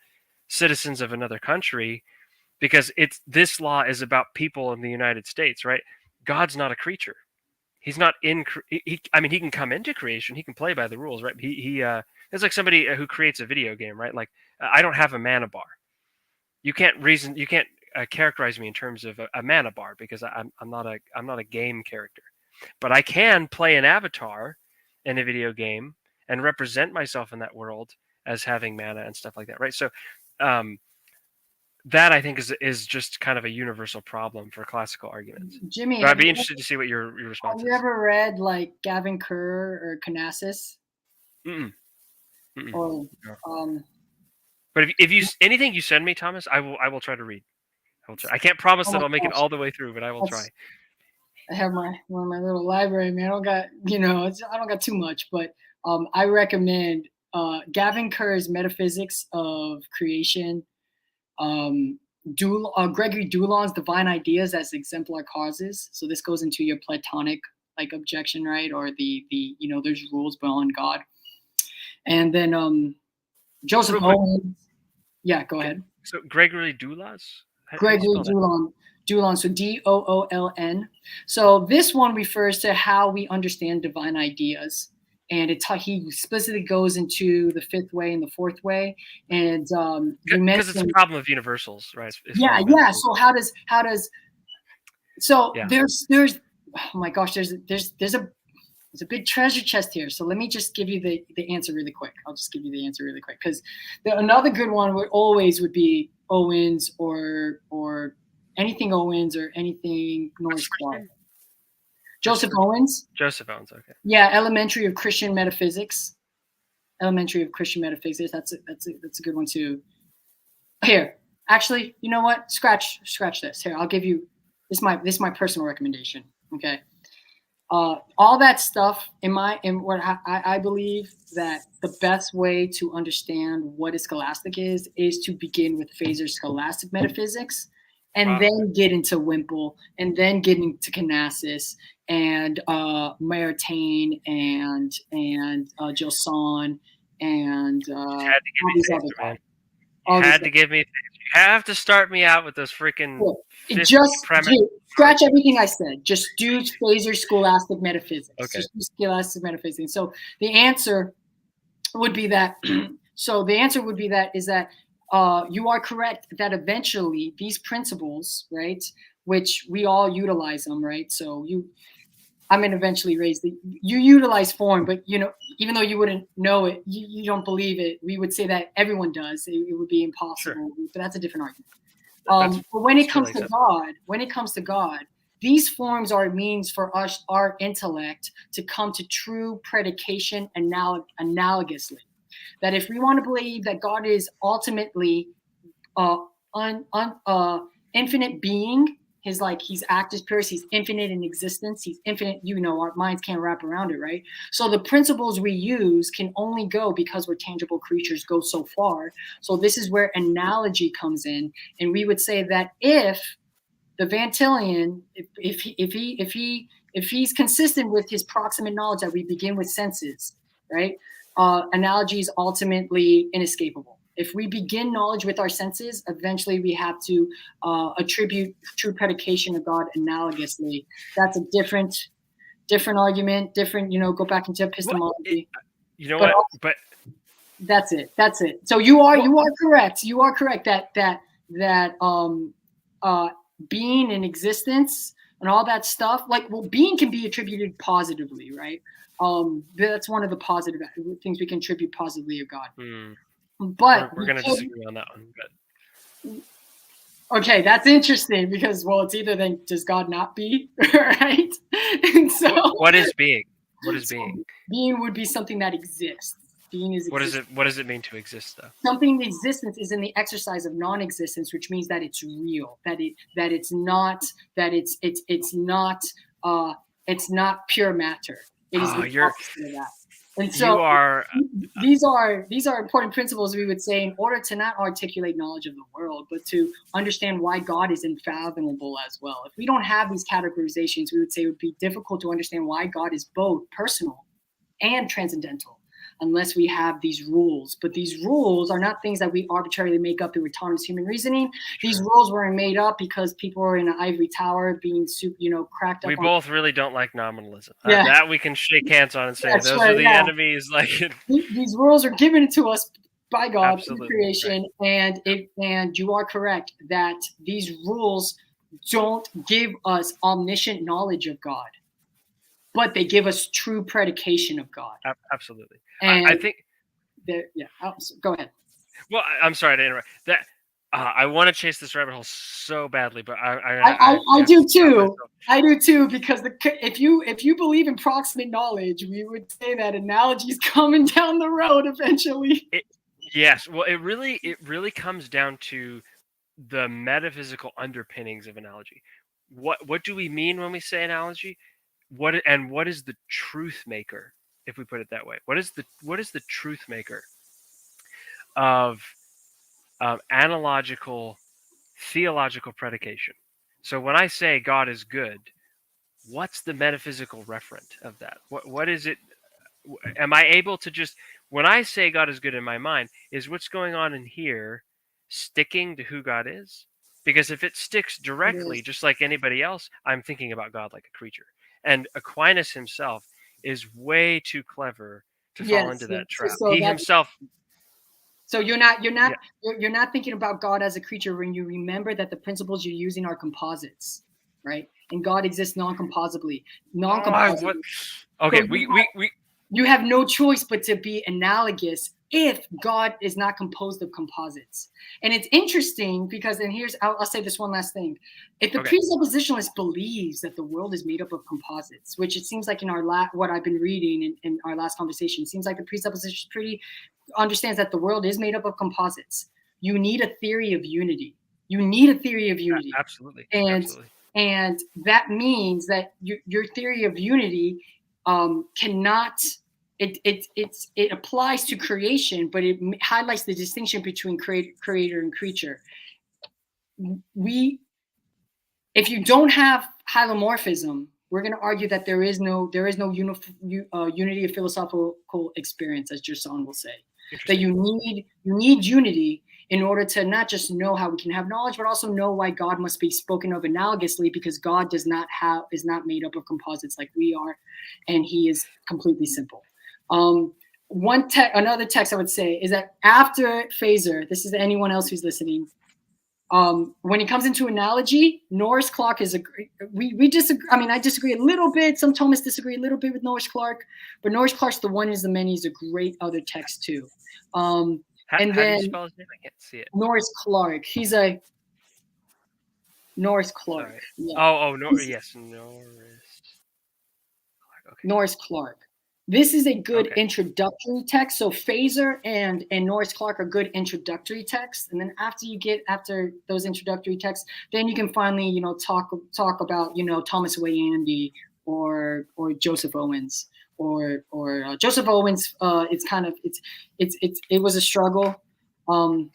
citizens of another country, because this law is about people in the United States, right? God's not a creature. He's not in. He can come into creation. He can play by the rules, right? It's like somebody who creates a video game, right? Like, I don't have a mana bar. You can't characterize me in terms of a mana bar, because I'm not a game character. But I can play an avatar in a video game and represent myself in that world as having mana and stuff like that, right? So that, I think, is just kind of a universal problem for classical arguments. Jimmy, but I'd be interested to see what your response is. Have you ever read like Gavin Kerr or Canassis? Or, but if anything you send me, Thomas, I will try to read. I can't promise that I'll make it all the way through, but I will try. I have my little library, man. I don't got I don't got too much, but I recommend Gavin Kerr's Metaphysics of Creation, Gregory Dulon's Divine Ideas as Exemplar Causes. So this goes into your Platonic like objection, right? Or the there's rules beyond God. And then Joseph Owens. Yeah, go ahead. So Gregory Dulon. Gregory Dulon, so Dooln. So this one refers to how we understand divine ideas. and he explicitly goes into the fifth way and the fourth way. And you because it's a mentioned, problem of universals, right? It's yeah. fundamental. So how does so Yeah. there's oh my gosh, there's a big treasure chest here. So let me just give you the answer really quick. I'll just give you the answer really quick, because another good one would be Owens or anything Owens or anything Norris Clark. Joseph Owens. Joseph Owens, okay. Yeah, Elementary of Christian Metaphysics. Elementary of Christian Metaphysics. That's a good one too. Here, actually, you know what? Scratch this. Here, I'll give you this. Is my personal recommendation. Okay. All that stuff in what I believe that the best way to understand what a scholastic is to begin with Phaser's scholastic metaphysics, and then get into Wimple, and then get into Canassis and Maritain and Gilson and all these other guys. Had to give me. You have to start me out with those freaking. Scratch everything I said. Just do Phaser scholastic metaphysics. Okay. Just do scholastic metaphysics. So the answer would be that. Is that you are correct that eventually these principles, right, which we all utilize them, right? So eventually you utilize form, but even though you wouldn't know it, you don't believe it. We would say that everyone does. It would be impossible, sure. But that's a different argument. But when it comes to God, these forms are a means for us, our intellect, to come to true predication analogously. That if we want to believe that God is ultimately infinite being, he's actus purus, he's infinite in existence, he's infinite, our minds can't wrap around it, right? So the principles we use can only go, because we're tangible creatures, go so far. So this is where analogy comes in, and we would say that if the Van Tillian, if he's consistent with his proximate knowledge that we begin with senses, right? Analogy is ultimately inescapable. If we begin knowledge with our senses, eventually we have to attribute true predication of God analogously. That's a different argument. Go back into epistemology. But that's it. So you are correct. You are correct that being in existence and all that stuff, being can be attributed positively, right? That's one of the positive things we can attribute positively of God. But we're going to disagree on that one. But okay, that's interesting, because it's either then does God not be, right? And so what is being? What is being? Being would be something that exists. Being is existence. What does it mean to exist, though? Something existence is in the exercise of non-existence, which means that it's real, that it's not pure matter. It is the opposite of that. And so these are important principles, we would say, in order to not articulate knowledge of the world, but to understand why God is unfathomable as well. If we don't have these categorizations, we would say it would be difficult to understand why God is both personal and transcendental, unless we have these rules. But these rules are not things that we arbitrarily make up through autonomous human reasoning. These rules weren't made up because people were in an ivory tower being cracked up. We both really don't like nominalism. That we can shake hands on and say those are the enemies. These rules are given to us by God in creation, right. and you are correct that these rules don't give us omniscient knowledge of God, but they give us true predication of God. Absolutely. And I think. Go ahead. Well, I'm sorry to interrupt. I want to chase this rabbit hole so badly, but I do too. I do too, because if you believe in proximate knowledge, we would say that analogy is coming down the road eventually. Yes. Well, it really comes down to the metaphysical underpinnings of analogy. What do we mean when we say analogy? What is the truth maker, if we put it that way? What is the truth maker of analogical theological predication? So when I say God is good, what's the metaphysical referent of that? What is it? Am I able to just, when I say God is good in my mind, is what's going on in here sticking to who God is? Because if it sticks directly, just like anybody else, I'm thinking about God like a creature. And Aquinas himself is way too clever to fall Yes, into yes. that trap. So He that, himself, so you're not yeah. you're not thinking about God as a creature when you remember that the principles you're using are composites, right? And God exists non-compositely, What? non-compositely. So Okay, we you have no choice but to be analogous if God is not composed of composites. And it's interesting because, and here's, I'll say this one last thing. If the okay. presuppositionalist believes that the world is made up of composites, which it seems like in our what I've been reading in our last conversation, it seems like the presupposition pretty understands that the world is made up of composites. You need a theory of unity. You need a theory of unity. Absolutely, And absolutely. and that means that your theory of unity cannot it applies to creation, but it highlights the distinction between creator and creature. If you don't have hylomorphism, we're going to argue that there is no unity of philosophical experience, as Gerson will say. That you need unity in order to not just know how we can have knowledge, but also know why God must be spoken of analogously, because God is not made up of composites like we are, and He is completely simple. Another text I would say is that after Phaser, this is anyone else who's listening. When it comes into analogy, Norris Clark is we disagree. I mean, I disagree a little bit. Some Thomists disagree a little bit with Norris Clark, but Norris Clark's The One is the Many is a great other text too. How do you spell his name? I can't see it. Norris Clark. He's a Norris Clark. Sorry. Yeah. Yes, Norris. Okay. Norris Clark. This is a good introductory text. So Phaser and Norris Clark are good introductory texts, and then after those introductory texts, then you can finally talk about Thomas Wayne or Joseph Owens or Joseph Owens. It's kind of it was a struggle, or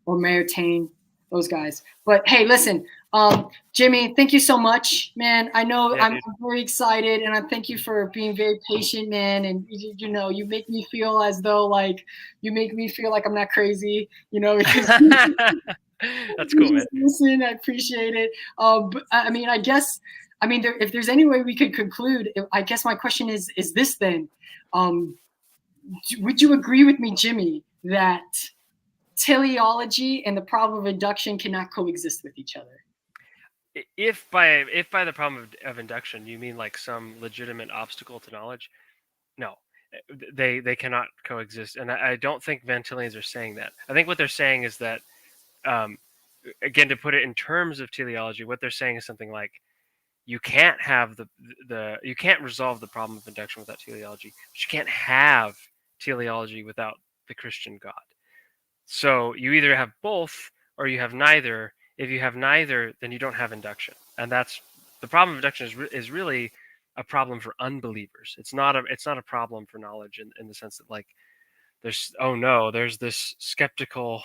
Maritain, those guys. But hey, listen. Jimmy, thank you so much, man. I know I'm very excited, and I thank you for being very patient, man. And you make me feel as though you make me feel like I'm not crazy, That's cool, man. Listen, I appreciate it. But I mean, if there's any way we could conclude, I guess my question is this then? Would you agree with me, Jimmy, that teleology and the problem of induction cannot coexist with each other? If by the problem of induction you mean like some legitimate obstacle to knowledge, no, they cannot coexist. And I don't think Van Tillians are saying that. I think what they're saying is that, again, to put it in terms of teleology, what they're saying is something like, you can't have you can't resolve the problem of induction without teleology, but you can't have teleology without the Christian God. So you either have both or you have neither. If you have neither, then you don't have induction, and that's the problem of induction is really a problem for unbelievers. It's not a problem for knowledge in the sense that there's this skeptical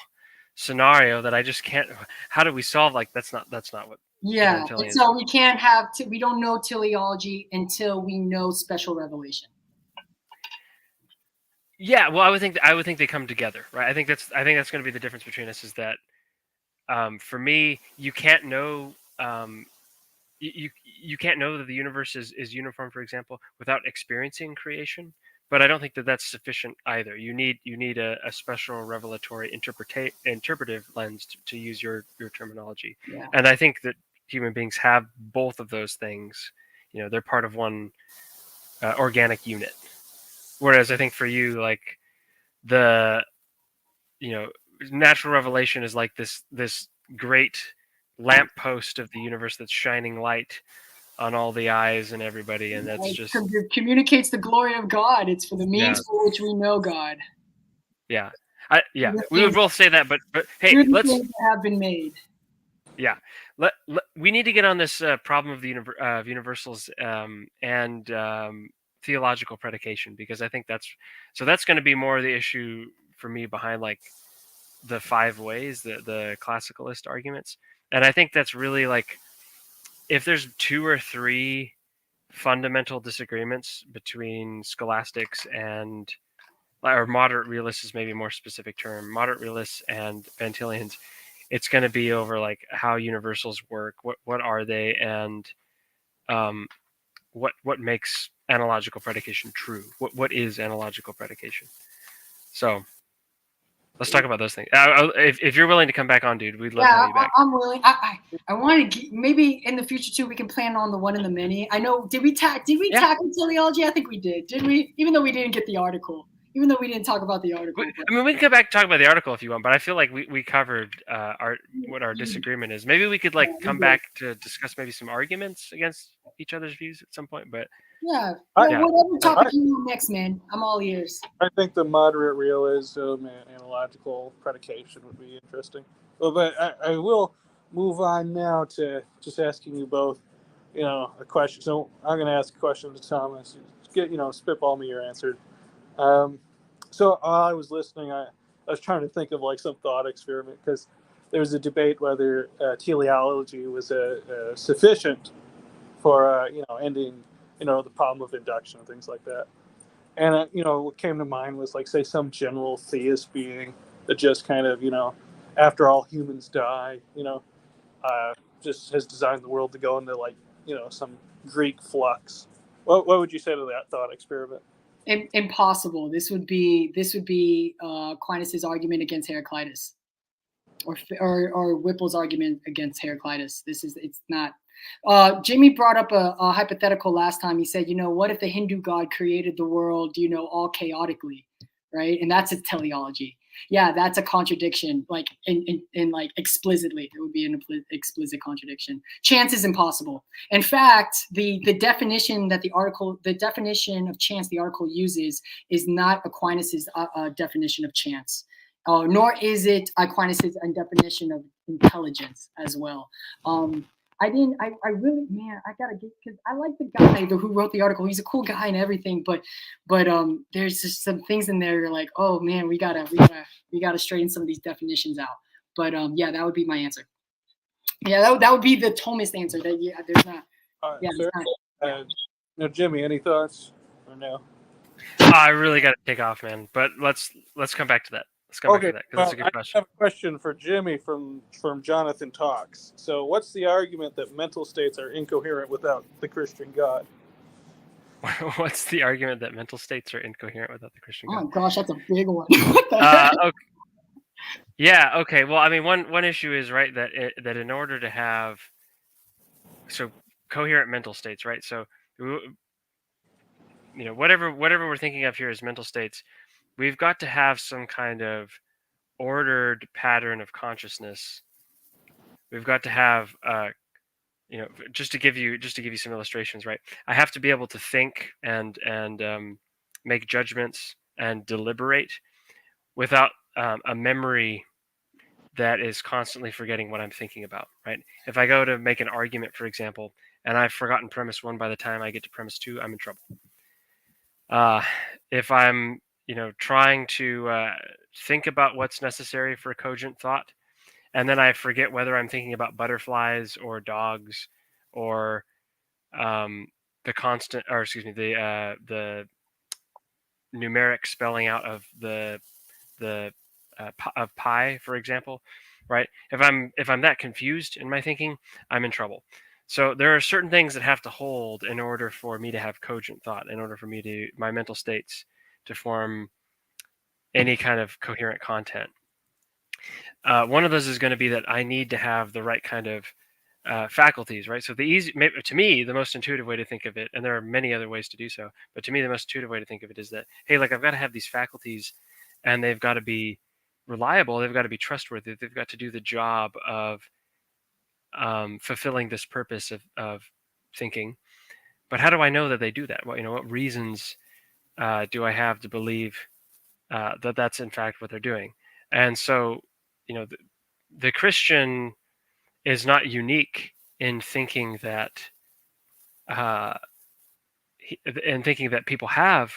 scenario that I just can't. How do we solve? That's not what. Yeah, and so we can't have we don't know teleology until we know special revelation. Yeah, well, I would think they come together, right? I think that's going to be the difference between us, is that for me, you can't know you can't know that the universe is uniform, for example, without experiencing creation. But I don't think that that's sufficient either. You need a special revelatory interpretive lens to use your terminology. Yeah. And I think that human beings have both of those things. They're part of one organic unit. Whereas I think for you, like the natural revelation is like this great lamppost of the universe that's shining light on all the eyes and everybody, and that's just it communicates the glory of God. It's for the means for which we know God. Yeah, we would both say that, but hey, let's have been made. Yeah, we need to get on this problem of the universals and theological predication, because I think that's going to be more the issue for me behind like the five ways, the classicalist arguments. And I think that's really like, if there's two or three fundamental disagreements between scholastics or moderate realists is maybe a more specific term, moderate realists and Van Tillians, it's going to be over like how universals work, what are they, and what makes analogical predication true. What is analogical predication? So let's talk about those things. If you're willing to come back on, dude, we'd love to have you back. I'm willing. I want to maybe in the future too. We can plan on the one in the many. I know. Did we tackle teleology? I think we did. Did we? Even though we didn't get the article. Even though we didn't talk about the article. I mean, we can come back and talk about the article if you want, but I feel like we covered what our disagreement is. Maybe we could come back to discuss maybe some arguments against each other's views at some point. But whatever topic you want next, man, I'm all ears. I think the moderate realism and analogical predication would be interesting. Well, but I will move on now to just asking you both, a question. So I'm going to ask a question to Thomas. Spitball me your answer. So while I was listening, I was trying to think of some thought experiment, because there was a debate whether teleology was sufficient for ending the problem of induction and things like that. And what came to mind was say some general theist being that just kind of after all humans die, just has designed the world to go into some Greek flux. What would you say to that thought experiment? Impossible. This would be Aquinas' argument against Heraclitus, or Whipple's argument against Heraclitus. It's not. Jimmy brought up a hypothetical last time. He said, what if the Hindu god created the world, all chaotically, right? And that's a teleology. Yeah, that's a contradiction. Explicitly, it would be an explicit contradiction. Chance is impossible. In fact, the definition of chance the article uses is not Aquinas' definition of chance, nor is it Aquinas' definition of intelligence as well. I really, man, I gotta get, because I like the guy who wrote the article. He's a cool guy and everything, but there's just some things in there. You're like, oh man, we gotta straighten some of these definitions out. But that would be my answer. Yeah, that would be the Thomist answer. That there's not. Jimmy, any thoughts or no? I really got to take off, man. But let's come back to that. Let's come back to that, because that's a good question. I have a question for Jimmy from Jonathan Talks. So what's the argument that mental states are incoherent without the Christian God? What's the argument that mental states are incoherent without the Christian God? Oh my gosh, that's a big one. What the heck? Okay. Yeah, okay. Well, I mean, one issue is, right, that in order to have coherent mental states, right? So whatever we're thinking of here as mental states, we've got to have some kind of ordered pattern of consciousness. We've got to have, just to give you some illustrations, right? I have to be able to think and make judgments and deliberate without a memory that is constantly forgetting what I'm thinking about, right? If I go to make an argument, for example, and I've forgotten premise 1 by the time I get to premise 2, I'm in trouble. If I'm trying to think about what's necessary for cogent thought, and then I forget whether I'm thinking about butterflies or dogs or the numeric spelling out of of pi, for example, right? If I'm that confused in my thinking, I'm in trouble. So there are certain things that have to hold in order for me to have cogent thought, in order for my mental states to form any kind of coherent content. One of those is going to be that I need to have the right kind of faculties, right? So to me, the most intuitive way to think of it, and there are many other ways to do so, but to me, the most intuitive way to think of it is that, hey, I've got to have these faculties, and they've got to be reliable, they've got to be trustworthy, they've got to do the job of fulfilling this purpose of thinking. But how do I know that they do that? What reasons do I have to believe that that's in fact what they're doing? And so, the Christian is not unique in thinking that people have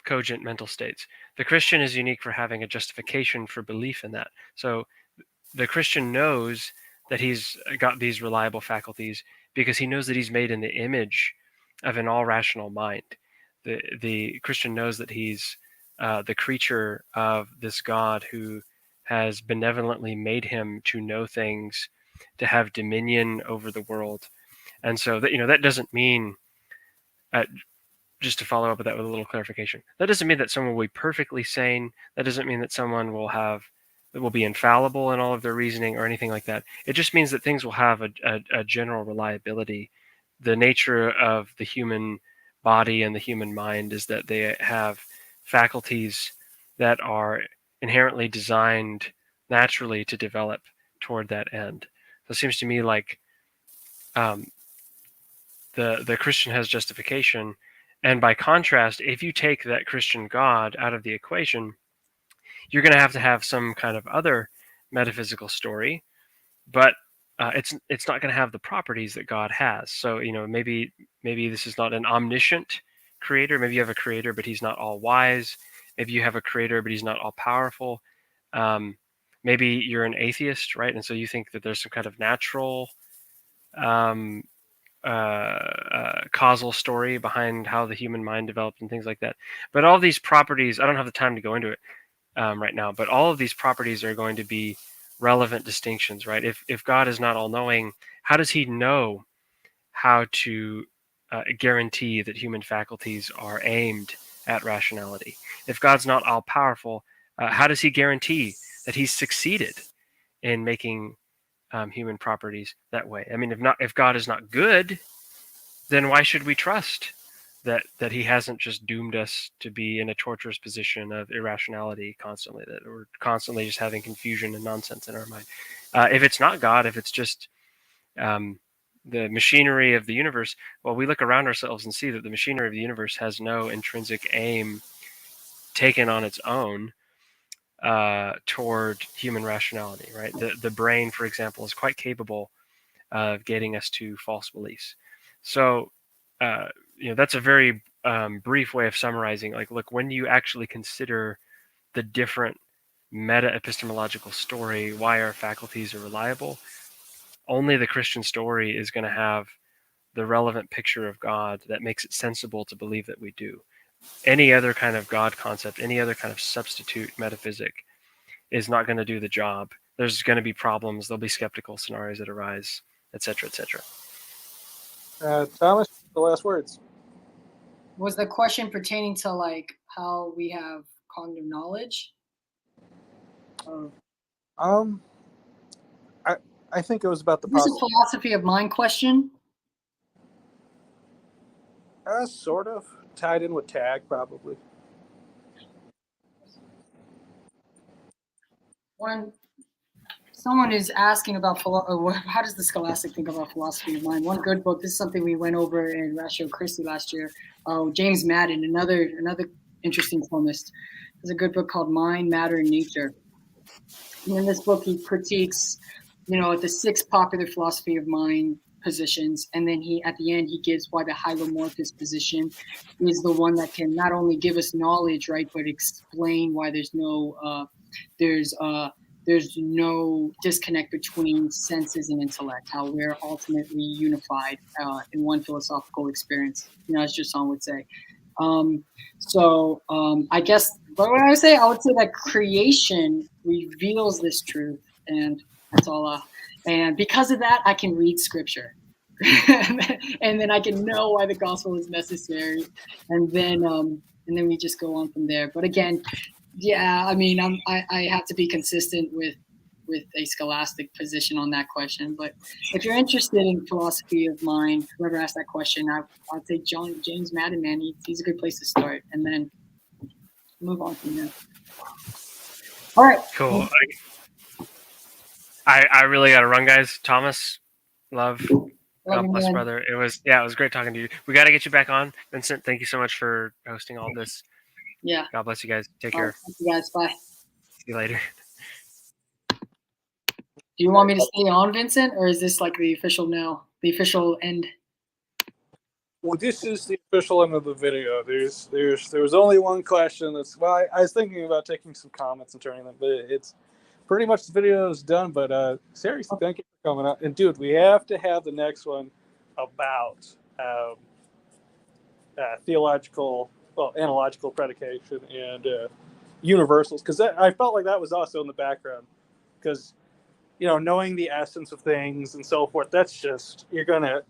cogent mental states. The Christian is unique for having a justification for belief in that. So the Christian knows that he's got these reliable faculties because he knows that he's made in the image of an all-rational mind. The Christian knows that he's the creature of this God who has benevolently made him to know things, to have dominion over the world. And so that doesn't mean just to follow up with that with a little clarification, that doesn't mean that someone will be perfectly sane. That doesn't mean that someone will be infallible in all of their reasoning or anything like that. It just means that things will have a general reliability. The nature of the human body and the human mind is that they have faculties that are inherently designed naturally to develop toward that end. So it seems to me like the Christian has justification, and by contrast, if you take that Christian God out of the equation, you're going to have some kind of other metaphysical story, but it's not going to have the properties that God has. So maybe this is not an omniscient creator. Maybe you have a creator, but he's not all wise. Maybe you have a creator, but he's not all powerful. Maybe you're an atheist, right? And so you think that there's some kind of natural causal story behind how the human mind developed and things like that. But all these properties, I don't have the time to go into it right now, but all of these properties are going to be relevant distinctions, right? If God is not all-knowing, how does he know how to guarantee that human faculties are aimed at rationality? If God's not all-powerful, how does he guarantee that he's succeeded in making human properties that way? I mean, if God is not good, then why should we trust that he hasn't just doomed us to be in a torturous position of irrationality constantly, that we're constantly just having confusion and nonsense in our mind? If it's not God, if it's just the machinery of the universe, well, we look around ourselves and see that the machinery of the universe has no intrinsic aim taken on its own toward human rationality, right? The brain, for example, is quite capable of getting us to false beliefs. So, that's a very brief way of summarizing. Like, look, when you actually consider the different meta-epistemological story, why our faculties are reliable, only the Christian story is going to have the relevant picture of God that makes it sensible to believe that we do. Any other kind of God concept, any other kind of substitute metaphysic is not going to do the job. There's going to be problems. There'll be skeptical scenarios that arise, etc., etc. Thomas, the last words. Was the question pertaining to like how we have cognitive knowledge? I think it was about the This is a philosophy of mind question. Sort of tied in with tag, probably. When someone is asking about how does the scholastic think about philosophy of mind, one good book, this is something we went over in Ratio Christi last year. James Madden, another interesting Thomist, has a good book called Mind, Matter, and Nature. And in this book, he critiques, the 6 popular philosophy of mind positions, and then at the end he gives why the hylomorphous position is the one that can not only give us knowledge, right, but explain why there's no disconnect between senses and intellect, how we're ultimately unified in one philosophical experience, as Jason would say. I guess what would I would say that creation reveals this truth, and that's all. And because of that, I can read scripture, and then I can know why the gospel is necessary, and then we just go on from there. But again, yeah, I mean, I have to be consistent with a scholastic position on that question. But if you're interested in philosophy of mind, whoever asked that question, I'd say James Madden, man, he's a good place to start, and then move on from there. All right. Cool. I really got to run, guys. Thomas, love. God bless, brother. It was great talking to you. We got to get you back on, Vincent. Thank you so much for hosting all this. Yeah. God bless you guys. Take care. Thank you guys. Bye. See you later. Do you want me to stay on, Vincent, or is this like the official end? Well, this is the official end of the video. There was only one question. I was thinking about taking some comments and turning them, but it's pretty much the video is done. But seriously, thank you for coming out. And dude, we have to have the next one about analogical predication and universals, because I felt like that was also in the background, because knowing the essence of things and so forth, that's just, you're gonna